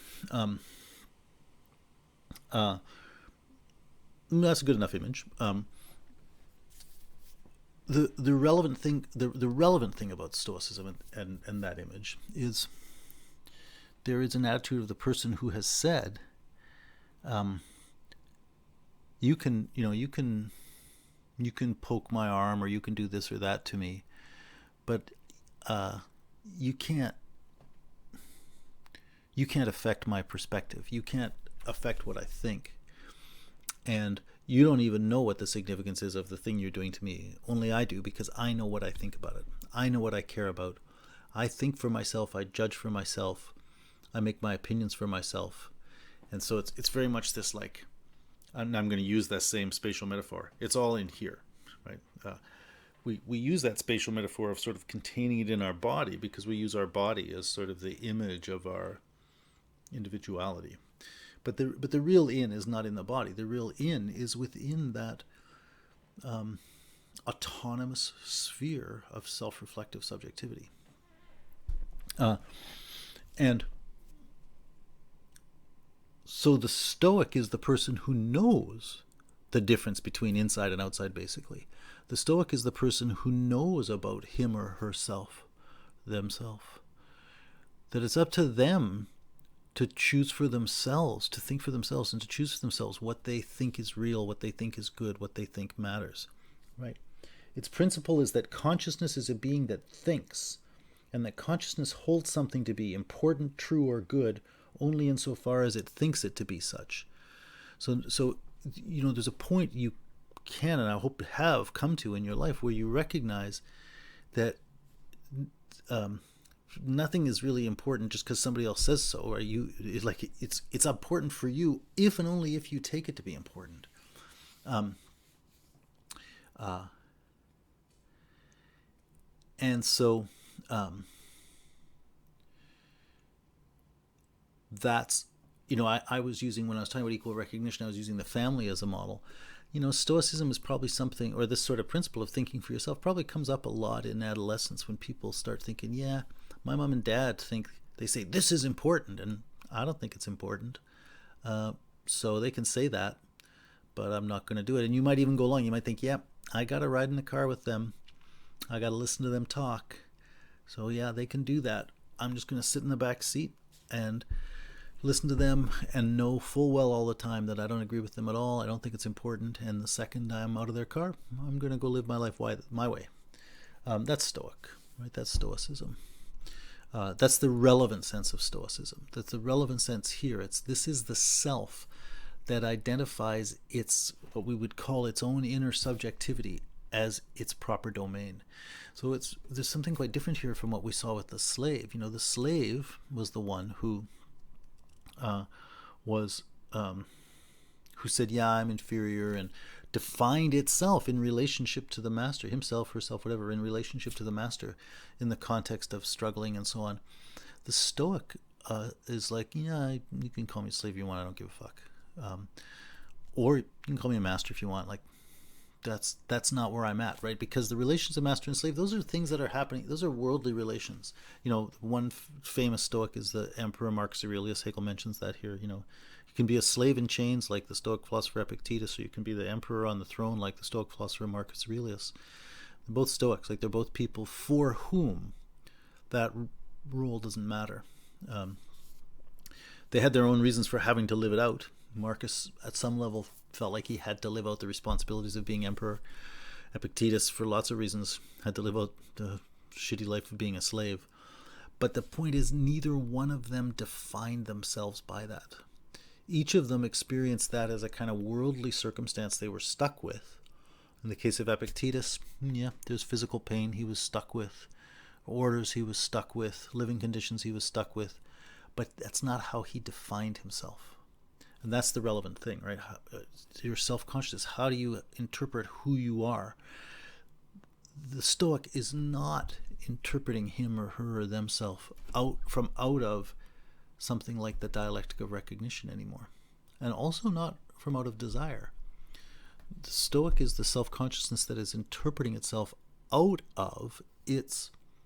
That's a good enough image. The relevant thing about Stoicism and that image is there is an attitude of the person who has said, you can poke my arm, or you can do this or that to me, but you can't affect my perspective. You can't affect what I think. And you don't even know what the significance is of the thing you're doing to me. Only I do, because I know what I think about it. I know what I care about. I think for myself. I judge for myself. I make my opinions for myself. And so it's very much this, like, I'm going to use that same spatial metaphor. It's all in here, right? We use that spatial metaphor of sort of containing it in our body, because we use our body as sort of the image of our individuality. But the real in is not in the body. The real in is within that autonomous sphere of self-reflective subjectivity. And so the Stoic is the person who knows the difference between inside and outside, basically. The Stoic is the person who knows about him or herself, themselves. That it's up to them to choose for themselves, to think for themselves, and to choose for themselves what they think is real, what they think is good, what they think matters. Right? Its principle is that consciousness is a being that thinks, and that consciousness holds something to be important, true, or good only insofar as it thinks it to be such. So there's a point you can, and I hope to have come to in your life, where you recognize that nothing is really important just because somebody else says so, or it's important for you if and only if you take it to be important. And so that's, I was using, when I was talking about equal recognition, I was using the family as a model. Stoicism is probably something, or this sort of principle of thinking for yourself probably comes up a lot in adolescence, when people start thinking, yeah, my mom and dad they say this is important, and I don't think it's important. So they can say that, but I'm not going to do it. And you might even go along. You might think, yeah, I got to ride in the car with them. I got to listen to them talk. So yeah, they can do that. I'm just going to sit in the back seat and listen to them and know full well all the time that I don't agree with them at all. I don't think it's important. And the second I'm out of their car, I'm going to go live my life my way. That's Stoic, right? That's Stoicism. That's the relevant sense of Stoicism. That's the relevant sense here. This is the self that identifies what we would call its own inner subjectivity as its proper domain. So there's something quite different here from what we saw with the slave. The slave was the one who who said, yeah, I'm inferior, and defined itself in relationship to the master, himself, herself, whatever, in relationship to the master, in the context of struggling and so on. The Stoic is like, yeah, you can call me a slave if you want, I don't give a fuck. Or you can call me a master if you want. Like, that's not where I'm at, right? Because the relations of master and slave, those are things that are happening. Those are worldly relations. One famous Stoic is the Emperor Marcus Aurelius. Hegel mentions that here. You can be a slave in chains like the Stoic philosopher Epictetus, or you can be the emperor on the throne like the Stoic philosopher Marcus Aurelius. They're both Stoics. Like, they're both people for whom that role doesn't matter. They had their own reasons for having to live it out. Marcus, at some level, felt like he had to live out the responsibilities of being emperor. Epictetus, for lots of reasons, had to live out the shitty life of being a slave. But the point is, neither one of them defined themselves by that. Each of them experienced that as a kind of worldly circumstance they were stuck with. In the case of Epictetus, yeah, there's physical pain he was stuck with, orders he was stuck with, living conditions he was stuck with. But that's not how he defined himself. And that's the relevant thing, right? Your self-consciousness, how do you interpret who you are? The Stoic is not interpreting him or her or themselves out of something like the dialectic of recognition anymore. And also not from out of desire. The Stoic is the self-consciousness that is interpreting itself out of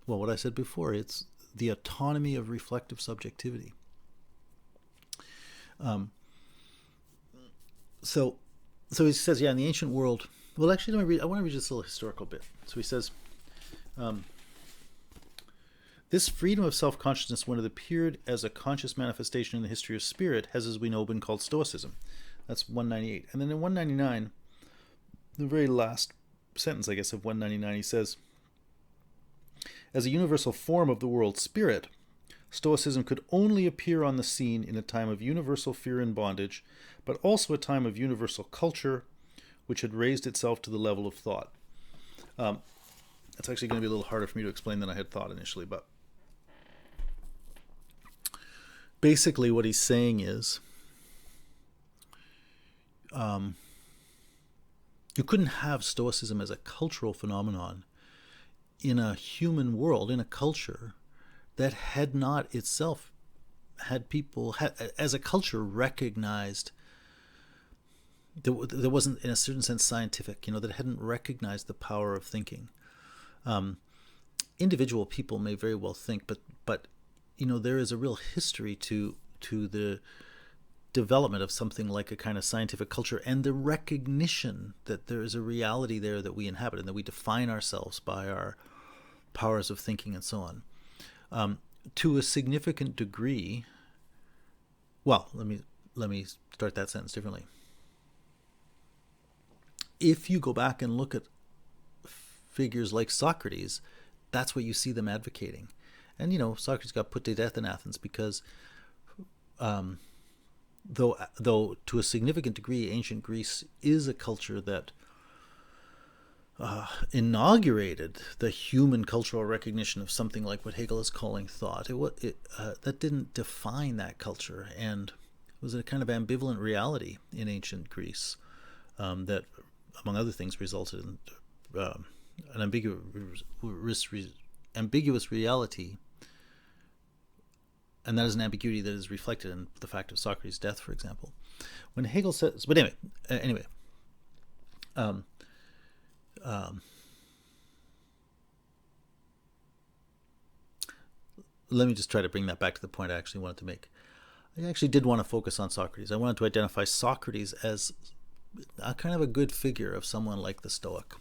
what I said before, it's the autonomy of reflective subjectivity. So he says, yeah, in the ancient world. Well, actually, I want to read this little historical bit. So he says, this freedom of self-consciousness, when it appeared as a conscious manifestation in the history of spirit, has, as we know, been called Stoicism. That's 198. And then in 199, the very last sentence, I guess, of 199, he says, As a universal form of the world spirit, Stoicism could only appear on the scene in a time of universal fear and bondage, but also a time of universal culture, which had raised itself to the level of thought. That's actually going to be a little harder for me to explain than I had thought initially, but basically what he's saying is you couldn't have Stoicism as a cultural phenomenon in a human world, in a culture that had not itself had people, as a culture, recognized, that wasn't in a certain sense scientific, that hadn't recognized the power of thinking. Individual people may very well think, but there is a real history to the development of something like a kind of scientific culture, and the recognition that there is a reality there that we inhabit and that we define ourselves by our powers of thinking and so on. To a significant degree, well, let me start that sentence differently. If you go back and look at figures like Socrates, that's what you see them advocating. And Socrates got put to death in Athens because though to a significant degree ancient Greece is a culture that inaugurated the human cultural recognition of something like what Hegel is calling thought. That didn't define that culture, and it was a kind of ambivalent reality in ancient Greece that, among other things, resulted in an ambiguous reality, and that is an ambiguity that is reflected in the fact of Socrates' death, for example. When Hegel says, but anyway. Let me just try to bring that back to the point I actually wanted to make. I actually did want to focus on Socrates. I wanted to identify Socrates as a kind of a good figure of someone like the Stoic.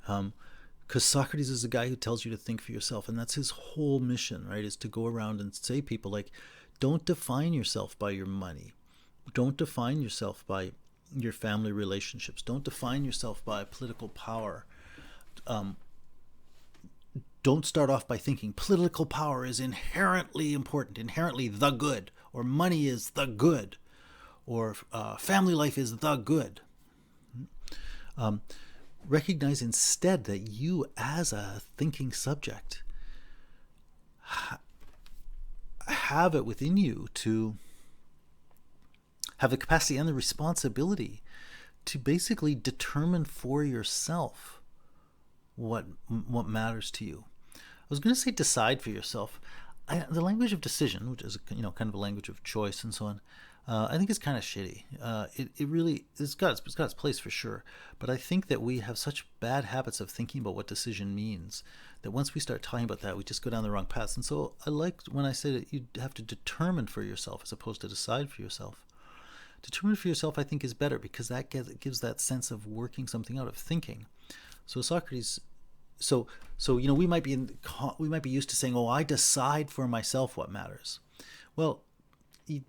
Because Socrates is a guy who tells you to think for yourself, and that's his whole mission, right, is to go around and say people like, don't define yourself by your money. Don't define yourself by your family relationships. Don't define yourself by political power. Don't start off by thinking political power is inherently important, inherently the good, or money is the good, or family life is the good. Recognize instead that you, as a thinking subject, have it within you to have the capacity and the responsibility to basically determine for yourself what matters to you. I was going to say decide for yourself. The language of decision, which is kind of a language of choice and so on, I think is kind of shitty. It's got its place for sure, but I think that we have such bad habits of thinking about what decision means that once we start talking about that, we just go down the wrong path. And so I liked when I said that you have to determine for yourself as opposed to decide for yourself. Determine for yourself, I think, is better because that gives that sense of working something out, of thinking. So Socrates, we might be used to saying, "Oh, I decide for myself what matters." Well,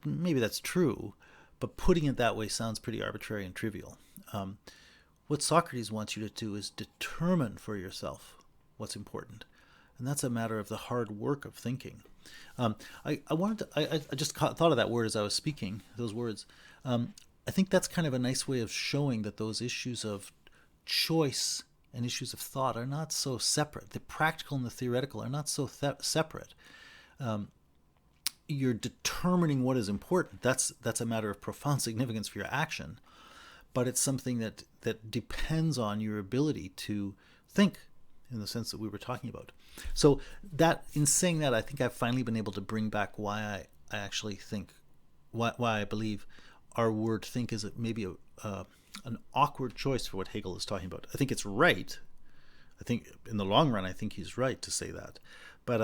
maybe that's true, but putting it that way sounds pretty arbitrary and trivial. What Socrates wants you to do is determine for yourself what's important, and that's a matter of the hard work of thinking. I just thought of that word as I was speaking, those words. I think that's kind of a nice way of showing that those issues of choice and issues of thought are not so separate. The practical and the theoretical are not so separate. You're determining what is important. That's a matter of profound significance for your action, but it's something that depends on your ability to think in the sense that we were talking about. So that, in saying that, I think I've finally been able to bring back why I actually think, why I believe our word think is maybe an awkward choice for what Hegel is talking about. I think it's right. I think in the long run, I think he's right to say that. But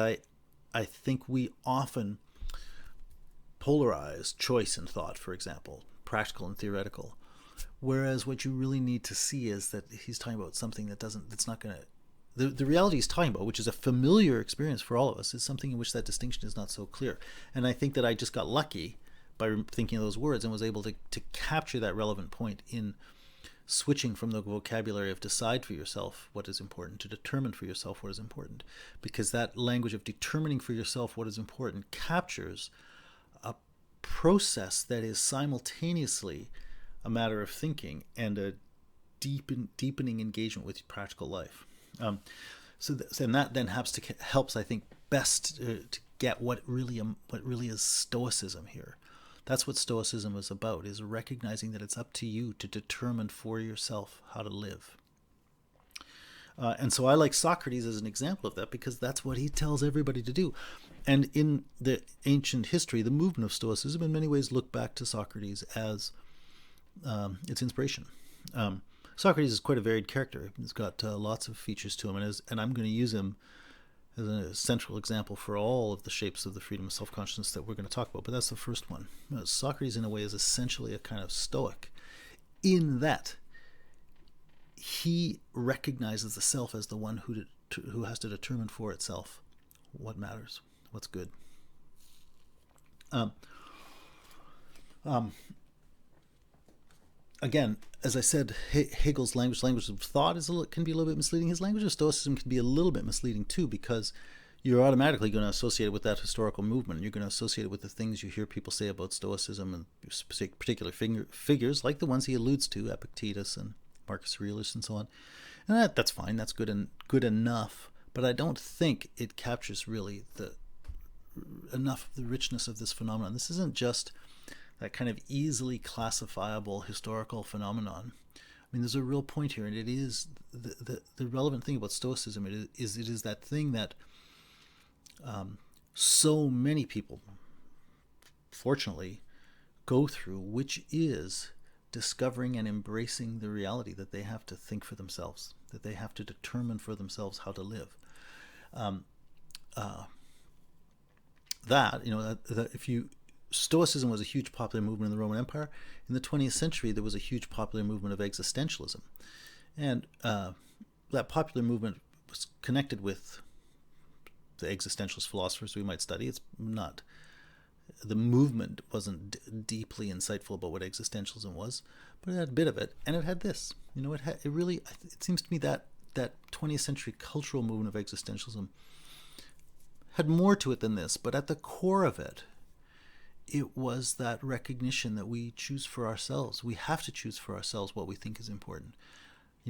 I think we often polarize choice and thought, for example, practical and theoretical. Whereas what you really need to see is that he's talking about something that's not going to, the reality he's talking about, which is a familiar experience for all of us, is something in which that distinction is not so clear. And I think that I just got lucky by thinking of those words and was able to capture that relevant point in switching from the vocabulary of decide for yourself what is important to determine for yourself what is important, because that language of determining for yourself what is important captures a process that is simultaneously a matter of thinking and a deepening engagement with practical life. And that then helps, I think, best to get what really is Stoicism here. That's what Stoicism is about, is recognizing that it's up to you to determine for yourself how to live. And so I like Socrates as an example of that, because that's what he tells everybody to do. And in the ancient history, the movement of Stoicism in many ways looked back to Socrates as its inspiration. Socrates is quite a varied character. He's got lots of features to him, and I'm going to use him as a central example for all of the shapes of the freedom of self-consciousness that we're going to talk about. But that's the first one. Socrates, in a way, is essentially a kind of Stoic, in that he recognizes the self as the one who has to determine for itself what matters, what's good. Again, as I said, Hegel's language of thought can be a little bit misleading. His language of Stoicism can be a little bit misleading too, because you're automatically going to associate it with that historical movement. You're going to associate it with the things you hear people say about Stoicism and particular figures like the ones he alludes to, Epictetus and Marcus Aurelius and so on. And that's fine. That's good enough. But I don't think it captures really enough of the richness of this phenomenon. This isn't just that kind of easily classifiable historical phenomenon. I mean, there's a real point here, and it is the relevant thing about Stoicism. It is that thing that so many people, fortunately, go through, which is discovering and embracing the reality that they have to think for themselves, that they have to determine for themselves how to live. Stoicism was a huge popular movement in the Roman Empire. In the 20th century, there was a huge popular movement of existentialism. And that popular movement was connected with the existentialist philosophers we might study. The movement wasn't deeply insightful about what existentialism was, but it had a bit of it, and it had this. It seems to me that 20th century cultural movement of existentialism had more to it than this, but at the core of it, it was that recognition that we choose for ourselves. We have to choose for ourselves what we think is important.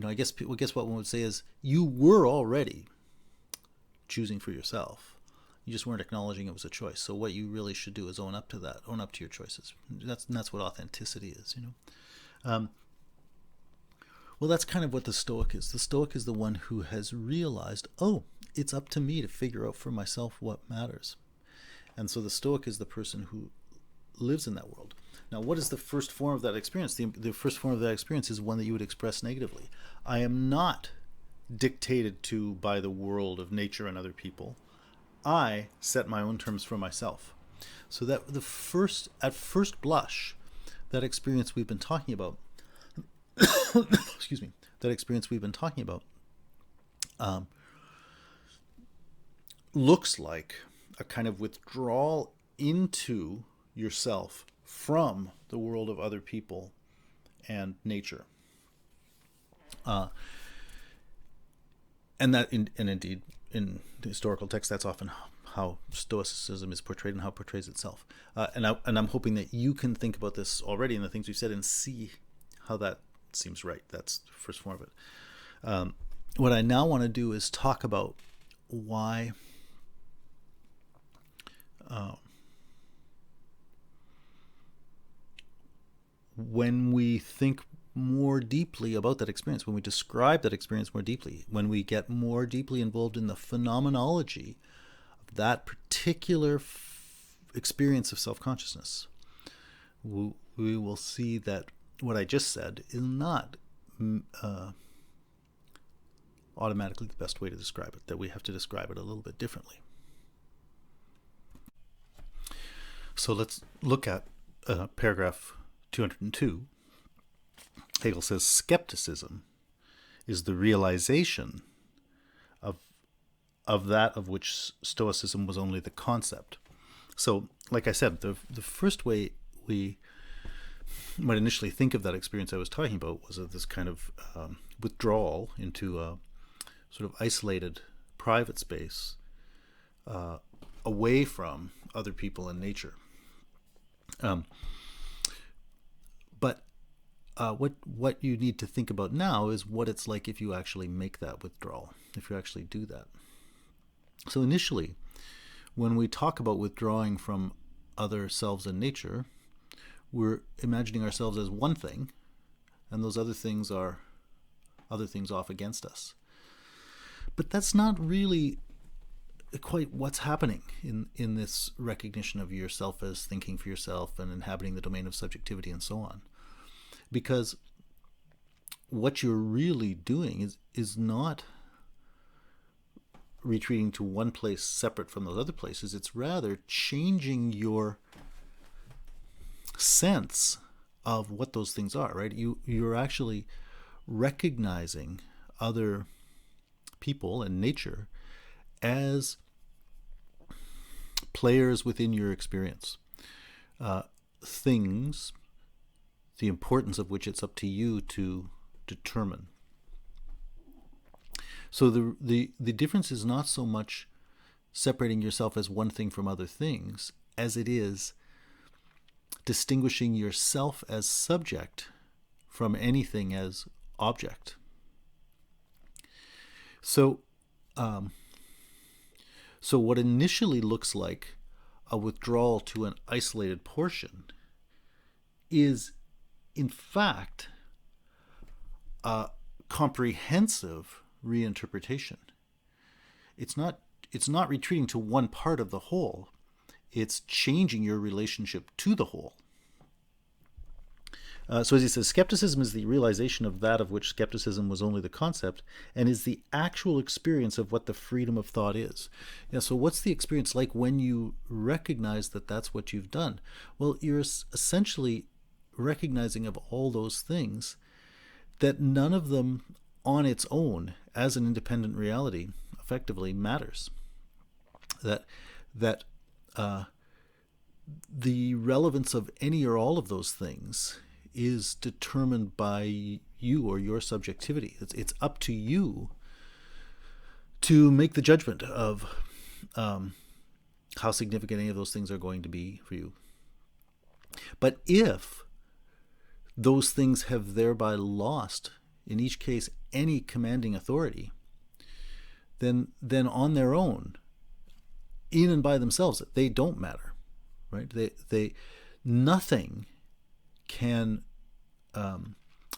I guess what one would say is, you were already choosing for yourself. You just weren't acknowledging it was a choice. So what you really should do is own up to that, own up to your choices. That's what authenticity is. Well, that's kind of what the Stoic is. The Stoic is the one who has realized, it's up to me to figure out for myself what matters. And so the Stoic is the person who lives in that world. Now, what is the first form of that experience? The first form of that experience is one that you would express negatively. I am not dictated to by the world of nature and other people. I set my own terms for myself. So that at first blush, that experience we've been talking about, looks like a kind of withdrawal into yourself from the world of other people and nature. And indeed, in the historical text, that's often how Stoicism is portrayed and how it portrays itself. And I'm hoping that you can think about this already in the things we've said and see how that seems right. That's the first form of it. What I now want to do is talk about why when we think more deeply about that experience, when we describe that experience more deeply, when we get more deeply involved in the phenomenology of that particular experience of self-consciousness, we will see that what I just said is not automatically the best way to describe it, that we have to describe it a little bit differently. So let's look at paragraph 202. Hegel says, skepticism is the realization of that of which Stoicism was only the concept. So, like I said, the first way we might initially think of that experience I was talking about was this kind of withdrawal into a sort of isolated private space away from other people and nature. But what you need to think about now is what it's like if you actually make that withdrawal, if you actually do that. So initially, when we talk about withdrawing from other selves and nature, we're imagining ourselves as one thing, and those other things are other things off against us. But that's not really quite what's happening in this recognition of yourself as thinking for yourself and inhabiting the domain of subjectivity and so on. Because what you're really doing is not retreating to one place separate from those other places. It's rather changing your sense of what those things are, right? You're actually recognizing other people and nature as players within your experience, things, the importance of which it's up to you to determine. So the difference is not so much separating yourself as one thing from other things as it is distinguishing yourself as subject from anything as object. So what initially looks like a withdrawal to an isolated portion is, in fact, a comprehensive reinterpretation. It's not retreating to one part of the whole. It's changing your relationship to the whole. So as he says, skepticism is the realization of that of which skepticism was only the concept, and is the actual experience of what the freedom of thought is. Yeah, so what's the experience like when you recognize that that's what you've done? Well, you're essentially recognizing of all those things that none of them on its own as an independent reality effectively matters. That the relevance of any or all of those things is determined by you or your subjectivity. It's up to you to make the judgment of how significant any of those things are going to be for you. But if those things have thereby lost, in each case, any commanding authority, then on their own, in and by themselves, they don't matter, right? They nothing can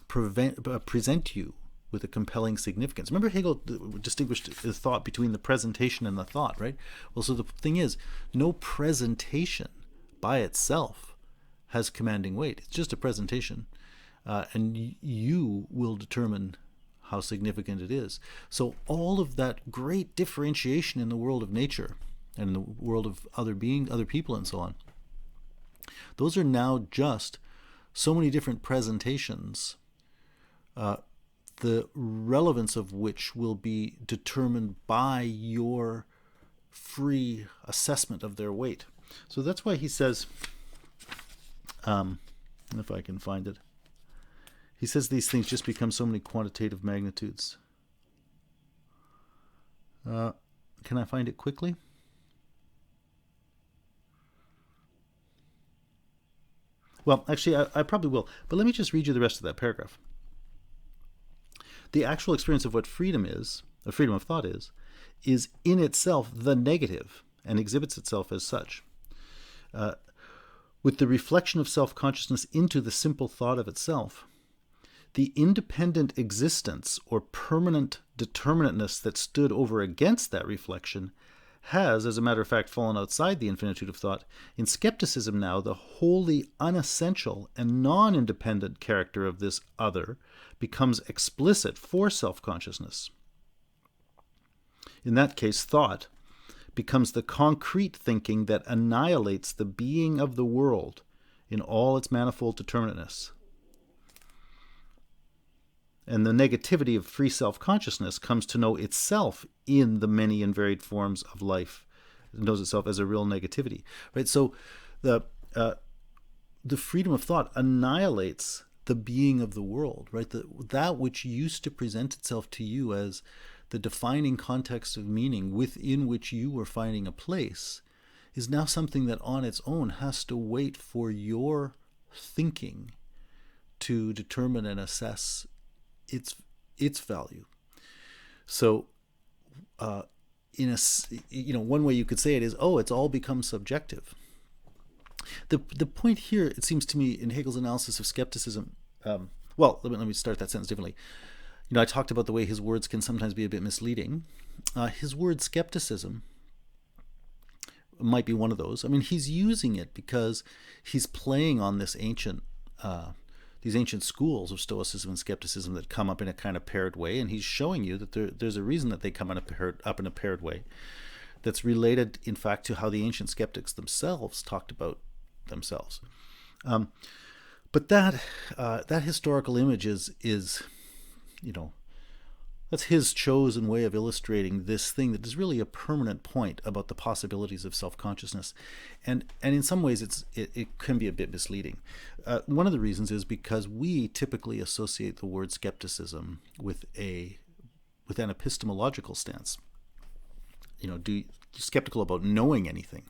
present you with a compelling significance. Remember, Hegel distinguished the thought between the presentation and the thought, right? Well, so the thing is, no presentation by itself has commanding weight. It's just a presentation, and you will determine how significant it is. So all of that great differentiation in the world of nature and in the world of other beings, other people, and so on, those are now just so many different presentations, the relevance of which will be determined by your free assessment of their weight. So that's why he says, if I can find it, he says these things just become so many quantitative magnitudes. Can I find it quickly? Well, actually, I probably will. But let me just read you the rest of that paragraph. The actual experience of what freedom is, the freedom of thought is in itself the negative and exhibits itself as such. With the reflection of self-consciousness into the simple thought of itself, the independent existence or permanent determinateness that stood over against that reflection has, as a matter of fact, fallen outside the infinitude of thought. In skepticism now, the wholly unessential and non-independent character of this other becomes explicit for self-consciousness. In that case, thought becomes the concrete thinking that annihilates the being of the world in all its manifold determinateness. And the negativity of free self-consciousness comes to know itself in the many and varied forms of life. It knows itself as a real negativity, right? So the the freedom of thought annihilates the being of the world, right? That which used to present itself to you as the defining context of meaning within which you were finding a place is now something that on its own has to wait for your thinking to determine and assess its value. So, one way you could say it is, it's all become subjective. The point here, it seems to me, in Hegel's analysis of skepticism, let me start that sentence differently. I talked about the way his words can sometimes be a bit misleading. His word skepticism might be one of those. I mean, he's using it because he's playing on this these ancient schools of Stoicism and Skepticism that come up in a kind of paired way, and he's showing you that there's a reason that they come up in a paired way that's related, in fact, to how the ancient skeptics themselves talked about themselves. But that historical image is that's his chosen way of illustrating this thing that is really a permanent point about the possibilities of self-consciousness. And in some ways it can be a bit misleading. One of the reasons is because we typically associate the word skepticism with an epistemological stance. Skeptical about knowing anything.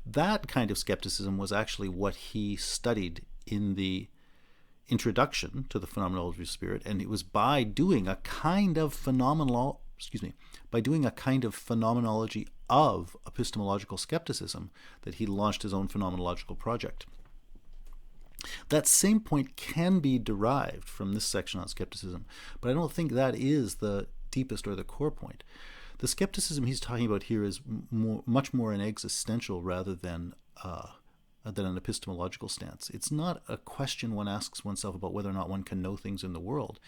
That kind of skepticism was actually what he studied in the introduction to the Phenomenology of Spirit, and it was by doing a kind of phenomenology of epistemological skepticism that he launched his own phenomenological project. That same point can be derived from this section on skepticism, but I don't think that is the deepest or the core point. The skepticism he's talking about here is much more an existential rather than an epistemological stance. It's not a question one asks oneself about whether or not one can know things in the world.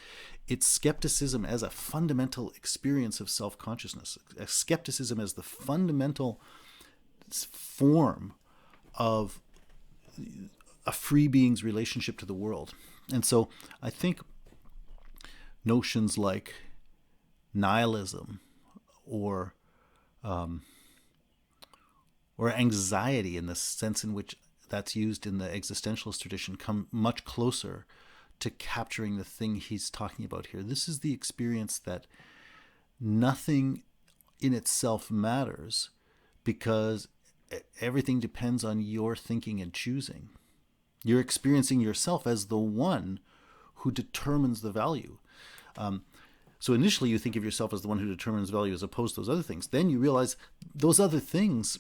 It's skepticism as a fundamental experience of self-consciousness, a skepticism as the fundamental form of a free being's relationship to the world. And so I think notions like nihilism or anxiety, in the sense in which that's used in the existentialist tradition, come much closer to capturing the thing he's talking about here. This is the experience that nothing in itself matters because everything depends on your thinking and choosing. You're experiencing yourself as the one who determines the value. So initially you think of yourself as the one who determines value as opposed to those other things. Then you realize those other things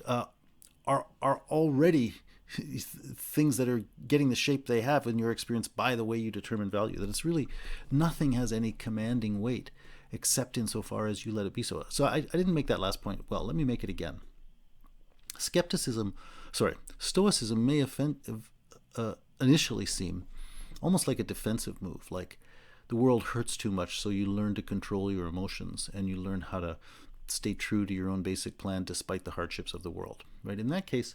are already things that are getting the shape they have in your experience by the way you determine value. That it's really nothing has any commanding weight except insofar as you let it be so. So I didn't make that last point well. Let me make it again. Stoicism may initially seem almost like a defensive move, like the world hurts too much, so you learn to control your emotions and you learn how to stay true to your own basic plan despite the hardships of the world. Right? In that case,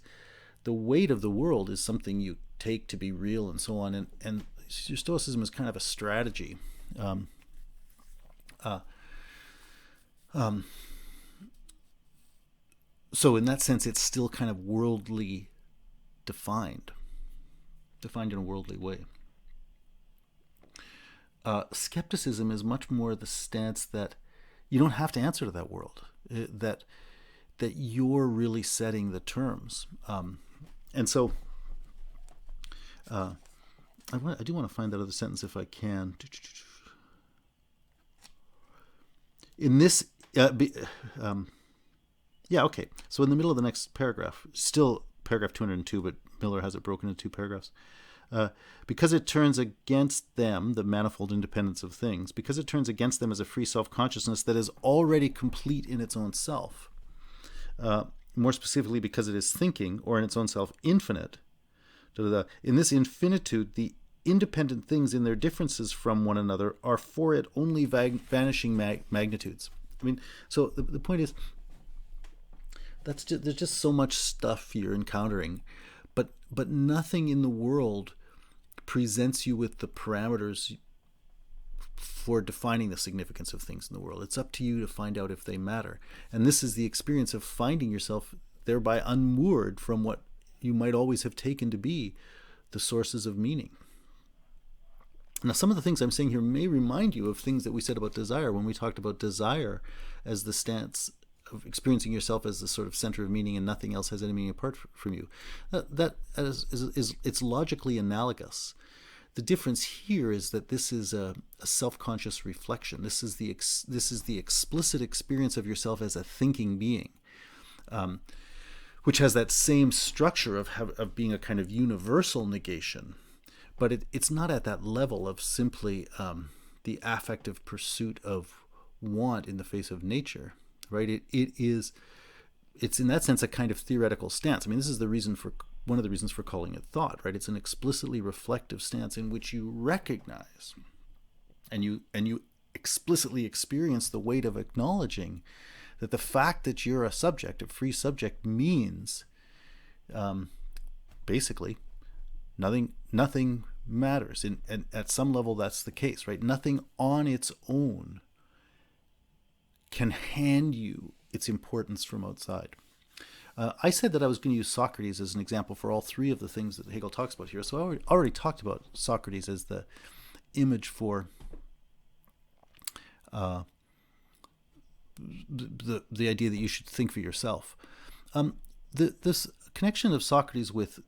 the weight of the world is something you take to be real and so on. And your Stoicism is kind of a strategy. So in that sense, it's still kind of worldly defined in a worldly way. Skepticism is much more the stance that you don't have to answer to that world, that you're really setting the terms. And so I do want to find that other sentence if I can. In this, okay. So in the middle of the next paragraph, still paragraph 202, but Miller has it broken into two paragraphs. Because it turns against them, the manifold independence of things, because it turns against them as a free self-consciousness that is already complete in its own self. More specifically, because it is thinking, or in its own self, infinite. In this infinitude, the independent things in their differences from one another are for it only vanishing magnitudes. I mean, so the point is, there's just so much stuff you're encountering, but nothing in the world presents you with the parameters for defining the significance of things in the world. It's up to you to find out if they matter. And this is the experience of finding yourself thereby unmoored from what you might always have taken to be the sources of meaning. Now, some of the things I'm saying here may remind you of things that we said about desire when we talked about desire as the stance of experiencing yourself as the sort of center of meaning and nothing else has any meaning apart from you. It's logically analogous. The difference here is that this is a self-conscious reflection. This is the explicit experience of yourself as a thinking being, which has that same structure of being a kind of universal negation, but it's not at that level of simply the affective pursuit of want in the face of nature, right? It's in that sense a kind of theoretical stance. I mean, this is one of the reasons for calling it thought, right? It's an explicitly reflective stance in which you recognize and you explicitly experience the weight of acknowledging that the fact that you're a subject, a free subject, means basically nothing matters. And at some level that's the case, right? Nothing on its own can hand you its importance from outside. I said that I was going to use Socrates as an example for all three of the things that Hegel talks about here. So I already talked about Socrates as the image for the idea that you should think for yourself. This connection of Socrates with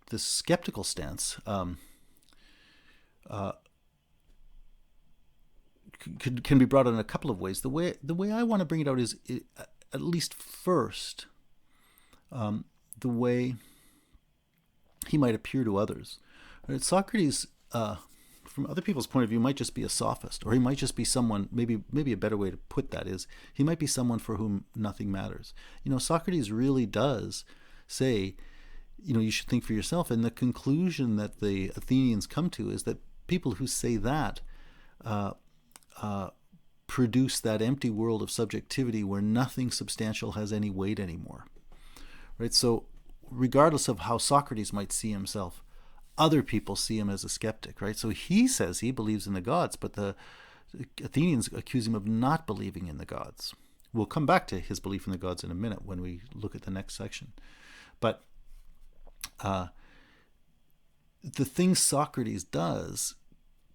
the skeptical stance can be brought out in a couple of ways. The way I want to bring it out is, at least first, the way he might appear to others. Right? Socrates, from other people's point of view, might just be a sophist, or he might just be someone, maybe a better way to put that is, he might be someone for whom nothing matters. Socrates really does say, you should think for yourself, and the conclusion that the Athenians come to is that people who say that produce that empty world of subjectivity where nothing substantial has any weight anymore. Right? So regardless of how Socrates might see himself, other people see him as a skeptic, right? So he says he believes in the gods, but the Athenians accuse him of not believing in the gods. We'll come back to his belief in the gods in a minute when we look at the next section. But the things Socrates does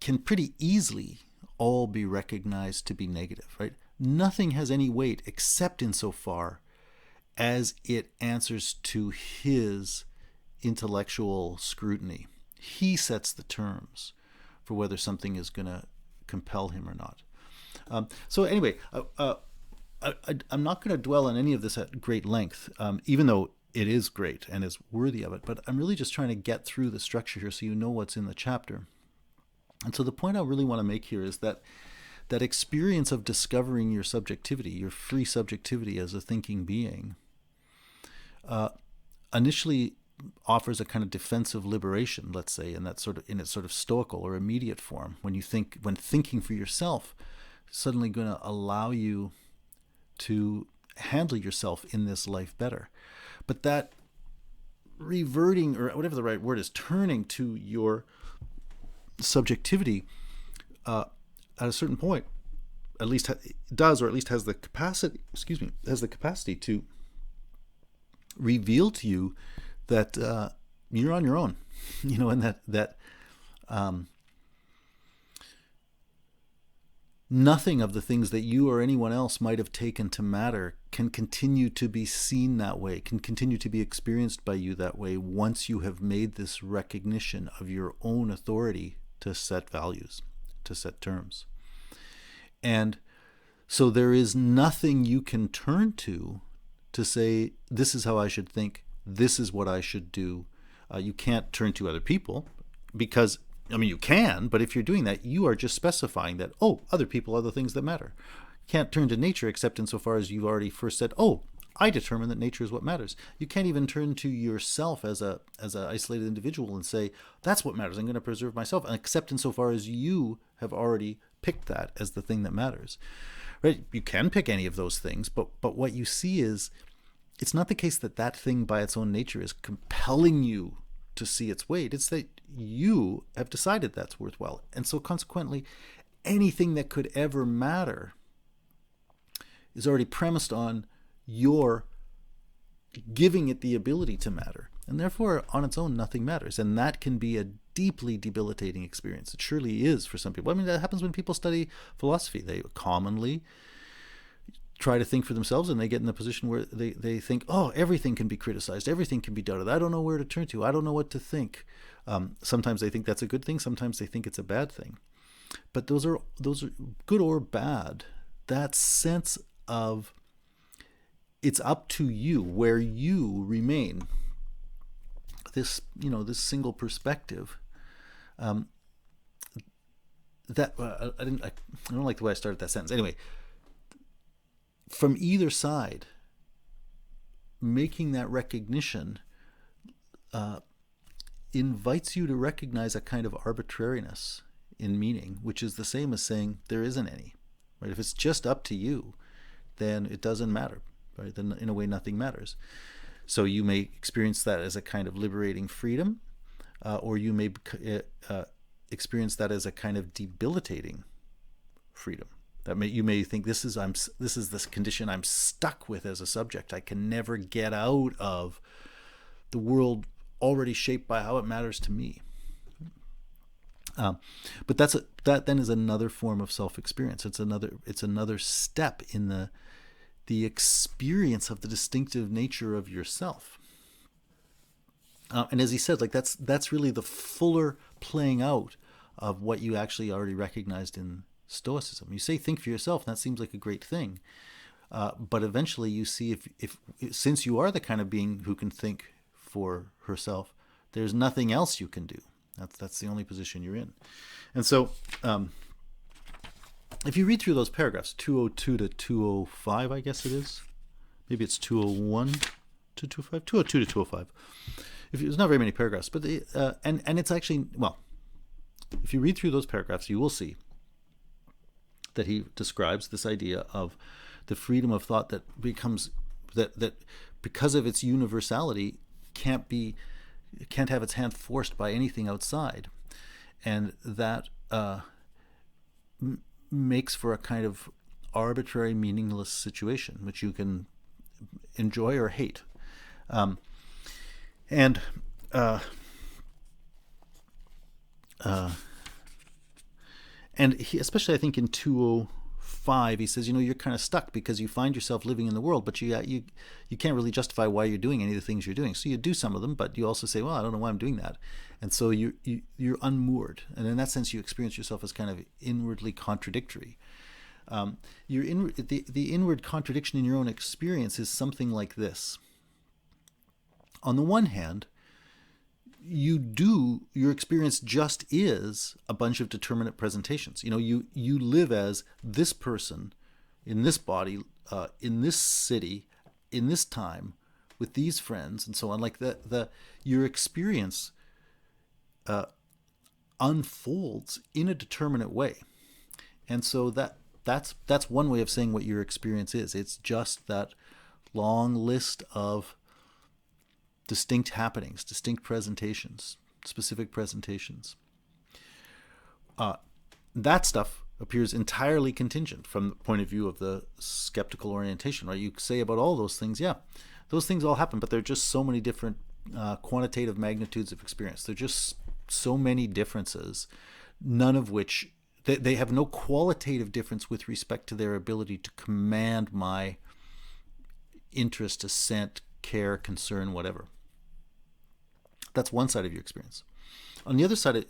can pretty easily all be recognized to be negative, right? Nothing has any weight except insofar as it answers to his intellectual scrutiny. He sets the terms for whether something is going to compel him or not. So anyway, I'm not going to dwell on any of this at great length, even though it is great and is worthy of it, but I'm really just trying to get through the structure here so you know what's in the chapter. And so the point I really want to make here is that experience of discovering your subjectivity, your free subjectivity as a thinking being, initially offers a kind of defensive liberation, let's say, in its sort of stoical or immediate form. When thinking for yourself, suddenly going to allow you to handle yourself in this life better. But that reverting, or whatever the right word is, turning to your subjectivity at a certain point, at least does, or at least has the capacity. Has the capacity to reveal to you that you're on your own, and that nothing of the things that you or anyone else might have taken to matter can continue to be seen that way, can continue to be experienced by you that way once you have made this recognition of your own authority to set values, to set terms. And so there is nothing you can turn to say, this is how I should think, this is what I should do. You can't turn to other people because, you can, but if you're doing that, you are just specifying that, other people are the things that matter. You can't turn to nature except insofar as you've already first said, I determine that nature is what matters. You can't even turn to yourself as a isolated individual and say, that's what matters, I'm going to preserve myself, except insofar as you have already picked that as the thing that matters. Right? You can pick any of those things, but what you see is, it's not the case that thing by its own nature is compelling you to see its weight. It's that you have decided that's worthwhile. And so consequently, anything that could ever matter is already premised on your giving it the ability to matter. And therefore, on its own, nothing matters. And that can be a deeply debilitating experience. It surely is for some people. I mean, that happens when people study philosophy. They commonly try to think for themselves, and they get in the position where they think, oh, everything can be criticized, everything can be doubted. I don't know where to turn to. I don't know what to think. Sometimes they think that's a good thing. Sometimes they think it's a bad thing. But those are good or bad. That sense of it's up to you, where you remain. This single perspective. I don't like the way I started that sentence. Anyway, from either side, making that recognition invites you to recognize a kind of arbitrariness in meaning, which is the same as saying there isn't any. Right? If it's just up to you, then it doesn't matter. Right? Then in a way, nothing matters. So you may experience that as a kind of liberating freedom, or you may experience that as a kind of debilitating freedom. You may think this is this condition I'm stuck with as a subject. I can never get out of the world already shaped by how it matters to me. But that then is another form of self-experience. It's another step in the experience of the distinctive nature of yourself. And as he said, like that's really the fuller playing out of what you actually already recognized in Stoicism. You say think for yourself, and that seems like a great thing. But eventually you see if since you are the kind of being who can think for herself, there's nothing else you can do. That's the only position you're in. And so if you read through those paragraphs, 202 to 205, I guess it is. Maybe it's 201 to 205, 202 to 205. There's not very many paragraphs, but and it's actually, well, if you read through those paragraphs, you will see that he describes this idea of the freedom of thought that becomes that because of its universality can't have its hand forced by anything outside, and that makes for a kind of arbitrary, meaningless situation which you can enjoy or hate. And he, especially I think in 205, he says, you're kind of stuck because you find yourself living in the world, but you can't really justify why you're doing any of the things you're doing. So you do some of them, but you also say, well, I don't know why I'm doing that. And so you're unmoored. And in that sense, you experience yourself as kind of inwardly contradictory. The inward contradiction in your own experience is something like this. On the one hand, your experience just is a bunch of determinate presentations. You live as this person in this body, in this city, in this time, with these friends, and so on. Like your experience unfolds in a determinate way, and so that's one way of saying what your experience is. It's just that long list of distinct happenings, distinct presentations, specific presentations. That stuff appears entirely contingent from the point of view of the skeptical orientation, right? You say about all those things, yeah, those things all happen, but they're just so many different quantitative magnitudes of experience. They're just so many differences, none of which, they have no qualitative difference with respect to their ability to command my interest, assent, care, concern, whatever. That's one side of your experience. On the other side,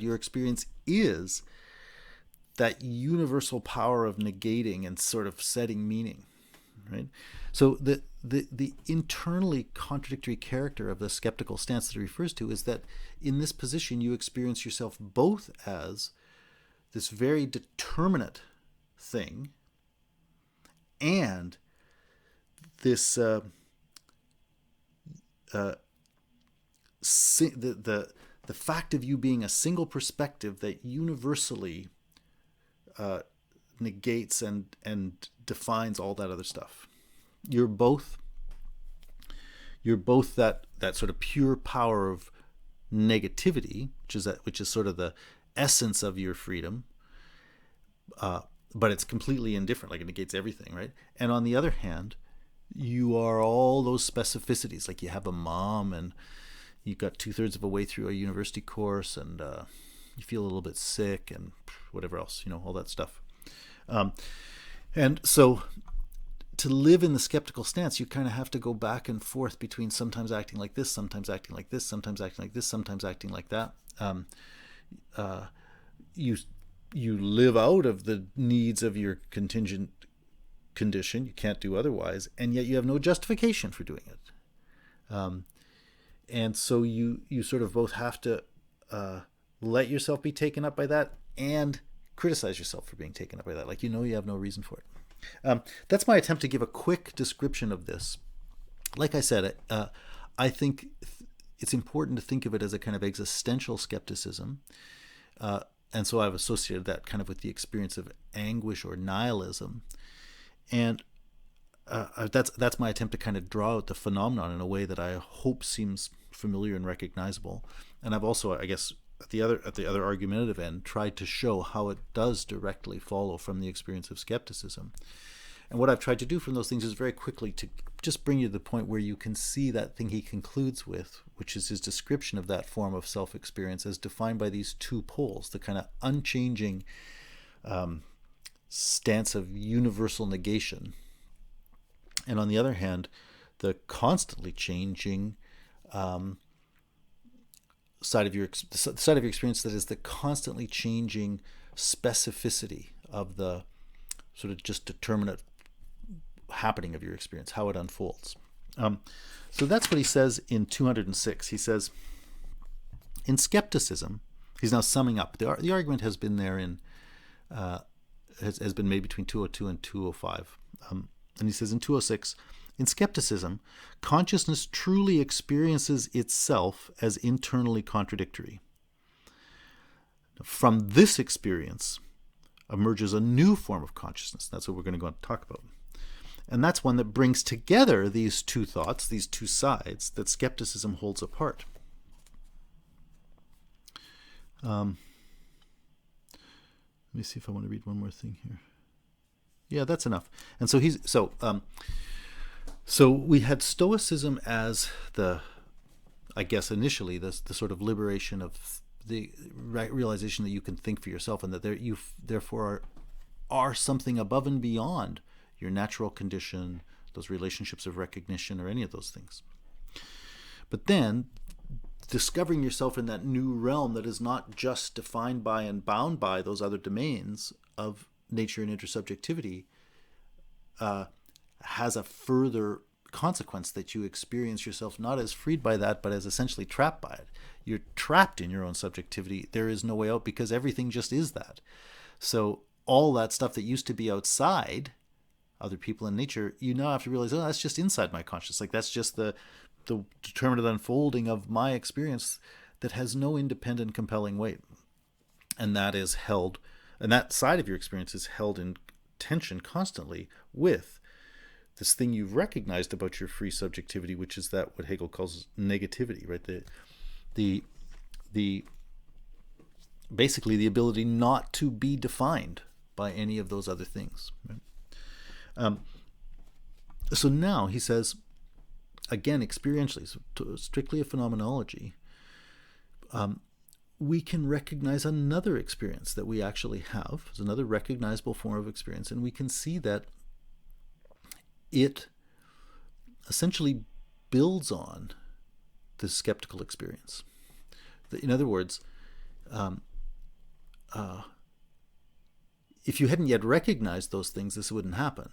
your experience is that universal power of negating and sort of setting meaning, right? So the internally contradictory character of the skeptical stance that he refers to is that in this position you experience yourself both as this very determinate thing and this the fact of you being a single perspective that universally negates and defines all that other stuff. You're both that sort of pure power of negativity, which is sort of the essence of your freedom, but it's completely indifferent, like it negates everything, right? And on the other hand, you are all those specificities. Like you have a mom and you got 2/3 of a way through a university course, and you feel a little bit sick and whatever else, all that stuff. And so to live in the skeptical stance, you kind of have to go back and forth between sometimes acting like this, sometimes acting like this, sometimes acting like this, sometimes acting like that. You live out of the needs of your contingent condition. You can't do otherwise, and yet you have no justification for doing it. And so you sort of both have to let yourself be taken up by that and criticize yourself for being taken up by that. Like, you have no reason for it. That's my attempt to give a quick description of this. Like I said, I think it's important to think of it as a kind of existential skepticism. And so I've associated that kind of with the experience of anguish or nihilism. And that's my attempt to kind of draw out the phenomenon in a way that I hope seems familiar and recognizable. And I've also, I guess, at the other argumentative end, tried to show how it does directly follow from the experience of skepticism. And what I've tried to do from those things is very quickly to just bring you to the point where you can see that thing he concludes with, which is his description of that form of self-experience as defined by these two poles, the kind of unchanging stance of universal negation, and on the other hand, the constantly changing side of your experience that is the constantly changing specificity of the sort of just determinate happening of your experience, how it unfolds. So that's what he says in 206. He says, in skepticism, he's now summing up. The argument has been there in has been made between 202 and 205. And he says in 206, in skepticism, consciousness truly experiences itself as internally contradictory. From this experience emerges a new form of consciousness. That's what we're going to go on to talk about. And that's one that brings together these two thoughts, these two sides that skepticism holds apart. Let me see if I want to read one more thing here. Yeah, that's enough. And so so we had Stoicism as I guess initially, the sort of liberation of the realization that you can think for yourself, and that you therefore are something above and beyond your natural condition, those relationships of recognition, or any of those things. But then, discovering yourself in that new realm that is not just defined by and bound by those other domains of nature and intersubjectivity, has a further consequence, that you experience yourself not as freed by that, but as essentially trapped by it. You're trapped in your own subjectivity. There is no way out, because everything just is that. So all that stuff that used to be outside other people in nature, you now have to realize, oh, that's just inside my consciousness. Like, that's just the determinate unfolding of my experience that has no independent, compelling weight. And that is held, and that side of your experience is held in tension constantly with this thing you've recognized about your free subjectivity, which is that what Hegel calls negativity, right? The basically the ability not to be defined by any of those other things. Right? So now he says, again, experientially, so strictly a phenomenology, we can recognize another experience that we actually have. It's another recognizable form of experience, and we can see that it essentially builds on the skeptical experience. In other words, if you hadn't yet recognized those things, this wouldn't happen.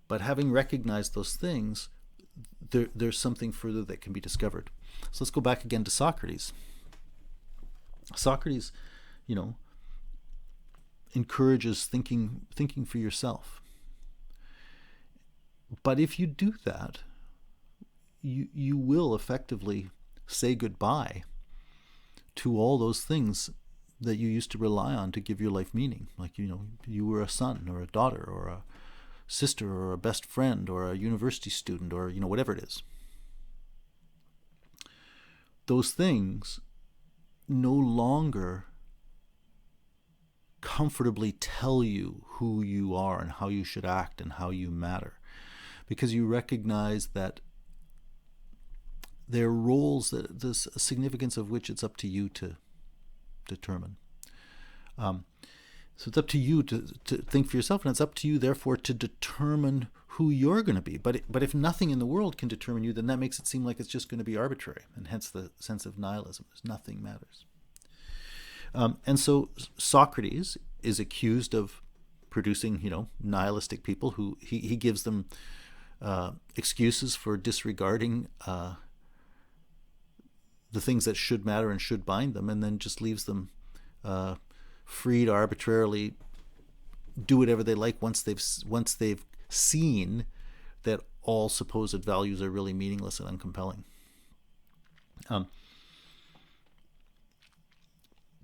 But having recognized those things, there's something further that can be discovered. So let's go back again to Socrates. Socrates, encourages thinking for yourself. But if you do that, you will effectively say goodbye to all those things that you used to rely on to give your life meaning. Like, you were a son or a daughter or a sister or a best friend or a university student or, whatever it is. Those things no longer comfortably tell you who you are and how you should act and how you matter. because you recognize that there are roles, that the significance of which it's up to you to determine. So it's up to you to think for yourself, and it's up to you, therefore, to determine who you're going to be. But if nothing in the world can determine you, then that makes it seem like it's just going to be arbitrary, and hence the sense of nihilism. Nothing matters. And so Socrates is accused of producing, nihilistic people who he gives them excuses for disregarding the things that should matter and should bind them, and then just leaves them free to arbitrarily do whatever they like once they've seen that all supposed values are really meaningless and uncompelling.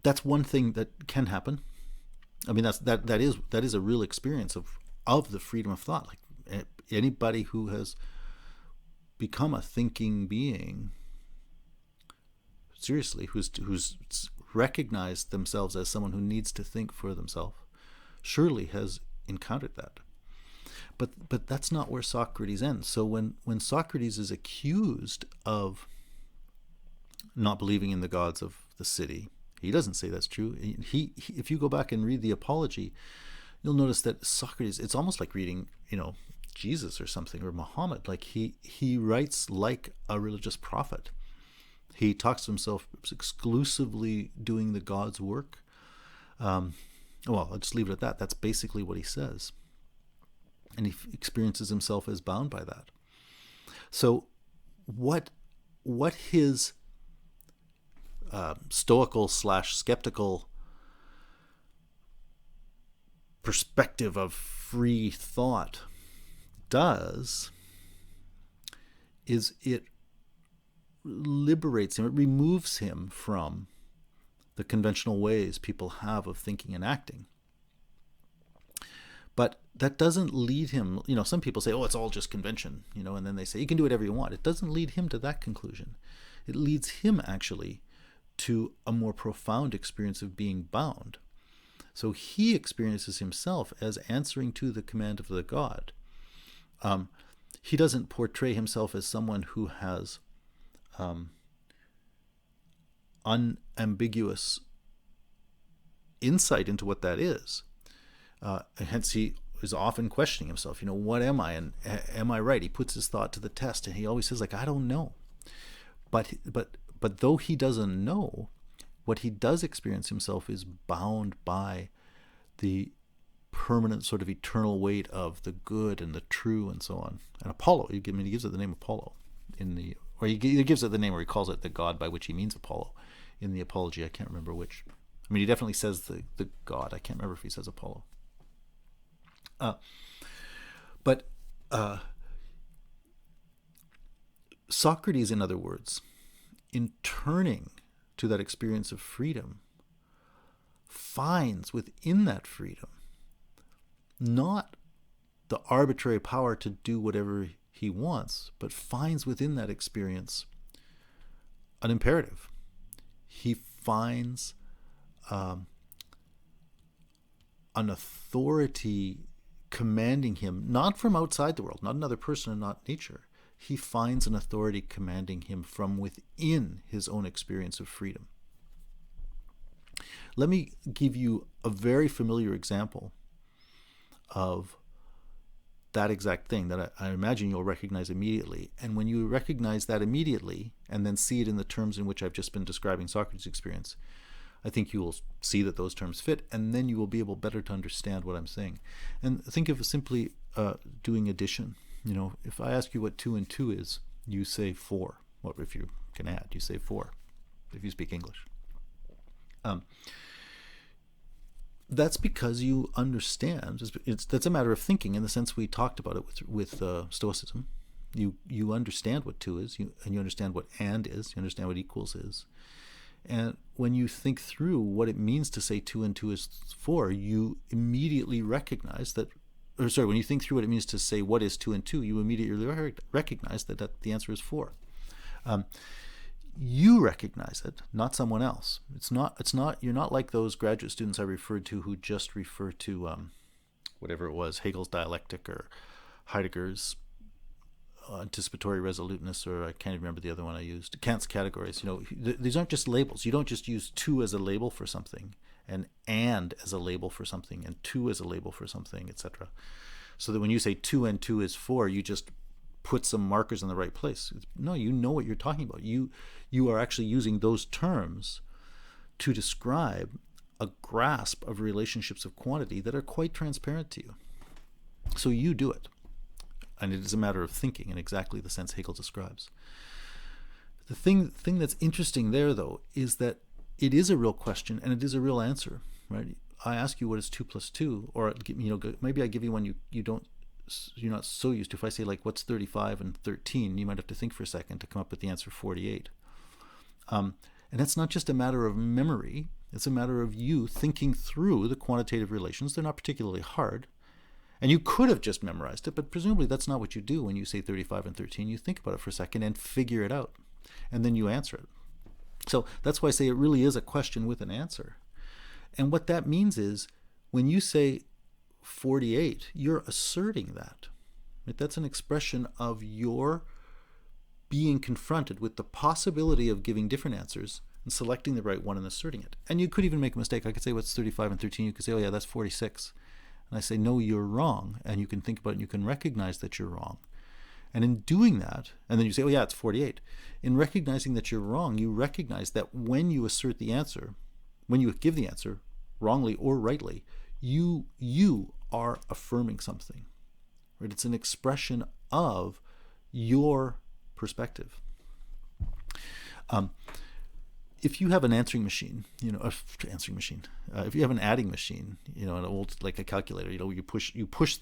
That's one thing that can happen. I mean, that is a real experience of the freedom of thought. Like anybody who has become a thinking being, seriously, who's recognized themselves as someone who needs to think for themselves, surely has encountered that. But that's not where Socrates ends. So when Socrates is accused of not believing in the gods of the city, he doesn't say that's true. He if you go back and read the Apology, you'll notice that Socrates, it's almost like reading, Jesus or something, or Muhammad. Like he writes like a religious prophet. He talks to himself exclusively doing the God's work. Well, I'll just leave it at that. That's basically what he says. And he experiences himself as bound by that. So what his stoical / skeptical perspective of free thought does is it liberates him, it removes him from the conventional ways people have of thinking and acting. But that doesn't lead him, some people say, it's all just convention, and then they say, you can do whatever you want. It doesn't lead him to that conclusion. It leads him actually to a more profound experience of being bound. So he experiences himself as answering to the command of the God. He doesn't portray himself as someone who has unambiguous insight into what that is. Hence he is often questioning himself, what am I, and am I right? He puts his thought to the test, and he always says, I don't know. But though he doesn't know, what he does experience himself is bound by the permanent sort of eternal weight of the good and the true and so on. And Apollo, he gives it the name Apollo or he gives it the name, or he calls it the god by which he means Apollo in the Apology. I can't remember which. I mean, he definitely says the god. I can't remember if he says Apollo. But Socrates, in other words, in turning to that experience of freedom, finds within that freedom not the arbitrary power to do whatever he wants, but finds within that experience an imperative. He finds an authority commanding him, not from outside the world, not another person and not nature. He finds an authority commanding him from within his own experience of freedom. Let me give you a very familiar example of that exact thing that I imagine you'll recognize immediately. And when you recognize that immediately and then see it in the terms in which I've just been describing Socrates' experience, I think you will see that those terms fit, and then you will be able better to understand what I'm saying. And think of simply doing addition. If I ask you what 2 and 2 is, you say 4. Well, if you can add, you say 4, if you speak English. That's because you understand. That's a matter of thinking in the sense we talked about it with Stoicism. You understand what 2 is, and you understand what and is. You understand what equals is. And when you think through what it means to say 2 and 2 is 4, you immediately recognize that, when you think through what it means to say what is 2 and 2, you immediately recognize that the answer is 4. You recognize it, not someone else. It's not. You're not like those graduate students I referred to who just refer to whatever it was, Hegel's dialectic or Heidegger's anticipatory resoluteness, or I can't even remember the other one I used, Kant's categories. These aren't just labels. You don't just use to as a label for something, and as a label for something, and to as a label for something, etc. So that when you say 2 and 2 is 4, you just put some markers in the right place. No, you know what you're talking about. You are actually using those terms to describe a grasp of relationships of quantity that are quite transparent to you. So you do it. And it is a matter of thinking in exactly the sense Hegel describes. The thing that's interesting there, though, is that it is a real question and it is a real answer, right? I ask you what is 2 plus 2, or maybe I give you one you're not so used to. If I say, like, what's 35 and 13, you might have to think for a second to come up with the answer 48. And that's not just a matter of memory. It's a matter of you thinking through the quantitative relations. They're not particularly hard. And you could have just memorized it, but presumably that's not what you do when you say 35 and 13. You think about it for a second and figure it out. And then you answer it. So that's why I say it really is a question with an answer. And what that means is when you say 48, you're asserting that. Right? That's an expression of your being confronted with the possibility of giving different answers and selecting the right one and asserting it. And you could even make a mistake. I could say, what's 35 and 13? You could say, oh yeah, that's 46. And I say, no, you're wrong. And you can think about it and you can recognize that you're wrong. And in doing that, and then you say, oh yeah, it's 48. In recognizing that you're wrong, you recognize that when you assert the answer, when you give the answer, wrongly or rightly, you are affirming something. Right? It's an expression of your perspective. If you have an answering machine, if you have an adding machine, an old, like a calculator, you push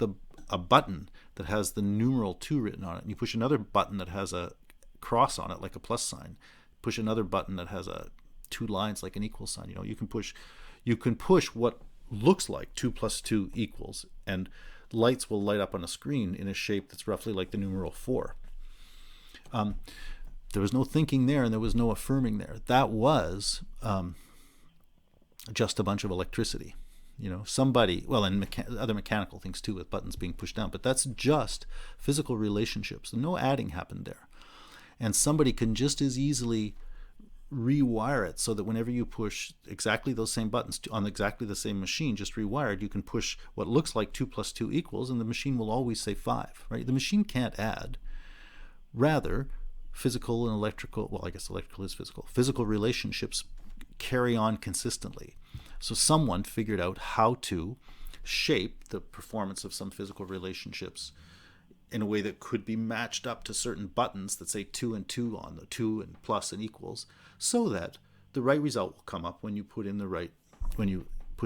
a button that has the numeral 2 written on it, and you push another button that has a cross on it, like a plus sign, push another button that has 2 lines, like an equal sign. You can push what looks like 2 plus 2 equals, and lights will light up on a screen in a shape that's roughly like the numeral 4. There was no thinking there, and there was no affirming there. That was just a bunch of electricity. Somebody, well, and other mechanical things too, with buttons being pushed down, but that's just physical relationships. No adding happened there. And somebody can just as easily rewire it so that whenever you push exactly those same buttons on exactly the same machine, just rewired, you can push what looks like 2 plus 2 equals, and the machine will always say 5, right? The machine can't add. Rather, physical and electrical, well, I guess electrical is physical relationships carry on consistently. So someone figured out how to shape the performance of some physical relationships in a way that could be matched up to certain buttons that say 2 and 2 on the 2 and plus and equals, so that the right result will come up when you push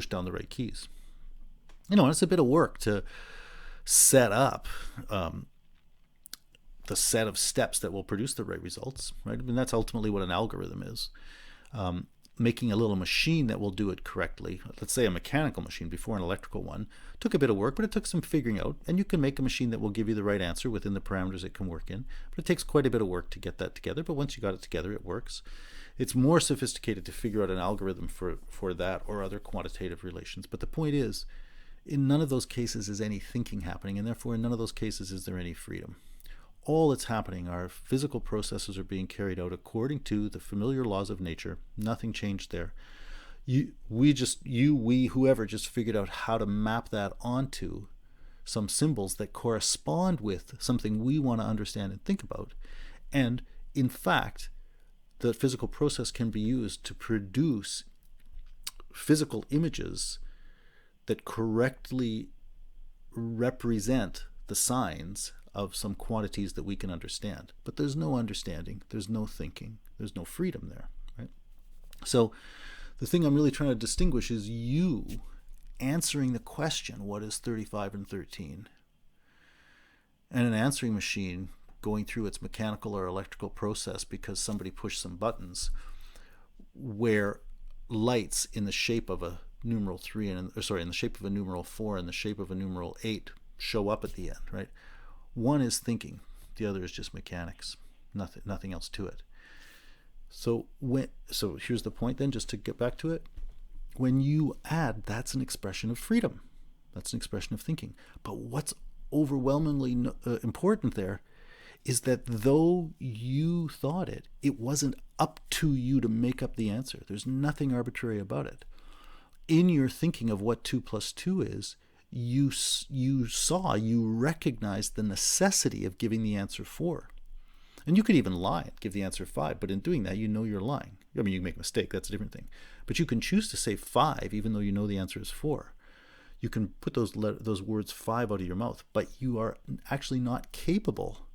down the right keys. It's a bit of work to set up the set of steps that will produce the right results, right? I mean, that's ultimately what an algorithm is. Making a little machine that will do it correctly, let's say a mechanical machine before an electrical one, took a bit of work, but it took some figuring out, and you can make a machine that will give you the right answer within the parameters it can work in, but it takes quite a bit of work to get that together, but once you got it together, it works. It's more sophisticated to figure out an algorithm for that or other quantitative relations, but the point is, in none of those cases is any thinking happening, and therefore in none of those cases is there any freedom. All that's happening are physical processes are being carried out according to the familiar laws of nature. Nothing changed there. Whoever just figured out how to map that onto some symbols that correspond with something we want to understand and think about. And in fact, the physical process can be used to produce physical images that correctly represent the signs of some quantities that we can understand. But there's no understanding, there's no thinking, there's no freedom there, right? So the thing I'm really trying to distinguish is you answering the question, what is 35 and 13? And an answering machine going through its mechanical or electrical process because somebody pushed some buttons where lights in the shape of a numeral 3 in the shape of a numeral 4 and the shape of a numeral 8 show up at the end, right? One is thinking, the other is just mechanics, nothing else to it. So here's the point then, just to get back to it. When you add, that's an expression of freedom. That's an expression of thinking. But what's overwhelmingly important there is that though you thought it, it wasn't up to you to make up the answer. There's nothing arbitrary about it. In your thinking of what 2 plus 2 is, you recognized the necessity of giving the answer 4. And you could even lie and give the answer 5, but in doing that, you know you're lying. I mean, you can make a mistake, that's a different thing. But you can choose to say 5, even though you know the answer is 4. You can put those words 5 out of your mouth, but you are actually not capable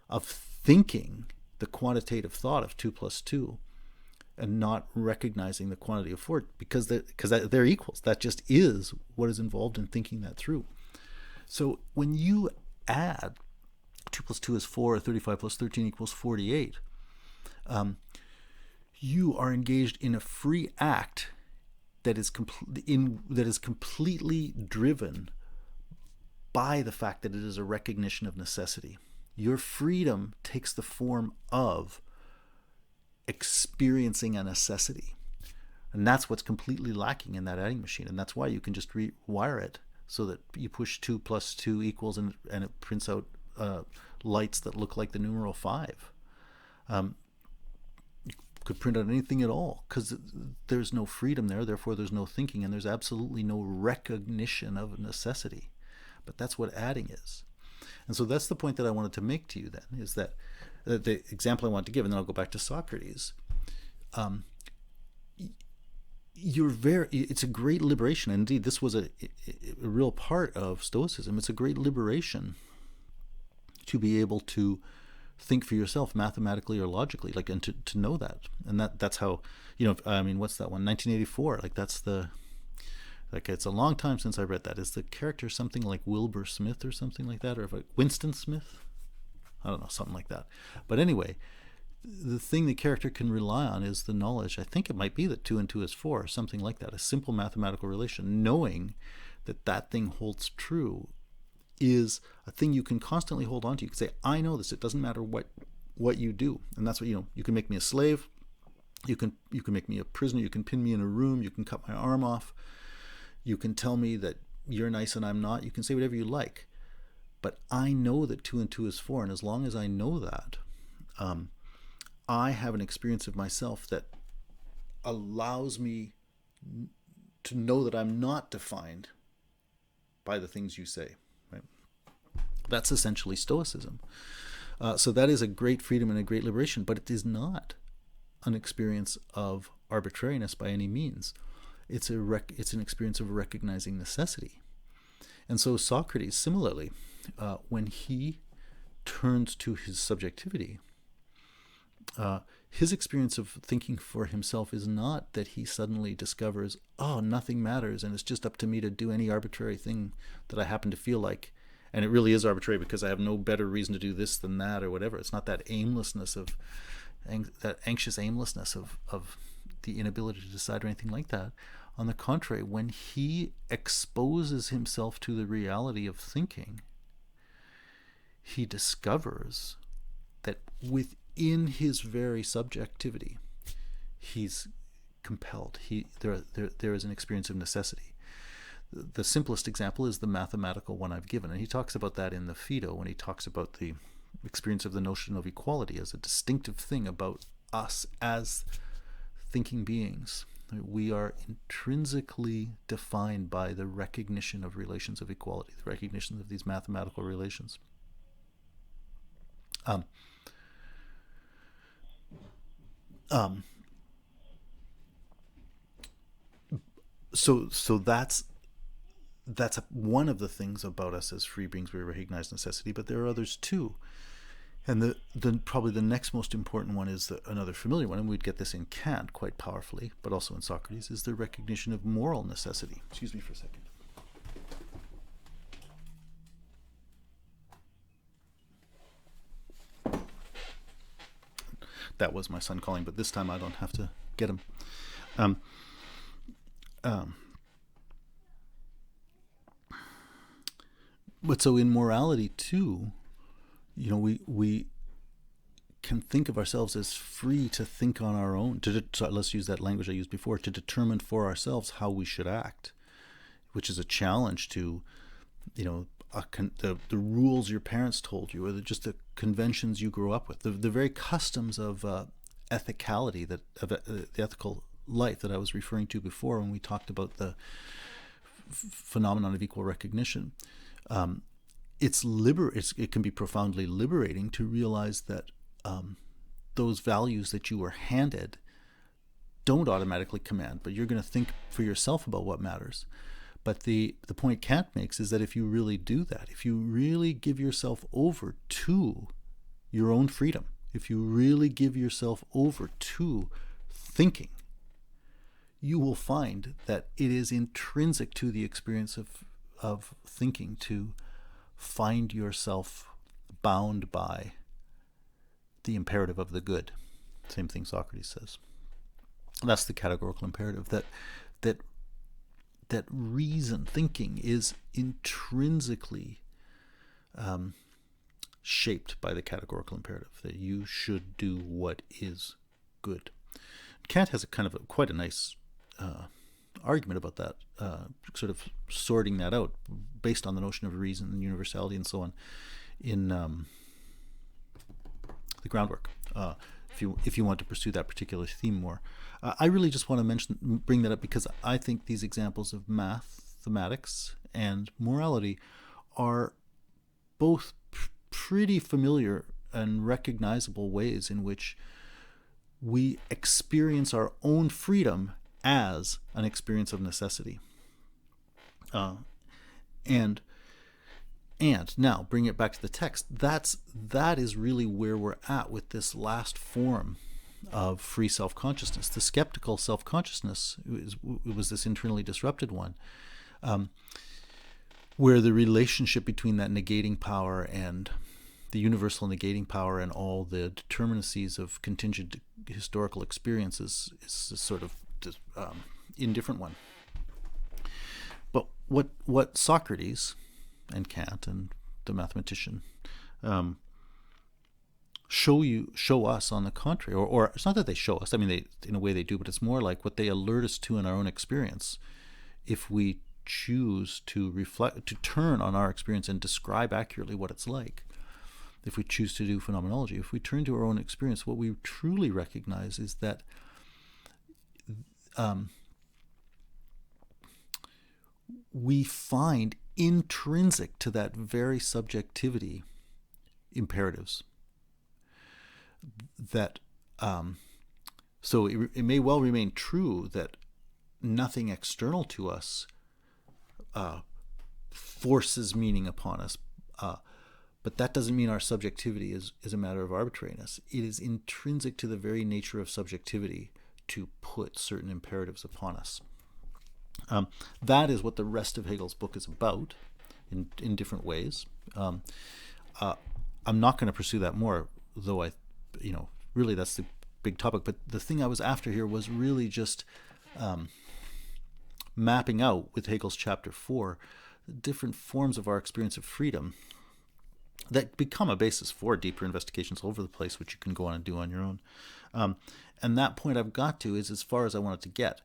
of thinking the quantitative thought of 2 plus 2 and not recognizing the quantity of 4 because they're equals. That just is what is involved in thinking that through. So when you add 2 plus 2 is 4, 35 plus 13 equals 48, you are engaged in a free act that is completely driven by the fact that it is a recognition of necessity. Your freedom takes the form of experiencing a necessity. And that's what's completely lacking in that adding machine. And that's why you can just rewire it so that you push 2 plus 2 equals and it prints out lights that look like the numeral 5. You could print out anything at all because there's no freedom there, therefore there's no thinking, and there's absolutely no recognition of necessity. But that's what adding is. And so that's the point that I wanted to make to you then, is that the example I want to give, and then I'll go back to Socrates. It's a great liberation. Indeed, this was a real part of Stoicism. It's a great liberation to be able to think for yourself mathematically or logically, like, and to know that. And that's how, what's that one? 1984. It's a long time since I read that. Is the character something like Wilbur Smith or something like that? Or Winston Smith? I don't know, something like that. But anyway, the thing the character can rely on is the knowledge. I think it might be that 2 and 2 is 4, or something like that. A simple mathematical relation. Knowing that thing holds true is a thing you can constantly hold on to. You can say, I know this. It doesn't matter what you do. And that's what, you can make me a slave. You can make me a prisoner. You can pin me in a room. You can cut my arm off. You can tell me that you're nice and I'm not. You can say whatever you like. But I know that 2 and 2 is 4. And as long as I know that, I have an experience of myself that allows me to know that I'm not defined by the things you say. Right? That's essentially Stoicism. So that is a great freedom and a great liberation, but it is not an experience of arbitrariness by any means. It's an experience of recognizing necessity. And so Socrates, similarly, when he turns to his subjectivity, his experience of thinking for himself is not that he suddenly discovers, nothing matters and it's just up to me to do any arbitrary thing that I happen to feel like. And it really is arbitrary because I have no better reason to do this than that or whatever. It's not that aimlessness that anxious aimlessness of the inability to decide or anything like that. On the contrary, when he exposes himself to the reality of thinking, he discovers that within his very subjectivity, he's compelled. There is an experience of necessity. The simplest example is the mathematical one I've given, and he talks about that in the Phaedo when he talks about the experience of the notion of equality as a distinctive thing about us as thinking beings. We are intrinsically defined by the recognition of relations of equality, the recognition of these mathematical relations. So that's one of the things about us as free beings. We recognize necessity, but there are others too. And the probably the next most important one is another familiar one, and we'd get this in Kant quite powerfully, but also in Socrates, is the recognition of moral necessity. Excuse me for a second. That was my son calling, but this time I don't have to get him. But so in morality too, we can think of ourselves as free to think on our own. So let's use that language I used before, to determine for ourselves how we should act, which is a challenge to, the rules your parents told you, or just the conventions you grew up with, the very customs of ethicality, the ethical life that I was referring to before when we talked about the phenomenon of equal recognition. It can be profoundly liberating to realize that those values that you were handed don't automatically command, but you're going to think for yourself about what matters. But the point Kant makes is that if you really do that, if you really give yourself over to your own freedom, if you really give yourself over to thinking, you will find that it is intrinsic to the experience of thinking to find yourself bound by the imperative of the good. Same thing Socrates says. That's the categorical imperative, that reason, thinking, is intrinsically shaped by the categorical imperative, that you should do what is good. Kant has quite a nice argument about that, sort of sorting that out based on the notion of reason and universality and so on in the groundwork. If you want to pursue that particular theme more, I really just want to bring that up because I think these examples of mathematics and morality are both pretty familiar and recognizable ways in which we experience our own freedom as an experience of necessity. And now bring it back to the text. That is really where we're at with this last form of free self-consciousness. The skeptical self-consciousness was this internally disrupted one, where the relationship between that negating power and the universal negating power and all the determinacies of contingent historical experiences is a sort of indifferent one. But what Socrates and Kant and the mathematician show us, on the contrary, or it's not that they show us, I mean, they, in a way they do, but it's more like what they alert us to in our own experience. If we choose to reflect, to turn on our experience and describe accurately what it's like, if we choose to do phenomenology, if we turn to our own experience, what we truly recognize is that we find intrinsic to that very subjectivity imperatives. That so it may well remain true that nothing external to us forces meaning upon us, but that doesn't mean our subjectivity is a matter of arbitrariness. It is intrinsic to the very nature of subjectivity to put certain imperatives upon us. That is what the rest of Hegel's book is about, in different ways. I'm not going to pursue that more, though really that's the big topic. But the thing I was after here was really just mapping out with Hegel's chapter 4 the different forms of our experience of freedom that become a basis for deeper investigations all over the place, which you can go on and do on your own. And that point I've got to is as far as I wanted to get.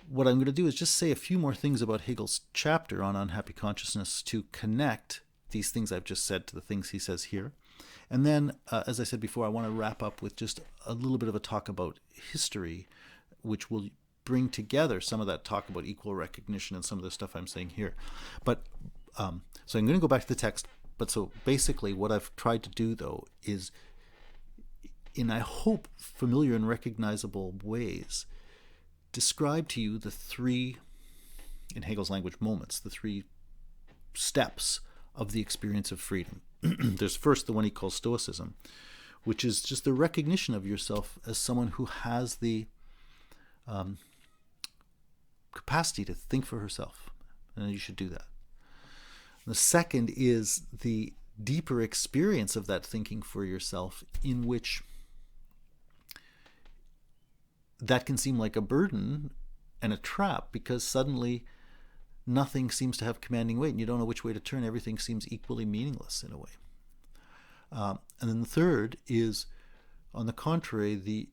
What I'm going to do is just say a few more things about Hegel's chapter on unhappy consciousness to connect these things I've just said to the things he says here. And then, as I said before, I want to wrap up with just a little bit of a talk about history, which will bring together some of that talk about equal recognition and some of the stuff I'm saying here. But so I'm going to go back to the text. But so basically what I've tried to do, though, is, in I hope familiar and recognizable ways, describe to you the three, in Hegel's language, moments, the three steps of the experience of freedom. There's first the one he calls Stoicism, which is just the recognition of yourself as someone who has the capacity to think for herself, and you should do that. The second is the deeper experience of that thinking for yourself, in which that can seem like a burden and a trap, because suddenly nothing seems to have commanding weight and you don't know which way to turn. Everything seems equally meaningless in a way. And then the third is, on the contrary, the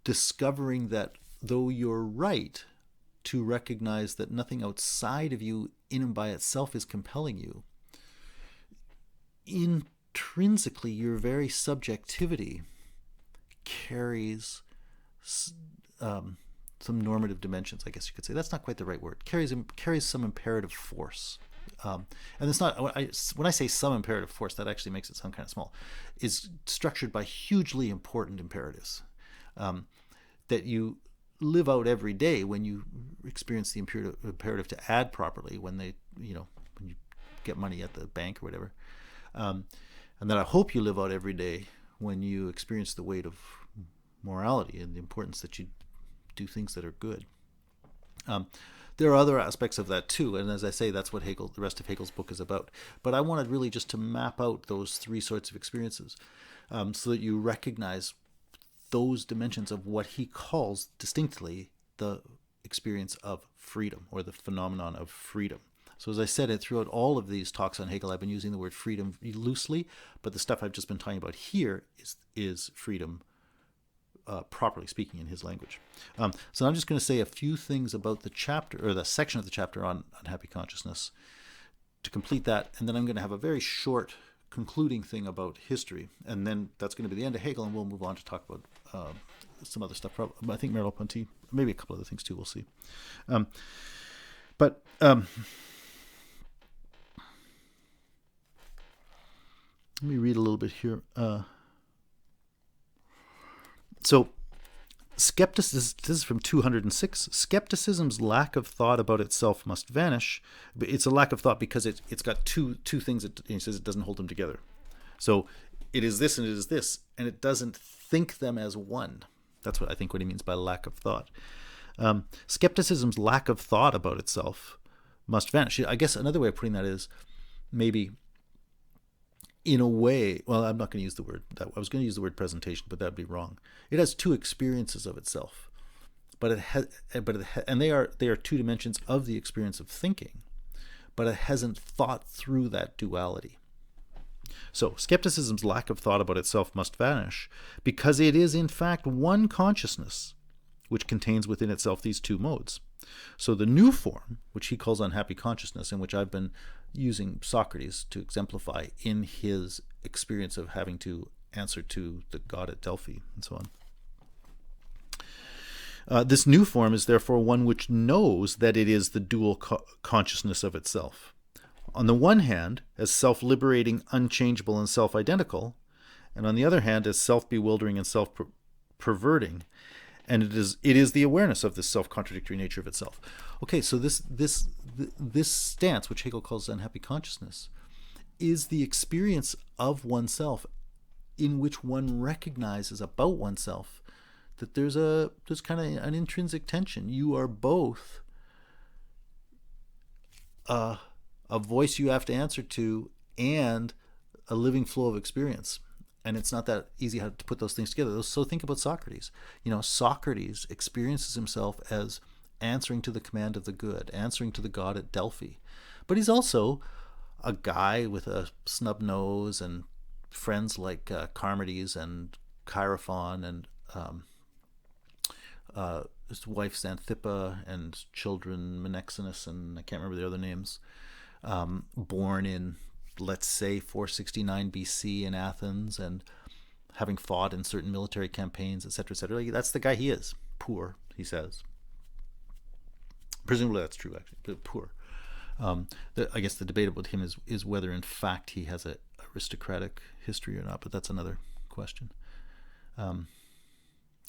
discovering that though you're right to recognize that nothing outside of you in and by itself is compelling you, intrinsically your very subjectivity carries some normative dimensions, I guess you could say. That's not quite the right word. Carries some imperative force. And it's not, when I say some imperative force, that actually makes it sound kind of small, is structured by hugely important imperatives that you live out every day when you experience the imperative to add properly, when when you get money at the bank or whatever. And that I hope you live out every day when you experience the weight of morality and the importance that you do things that are good. There are other aspects of that too, and as I say, that's what the rest of Hegel's book is about. But I wanted really just to map out those three sorts of experiences so that you recognize those dimensions of what he calls distinctly the experience of freedom, or the phenomenon of freedom. So as I said, throughout all of these talks on Hegel, I've been using the word freedom loosely, but the stuff I've just been talking about here is freedom, properly speaking, in his language. So I'm just going to say a few things about the chapter, or the section of the chapter on unhappy consciousness, to complete that, and then I'm going to have a very short concluding thing about history, and then that's going to be the end of Hegel, and we'll move on to talk about some other stuff. I think Merleau-Ponty, maybe a couple other things too. We'll see. But let me read a little bit here. So, skepticism, this is from 206. Skepticism's lack of thought about itself must vanish. But it's a lack of thought because it's got two things that he says it doesn't hold them together. So it is this and it is this, and it doesn't think them as one. That's what he means by lack of thought. Skepticism's lack of thought about itself must vanish. I guess another way of putting that is maybe, in a way, well, I'm not going to use the word that. I was going to use the word presentation, but that'd be wrong. It has two experiences of itself, and they are two dimensions of the experience of thinking, but it hasn't thought through that duality. So skepticism's lack of thought about itself must vanish because it is in fact one consciousness which contains within itself these two modes. So the new form, which he calls unhappy consciousness, and which I've been using Socrates to exemplify in his experience of having to answer to the god at Delphi and so on. This new form is therefore one which knows that it is the dual consciousness of itself. On the one hand, as self-liberating, unchangeable, and self-identical, and on the other hand, as self-bewildering and self-perverting. And it is the awareness of this self-contradictory nature of itself. Okay, so this stance, which Hegel calls unhappy consciousness, is the experience of oneself in which one recognizes about oneself that there's kind of an intrinsic tension. You are both a voice you have to answer to and a living flow of experience. And it's not that easy to put those things together. So think about Socrates. Socrates experiences himself as answering to the command of the good, answering to the god at Delphi. But he's also a guy with a snub nose and friends like Charmides and Chaerephon and his wife Xanthippa and children Menexenus and I can't remember the other names, born in, let's say, 469 BC in Athens and having fought in certain military campaigns, etc., etc. That's the guy he is. Poor, he says. Presumably that's true, actually, but poor. I guess the debate about him is whether, in fact, he has an aristocratic history or not, but that's another question.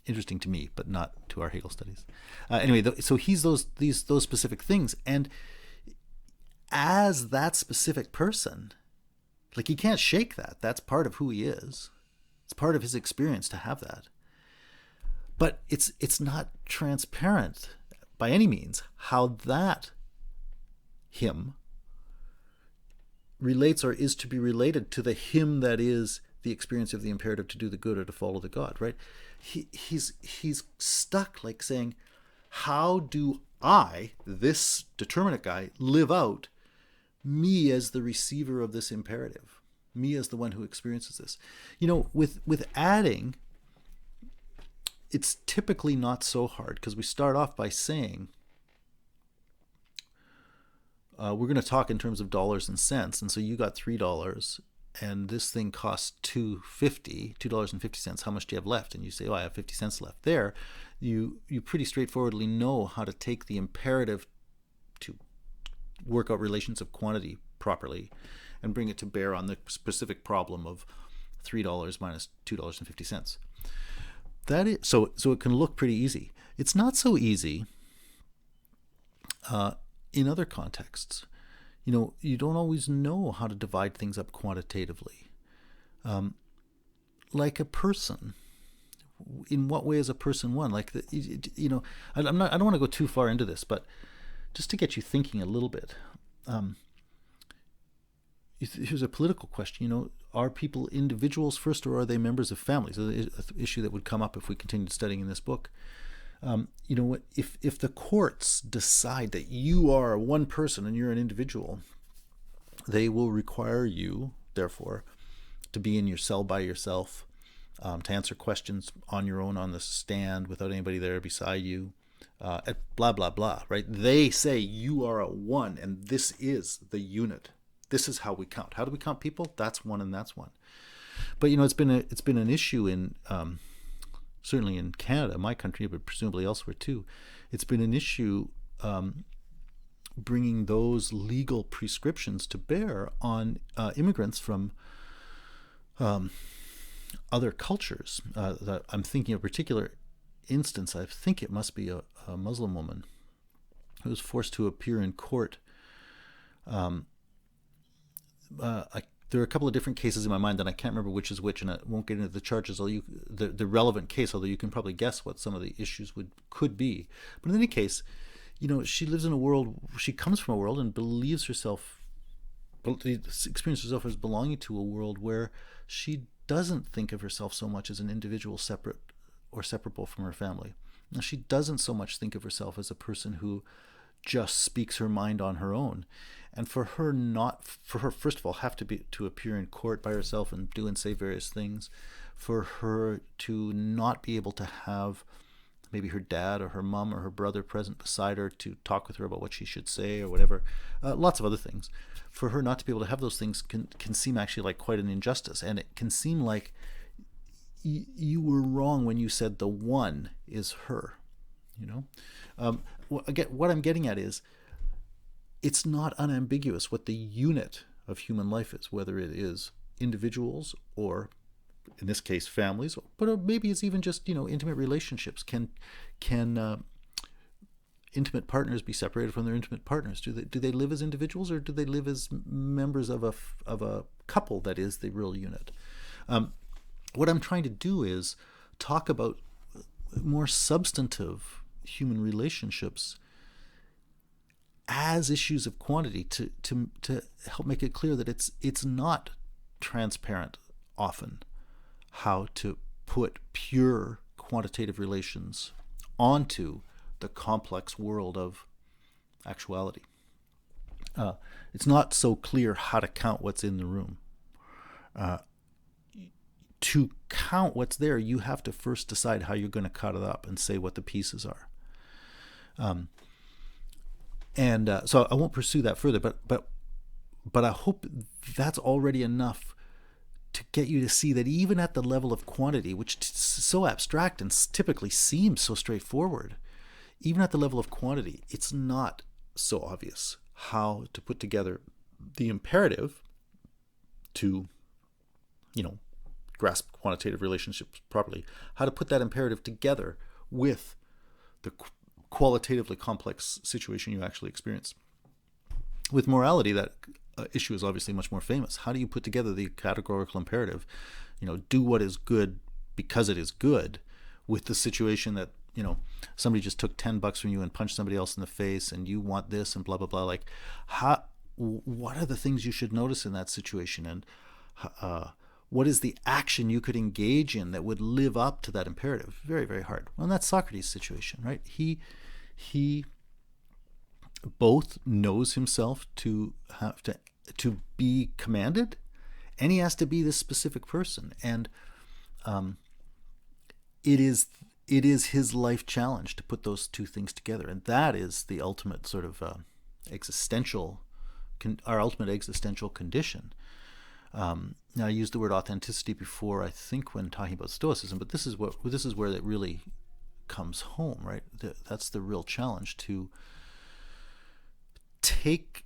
Interesting to me, but not to our Hegel studies. Anyway, so he's those specific things, and as that specific person, like, he can't shake that. That's part of who he is. It's part of his experience to have that. But it's not transparent by any means how that him relates or is to be related to the him that is the experience of the imperative to do the good or to follow the god, right? He's stuck, like, saying, how do I, this determinate guy, live out me as the receiver of this imperative, me as the one who experiences this? With adding, it's typically not so hard, because we start off by saying we're going to talk in terms of dollars and cents. And so you got $3 and this thing costs $2.50. How much do you have left? And you say, oh, I have 50 cents left. There, you pretty straightforwardly know how to take the imperative to work out relations of quantity properly and bring it to bear on the specific problem of $3 minus $2.50. That is, so it can look pretty easy. It's not so easy in other contexts. You don't always know how to divide things up quantitatively. Like a person. In what way is a person one? I don't want to go too far into this, but just to get you thinking a little bit. Here's a political question. Are people individuals first, or are they members of families? An issue that would come up if we continued studying in this book. If the courts decide that you are one person and you're an individual, they will require you, therefore, to be in your cell by yourself, to answer questions on your own on the stand without anybody there beside you, blah, blah, blah, right? They say you are a one, and this is the unit. This is how we count. How do we count people? That's one and that's one. But, it's been an issue in... certainly in Canada, my country, but presumably elsewhere too, it's been an issue bringing those legal prescriptions to bear on immigrants from other cultures. That I'm thinking of a particular instance. I think it must be a Muslim woman who was forced to appear in court. There are a couple of different cases in my mind, and I can't remember which is which, and I won't get into the charges, the relevant case, although you can probably guess what some of the issues could be. But in any case, she lives in a world, she comes from a world and experiences herself as belonging to a world where she doesn't think of herself so much as an individual separate or separable from her family. Now, she doesn't so much think of herself as a person who just speaks her mind on her own. And for her, first of all, have to appear in court by herself and do and say various things, for her to not be able to have maybe her dad or her mom or her brother present beside her to talk with her about what she should say or whatever, lots of other things. For her not to be able to have those things can seem actually like quite an injustice, and it can seem like you were wrong when you said the one is her. Again, what I'm getting at is it's not unambiguous what the unit of human life is, whether it is individuals or, in this case, families, but maybe it's even just intimate relationships. Can intimate partners be separated from their intimate partners? Do they live as individuals, or do they live as members of a couple that is the real unit? What I'm trying to do is talk about more substantive human relationships as issues of quantity to help make it clear that it's not transparent often how to put pure quantitative relations onto the complex world of actuality. It's not so clear how to count what's in the room. To count what's there, you have to first decide how you're going to cut it up and say what the pieces are. So I won't pursue that further, but I hope that's already enough to get you to see that even at the level of quantity, which is so abstract and typically seems so straightforward, even at the level of quantity, it's not so obvious how to put together the imperative to, grasp quantitative relationships properly, how to put that imperative together with the qualitatively complex situation you actually experience. With morality, that issue is obviously much more famous. How do you put together the categorical imperative, do what is good because it is good, with the situation that, somebody just took $10 from you and punched somebody else in the face and you want this and blah, blah, blah. What are the things you should notice in that situation? And what is the action you could engage in that would live up to that imperative? Very, very hard. Well, and that's Socrates' situation, right? He both knows himself to have to be commanded, and he has to be this specific person. And it is his life challenge to put those two things together, and that is the ultimate sort of existential our ultimate existential condition. Now, I used the word authenticity before, I think, when talking about Stoicism, but this is where it really comes home, right? That's the real challenge, to take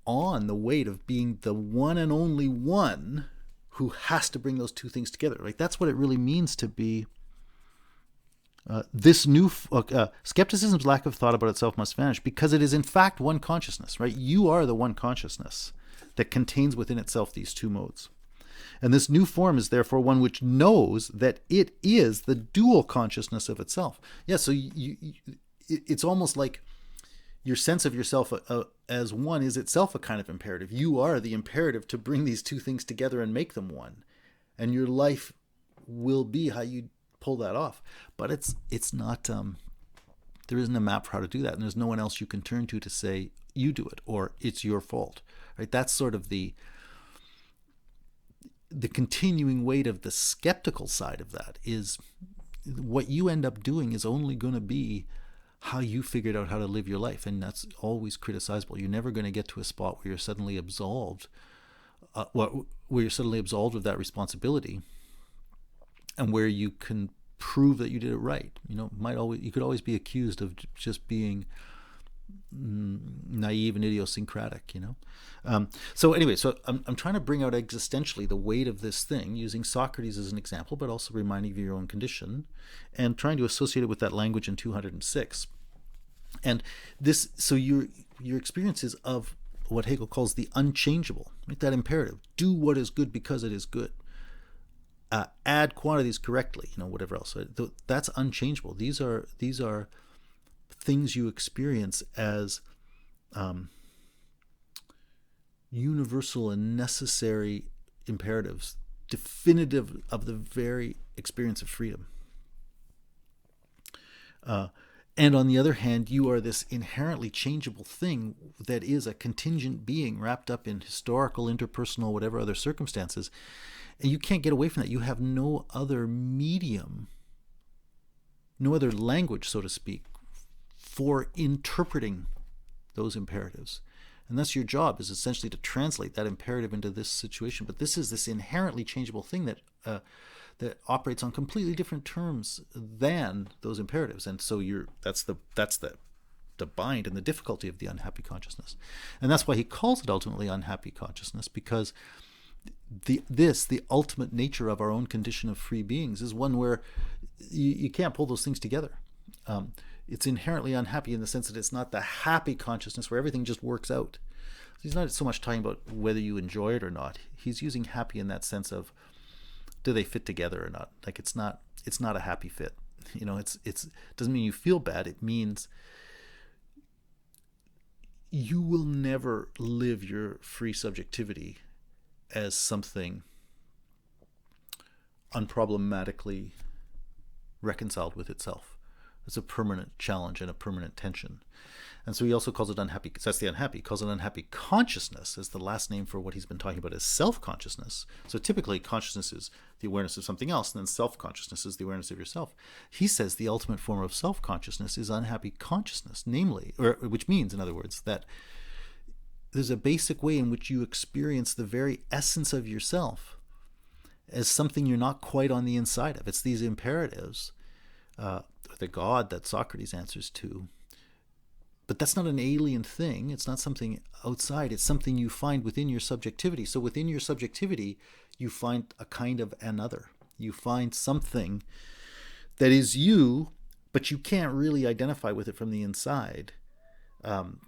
on the weight of being the one and only one who has to bring those two things together. Like, that's what it really means to be this new skepticism's lack of thought about itself must vanish, because it is in fact one consciousness, right? You are the one consciousness that contains within itself these two modes. And this new form is therefore one which knows that it is the dual consciousness of itself. Yeah, so it's almost like your sense of yourself as one is itself a kind of imperative. You are the imperative to bring these two things together and make them one. And your life will be how you pull that off. But it's not, there isn't a map for how to do that. And there's no one else you can turn to say, you do it, or it's your fault, right? That's sort of the continuing weight of the skeptical side of that. Is what you end up doing is only going to be how you figured out how to live your life, and that's always criticizable. You're never going to get to a spot where you're suddenly absolved, where you're suddenly absolved of that responsibility, and where you can prove that you did it right. You could always be accused of just being naive and idiosyncratic, So anyway, I'm trying to bring out existentially the weight of this thing, using Socrates as an example, but also reminding you of your own condition, and trying to associate it with that language in 206. And this, so your experiences of what Hegel calls the unchangeable, right? That imperative: do what is good because it is good. Add quantities correctly, whatever else. That's unchangeable. These are things you experience as universal and necessary imperatives, definitive of the very experience of freedom. And on the other hand, you are this inherently changeable thing that is a contingent being wrapped up in historical, interpersonal, whatever other circumstances. And you can't get away from that. You have no other medium, no other language, so to speak, for interpreting those imperatives. And that's your job, is essentially to translate that imperative into this situation. But this is this inherently changeable thing that operates on completely different terms than those imperatives. And so that's the bind and the difficulty of the unhappy consciousness. And that's why he calls it ultimately unhappy consciousness, because the ultimate nature of our own condition of free beings is one where you can't pull those things together. It's inherently unhappy in the sense that it's not the happy consciousness where everything just works out. He's not so much talking about whether you enjoy it or not. He's using happy in that sense of, do they fit together or not? Like, it's not a happy fit. It doesn't mean you feel bad. It means you will never live your free subjectivity as something unproblematically reconciled with itself. It's a permanent challenge and a permanent tension. And so he also calls it unhappy, because that's the unhappy. He calls it unhappy consciousness as the last name for what he's been talking about as self-consciousness. So typically consciousness is the awareness of something else, and then self-consciousness is the awareness of yourself. He says the ultimate form of self-consciousness is unhappy consciousness, which means, in other words, that there's a basic way in which you experience the very essence of yourself as something you're not quite on the inside of. It's these imperatives, the God that Socrates answers to. But that's not an alien thing. It's not something outside. It's something you find within your subjectivity. So within your subjectivity, you find a kind of another. You find something that is you, but you can't really identify with it from the inside. And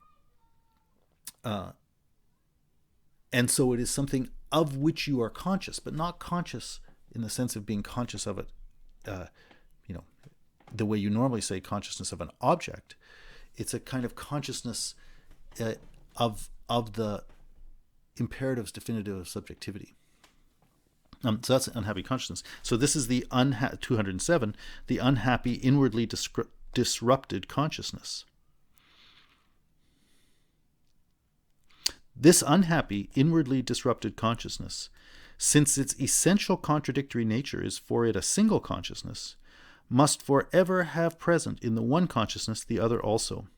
so it is something of which you are conscious, but not conscious in the sense of being conscious of it, the way you normally say consciousness of an object. It's a kind of consciousness of the imperatives definitive of subjectivity. So that's unhappy consciousness. So this is the 207, the unhappy inwardly disrupted consciousness. This unhappy inwardly disrupted consciousness, since its essential contradictory nature is for it a single consciousness, must forever have present in the one consciousness the other also.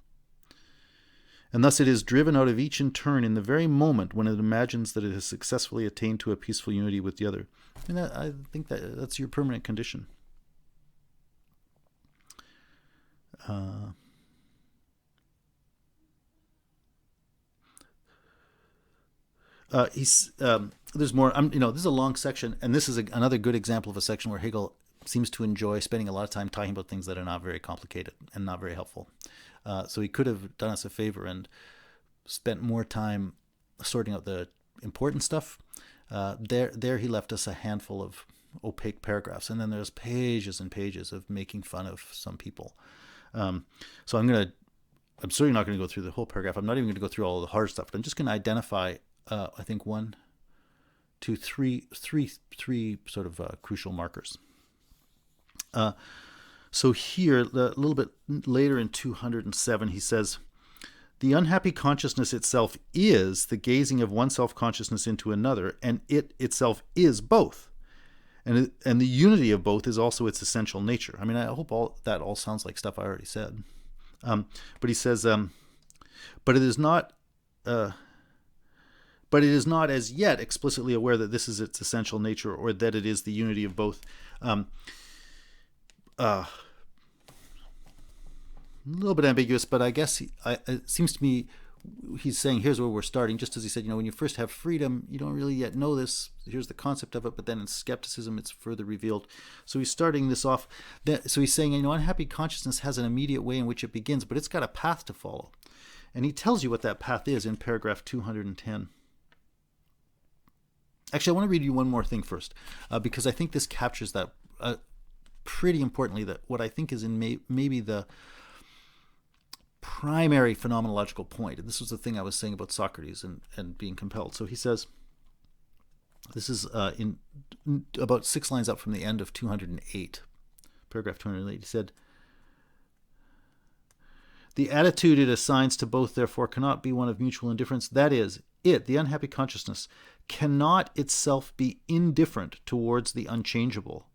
And thus it is driven out of each in turn in the very moment when it imagines that it has successfully attained to a peaceful unity with the other. And I think that's your permanent condition. There's more. This is a long section, and this is another good example of a section where Hegel seems to enjoy spending a lot of time talking about things that are not very complicated and not very helpful. So he could have done us a favor and spent more time sorting out the important stuff. There he left us a handful of opaque paragraphs, and then there's pages and pages of making fun of some people. So I'm certainly not going to go through the whole paragraph. I'm not even going to go through all the hard stuff, but I'm just going to identify, I think, three sort of crucial markers. So here, a little bit later in 207, he says, the unhappy consciousness itself is the gazing of one self-consciousness into another, and it itself is both. And the unity of both is also its essential nature. I mean, I hope that all sounds like stuff I already said. But he says, but it is not as yet explicitly aware that this is its essential nature, or that it is the unity of both. A little bit ambiguous, but I guess it seems to me he's saying here's where we're starting, just as he said, when you first have freedom, you don't really yet know this. Here's the concept of it, but then in skepticism, it's further revealed. So he's starting this off. So he's saying, unhappy consciousness has an immediate way in which it begins, but it's got a path to follow. And he tells you what that path is in paragraph 210. Actually, I want to read you one more thing first, because I think this captures that pretty importantly, that what I think is in maybe the primary phenomenological point. And this was the thing I was saying about Socrates and being compelled. So he says, this is in about 6 lines up from the end of 208, paragraph 208. He said, the attitude it assigns to both, therefore, cannot be one of mutual indifference. That is, the unhappy consciousness, cannot itself be indifferent towards the unchangeable.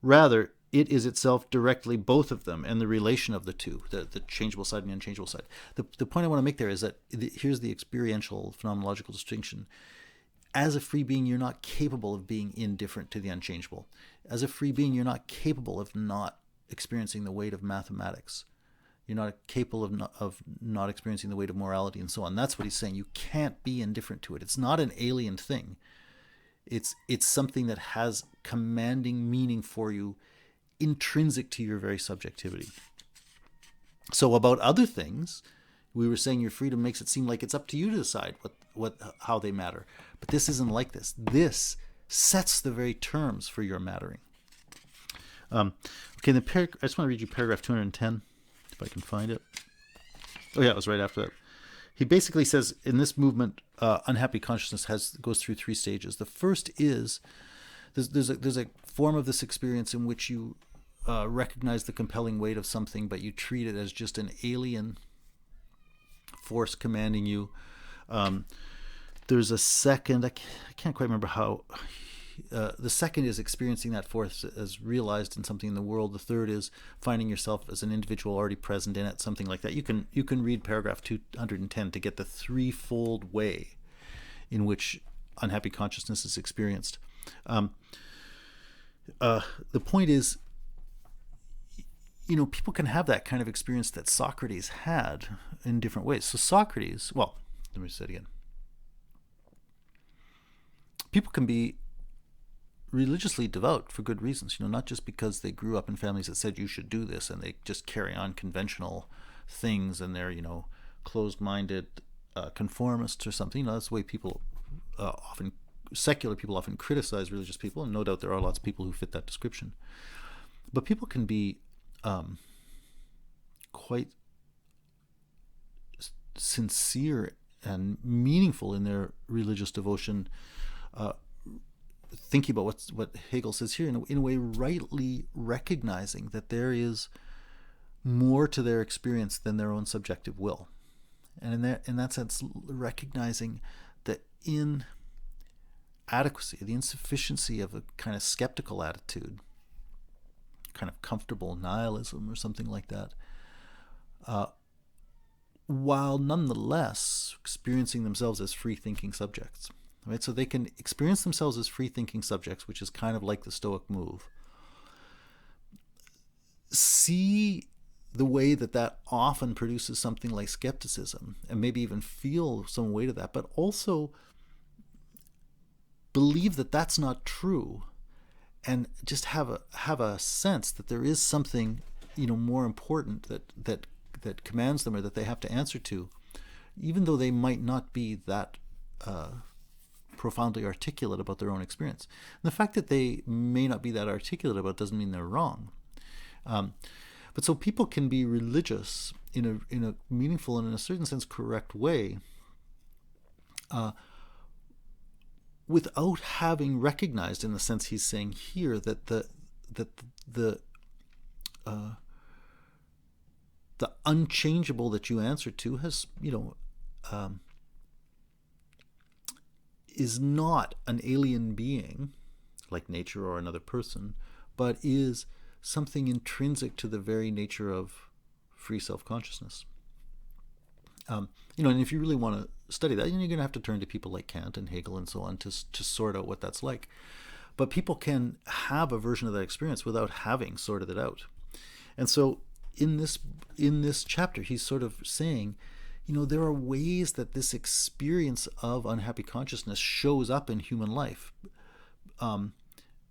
Rather, it is itself directly both of them and the relation of the two, the changeable side and the unchangeable side. The point I want to make there is that here's the experiential phenomenological distinction. As a free being, you're not capable of being indifferent to the unchangeable. As a free being, you're not capable of not experiencing the weight of mathematics. You're not capable of not experiencing the weight of morality and so on. That's what he's saying. You can't be indifferent to it. It's not an alien thing. It's something that has commanding meaning for you, intrinsic to your very subjectivity. So about other things, we were saying your freedom makes it seem like it's up to you to decide how they matter. But this isn't like this. This sets the very terms for your mattering. Okay, I just want to read you paragraph 210, if I can find it. Oh yeah, it was right after that. He basically says in this movement, unhappy consciousness goes through 3 stages. The first is there's a form of this experience in which you recognize the compelling weight of something, but you treat it as just an alien force commanding you. There's a second, I can't quite remember how. The second is experiencing that force as realized in something in the world. The third is finding yourself as an individual already present in it, something like that. You can read paragraph 210 to get the threefold way in which unhappy consciousness is experienced. The point is, people can have that kind of experience that Socrates had in different ways. So Socrates, well, let me say it again. People can be religiously devout for good reasons, not just because they grew up in families that said you should do this and they just carry on conventional things and they're, closed-minded conformists or something. That's the way people secular people often criticize religious people, and no doubt there are lots of people who fit that description. But people can be quite sincere and meaningful in their religious devotion, thinking about what Hegel says here, in a way rightly recognizing that there is more to their experience than their own subjective will. And in that sense, recognizing the inadequacy, the insufficiency of a kind of skeptical attitude, kind of comfortable nihilism or something like that, while nonetheless experiencing themselves as free-thinking subjects. Right? So they can experience themselves as free-thinking subjects, which is kind of like the Stoic move. See the way that often produces something like skepticism, and maybe even feel some weight of that, but also believe that that's not true, and just have a sense that there is something, more important that commands them, or that they have to answer to, even though they might not be that profoundly articulate about their own experience. And the fact that they may not be that articulate about it doesn't mean they're wrong. But so people can be religious in a meaningful and in a certain sense correct way, without having recognized, in the sense he's saying here, that the unchangeable that you answer to has, is not an alien being like nature or another person, but is something intrinsic to the very nature of free self-consciousness. And if you really want to study that, you're going to have to turn to people like Kant and Hegel and so on to sort out what that's like. But people can have a version of that experience without having sorted it out. And so in this chapter, he's sort of saying, there are ways that this experience of unhappy consciousness shows up in human life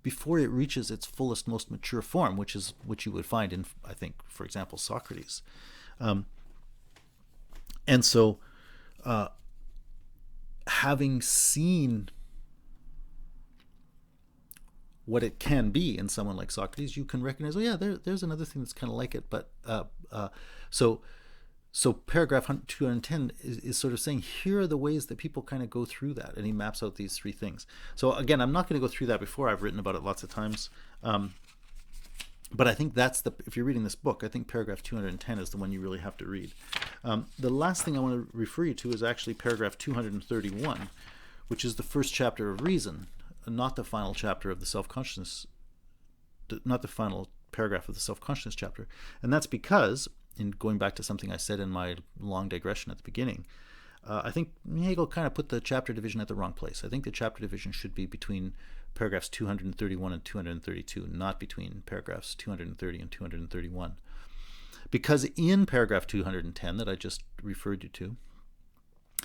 before it reaches its fullest, most mature form, which you would find in, I think, for example, Socrates. And so, having seen what it can be in someone like Socrates, you can recognize, there's another thing that's kind of like it. But so paragraph 210 is sort of saying, here are the ways that people kind of go through that, and he maps out these three things. So again, I'm not going to go through that before. I've written about it lots of times. But I think if you're reading this book, I think paragraph 210 is the one you really have to read. The last thing I want to refer you to is actually paragraph 231, which is the first chapter of Reason, not the final chapter of the self-consciousness, not the final paragraph of the self-consciousness chapter. And that's because, in going back to something I said in my long digression at the beginning, I think Hegel kind of put the chapter division at the wrong place. I think the chapter division should be between paragraphs 231 and 232, not between paragraphs 230 and 231. Because in paragraph 210 that I just referred you to,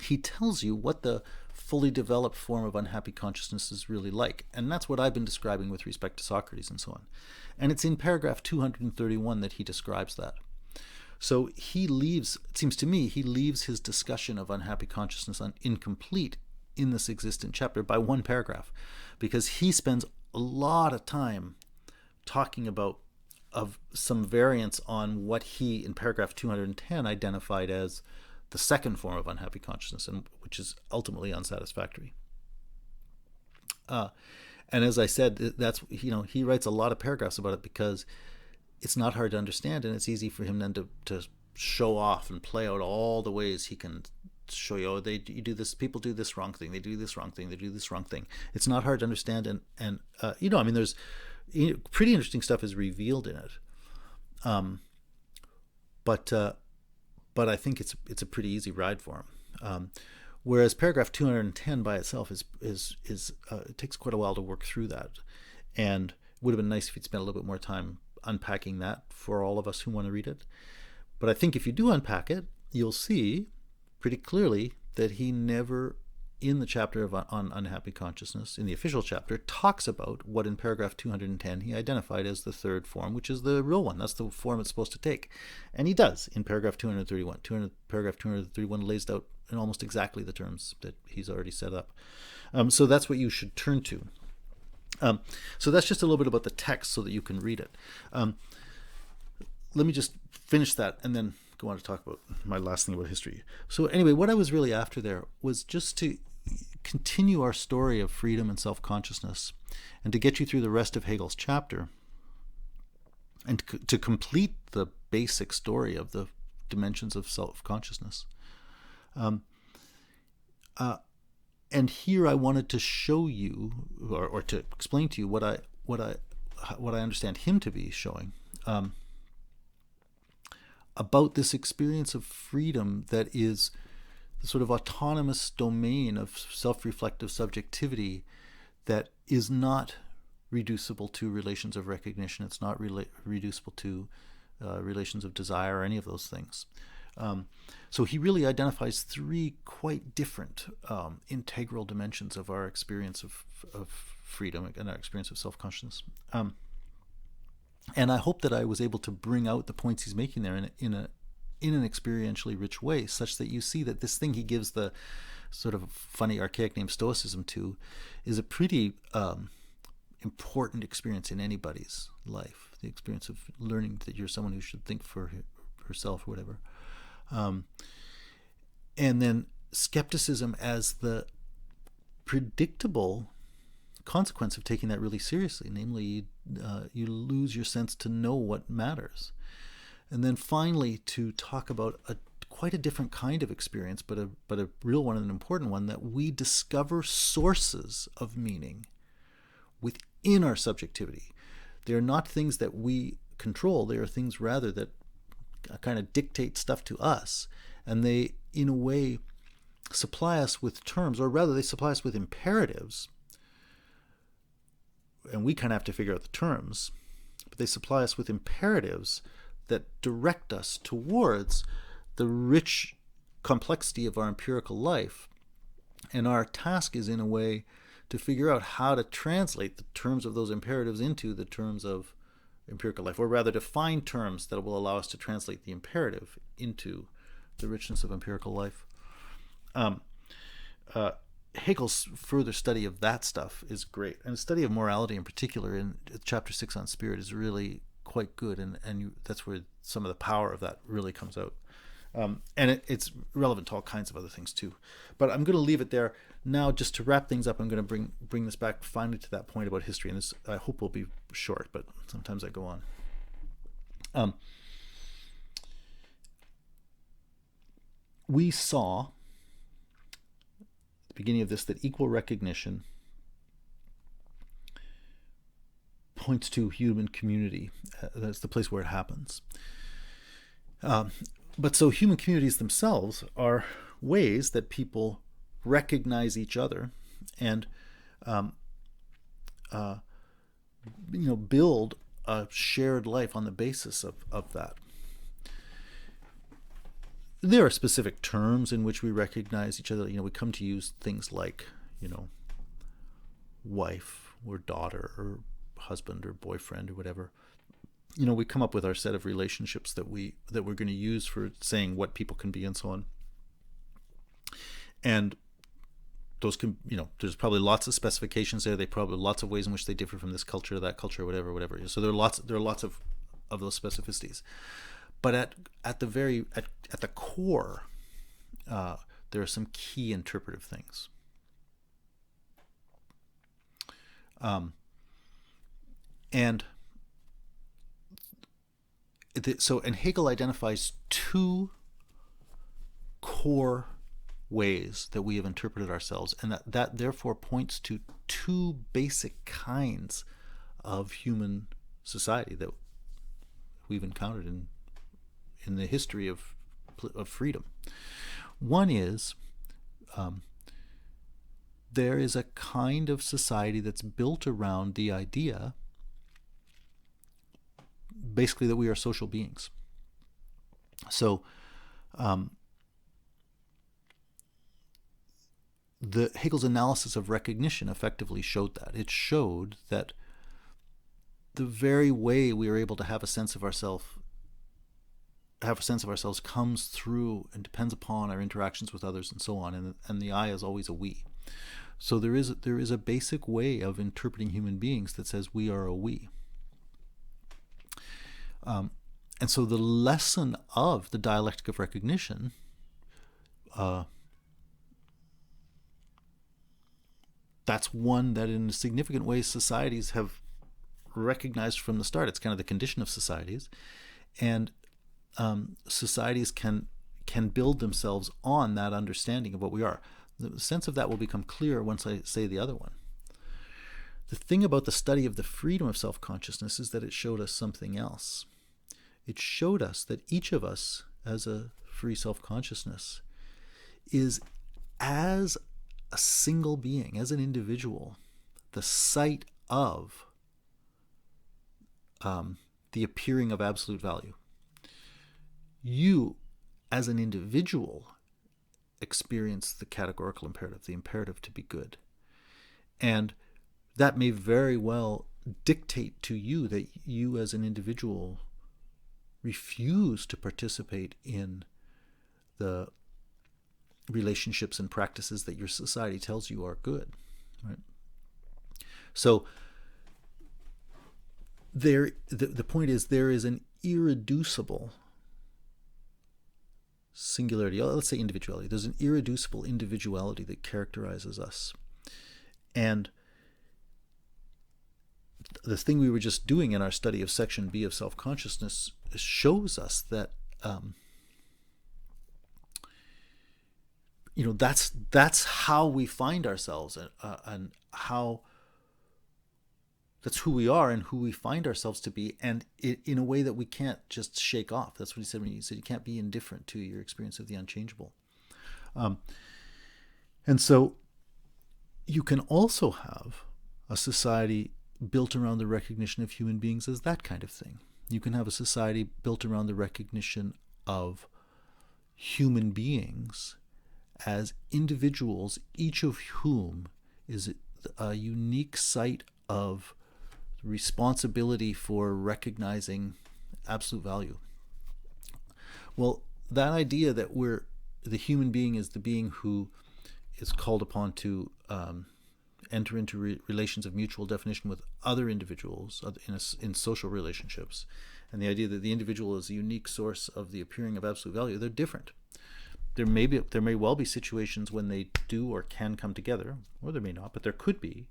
he tells you what the fully developed form of unhappy consciousness is really like. And that's what I've been describing with respect to Socrates and so on. And it's in paragraph 231 that he describes that. So it seems to me, he leaves his discussion of unhappy consciousness incomplete in this existent chapter by one paragraph, because he spends a lot of time talking about some variants on what he, in paragraph 210, identified as the second form of unhappy consciousness, and which is ultimately unsatisfactory. And as I said, he writes a lot of paragraphs about it because it's not hard to understand, and it's easy for him then to show off and play out all the ways he can show you, you do this, people do this wrong thing, they do this wrong thing, they do this wrong thing. It's not hard to understand, and there's pretty interesting stuff is revealed in it. But I think it's a pretty easy ride for him. Whereas paragraph 210 by itself is it takes quite a while to work through that, and it would have been nice if he'd spent a little bit more time unpacking that for all of us who want to read it. But I think if you do unpack it, you'll see pretty clearly that he never, in the chapter on unhappy consciousness, in the official chapter, talks about what in paragraph 210 he identified as the third form, which is the real one. That's the form it's supposed to take. And he does in paragraph 231. Paragraph 231 lays out in almost exactly the terms that he's already set up. So that's what you should turn to. So that's just a little bit about the text so that you can read it. Let me just finish that and then go on to talk about my last thing about history. So anyway, what I was really after there was just to continue our story of freedom and self-consciousness, and to get you through the rest of Hegel's chapter, and to complete the basic story of the dimensions of self-consciousness. And here I wanted to show you, or to explain to you what I understand him to be showing about this experience of freedom that is the sort of autonomous domain of self-reflective subjectivity that is not reducible to relations of recognition. It's not reducible to relations of desire or any of those things. So he really identifies three quite different integral dimensions of our experience of freedom and our experience of self-consciousness. And I hope that I was able to bring out the points he's making there in an experientially rich way, such that you see that this thing he gives the sort of funny archaic name Stoicism to is a pretty important experience in anybody's life. The experience of learning that you're someone who should think for herself or whatever. And then skepticism as the predictable consequence of taking that really seriously, namely you lose your sense to know what matters. And then finally to talk about quite a different kind of experience, but a real one and an important one, that we discover sources of meaning within our subjectivity. They are not things that we control. They are things rather that kind of dictate stuff to us, and they in a way supply us with terms, or rather they supply us with imperatives, and we kind of have to figure out the terms, but they supply us with imperatives that direct us towards the rich complexity of our empirical life. And our task is in a way to figure out how to translate the terms of those imperatives into the terms of empirical life, or rather to find terms that will allow us to translate the imperative into the richness of empirical life. Hegel's further study of that stuff is great, and the study of morality in particular in chapter 6 on spirit is really quite good, and that's where some of the power of that really comes out. And it's relevant to all kinds of other things too. But I'm going to leave it there now. Just to wrap things up, I'm going to bring this back finally to that point about history, and this I hope will be short, but sometimes I go on. We saw at the beginning of this that equal recognition points to human community. That's the place where it happens. But so human communities themselves are ways that people recognize each other and build a shared life on the basis of that. There are specific terms in which we recognize each other. We come to use things like, wife or daughter or husband or boyfriend or whatever. We come up with our set of relationships that we're going to use for saying what people can be and so on. And those can, there's probably lots of specifications there. They probably lots of ways in which they differ from this culture, that culture, whatever. So there are lots of those specificities. But at the core, there are some key interpretive things. And Hegel identifies two core ways that we have interpreted ourselves, and that therefore points to two basic kinds of human society that we've encountered in the history of freedom. One is there is a kind of society that's built around the idea basically that we are social beings. So Hegel's analysis of recognition effectively showed that. It showed that the very way we are able to have a sense of ourselves comes through and depends upon our interactions with others and so on, and the I is always a we. So there is a basic way of interpreting human beings that says we are a we. And so the lesson of the dialectic of recognition that's one that in significant ways societies have recognized from the start. It's kind of the condition of societies, and societies can build themselves on that understanding of what we are. The sense of that will become clear once I say the other one. The thing about the study of the freedom of self-consciousness is that it showed us something else. it showed us that each of us, as a free self-consciousness, is, as a single being, as an individual, the site of the appearing of absolute value. You, as an individual, experience the categorical imperative, the imperative to be good. And that may very well dictate to you that you, as an individual, refuse to participate in the relationships and practices that your society tells you are good. Right? So the point is, there is an irreducible singularity, let's say individuality. There's an irreducible individuality that characterizes us. And the thing we were just doing in our study of section B of self-consciousness shows us that that's how we find ourselves, and how that's who we are and who we find ourselves to be, and in a way that we can't just shake off. That's what he said when he said you can't be indifferent to your experience of the unchangeable. And so you can also have a society built around the recognition of human beings as that kind of thing. You can have a society built around the recognition of human beings as individuals, each of whom is a unique site of responsibility for recognizing absolute value. Well, that idea that the human being is the being who is called upon to enter into relations of mutual definition with other individuals in social relationships, and the idea that the individual is a unique source of the appearing of absolute value, they're different. There may well be situations when they do or can come together, or there may not, but there could be.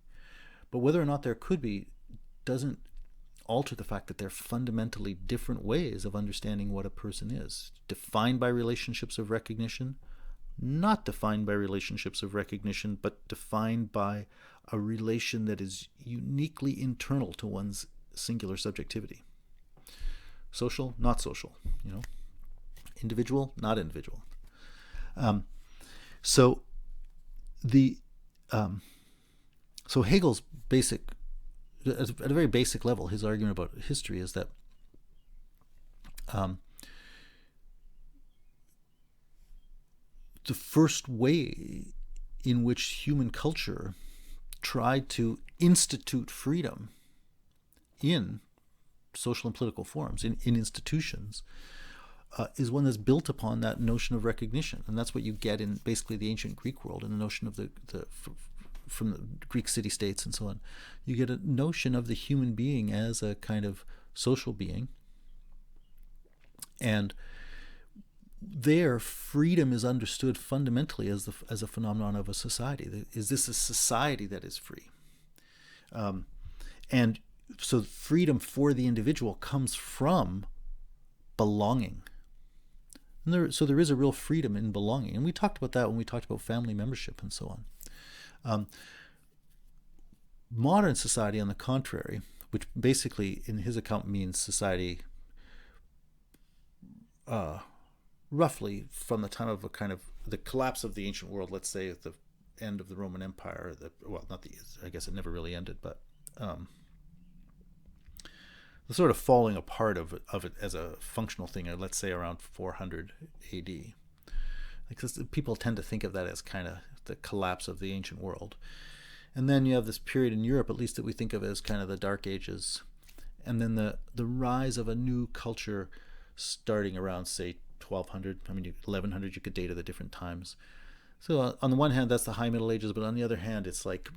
But whether or not there could be doesn't alter the fact that they're fundamentally different ways of understanding what a person is, defined by relationships of recognition, not defined by relationships of recognition, but defined by a relation that is uniquely internal to one's singular subjectivity. Social, not social, individual, not individual. So Hegel's basic, at a very basic level, his argument about history is that the first way in which human culture tried to institute freedom in social and political forms, in institutions, is one that's built upon that notion of recognition. And that's what you get in basically the ancient Greek world, and the notion of from the Greek city-states and so on. You get a notion of the human being as a kind of social being. And there, freedom is understood fundamentally as a phenomenon of a society. Is this a society that is free? And so freedom for the individual comes from belonging. And so there is a real freedom in belonging. And we talked about that when we talked about family membership and so on. Modern society, on the contrary, which basically in his account means society roughly from the time of a kind of the collapse of the ancient world, let's say at the end of the Roman Empire, I guess it never really ended, but the sort of falling apart of it as a functional thing, or let's say around 400 AD. Because people tend to think of that as kind of the collapse of the ancient world. And then you have this period in Europe, at least that we think of as kind of the Dark Ages, and then the rise of a new culture starting around, say, 1200, 1100, you could date at the different times. So on the one hand, that's the High Middle Ages, but on the other hand, it's like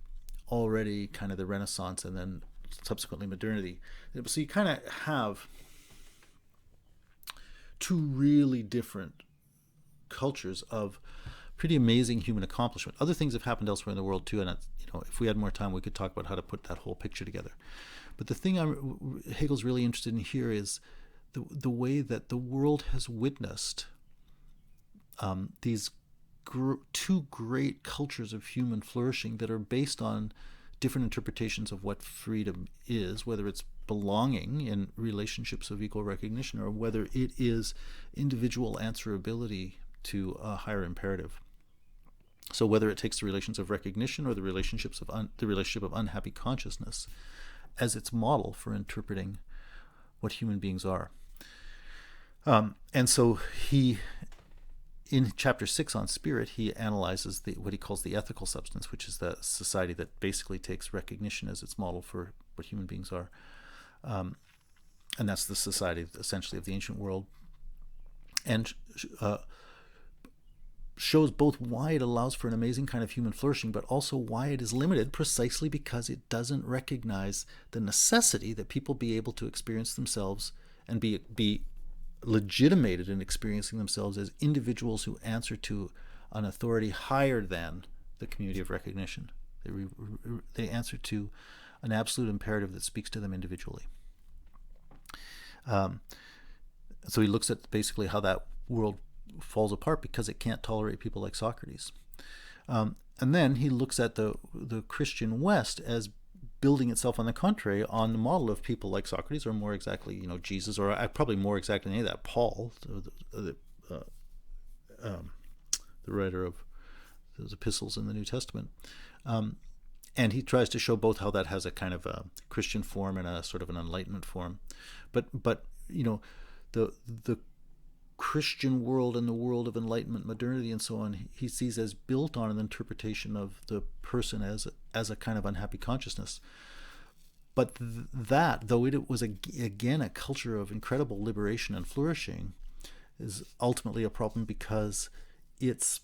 already kind of the Renaissance and then subsequently modernity. So you kind of have two really different cultures of pretty amazing human accomplishment. Other things have happened elsewhere in the world too, and if we had more time, we could talk about how to put that whole picture together. But the thing Hegel's really interested in here is the way that the world has witnessed these two great cultures of human flourishing that are based on different interpretations of what freedom is, whether it's belonging in relationships of equal recognition, or whether it is individual answerability to a higher imperative. So whether it takes the relations of recognition or the relationships of the relationship of unhappy consciousness as its model for interpreting what human beings are. And so he, in chapter 6 on spirit, he analyzes what he calls the ethical substance, which is the society that basically takes recognition as its model for what human beings are. And that's the society, essentially, of the ancient world. And shows both why it allows for an amazing kind of human flourishing, but also why it is limited precisely because it doesn't recognize the necessity that people be able to experience themselves and be legitimated in experiencing themselves as individuals who answer to an authority higher than the community of recognition. They answer to an absolute imperative that speaks to them individually. So he looks at basically how that world falls apart because it can't tolerate people like Socrates. And then he looks at the Christian West as building itself, on the contrary, on the model of people like Socrates, or more exactly, Jesus, or probably more exactly than any of that, Paul, the writer of those epistles in the New Testament. And he tries to show both how that has a kind of a Christian form and a sort of an Enlightenment form. But the Christian world and the world of Enlightenment, modernity, and so on, he sees as built on an interpretation of the person as a kind of unhappy consciousness. But that, though it was again a culture of incredible liberation and flourishing, is ultimately a problem because it's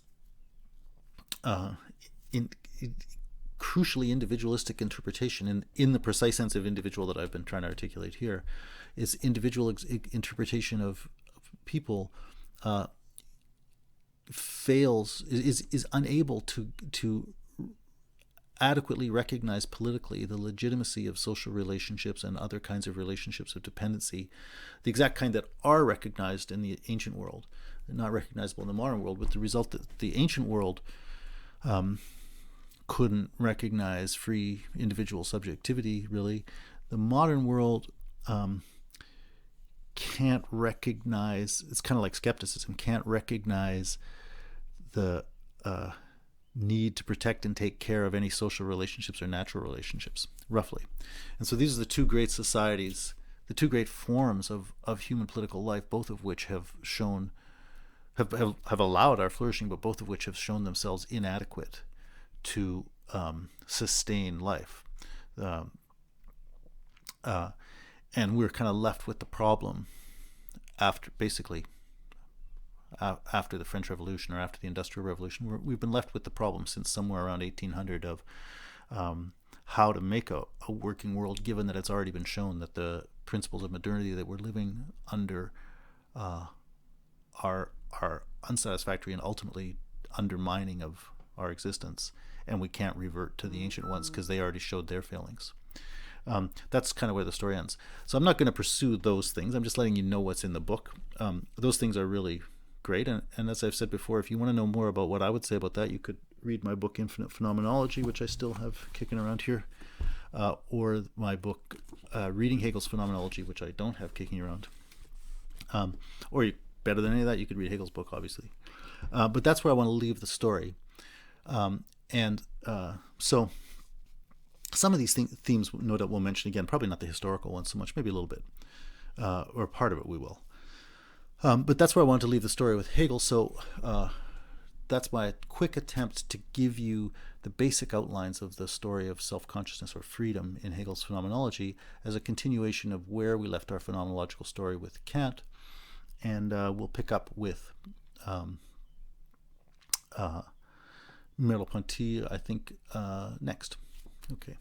crucially individualistic interpretation, in the precise sense of individual that I've been trying to articulate here, is individual interpretation of people is unable to adequately recognize politically the legitimacy of social relationships and other kinds of relationships of dependency, the exact kind that are recognized in the ancient world, not recognizable in the modern world, with the result that the ancient world couldn't recognize free individual subjectivity, really. The modern world can't recognize, it's kind of like skepticism, can't recognize the need to protect and take care of any social relationships or natural relationships, roughly. And so these are the two great societies, the two great forms of human political life, both of which have shown, have allowed our flourishing, but both of which have shown themselves inadequate to sustain life. And we're kind of left with the problem after the French Revolution, or after the Industrial Revolution. We've been left with the problem since somewhere around 1800 of how to make a working world, given that it's already been shown that the principles of modernity that we're living under are unsatisfactory and ultimately undermining of our existence, and we can't revert to the ancient ones because they already showed their failings. That's kind of where the story ends. So I'm not going to pursue those things. I'm just letting you know what's in the book. Those things are really great. And as I've said before, if you want to know more about what I would say about that, you could read my book, Infinite Phenomenology, which I still have kicking around here, or my book, Reading Hegel's Phenomenology, which I don't have kicking around. Or better than any of that, you could read Hegel's book, obviously. But that's where I want to leave the story. So some of these themes, no doubt, we'll mention again, probably not the historical ones so much, maybe a little bit, or part of it we will. But that's where I wanted to leave the story with Hegel. So that's my quick attempt to give you the basic outlines of the story of self-consciousness or freedom in Hegel's Phenomenology as a continuation of where we left our phenomenological story with Kant. And we'll pick up with Merleau-Ponty, I think, next. Okay.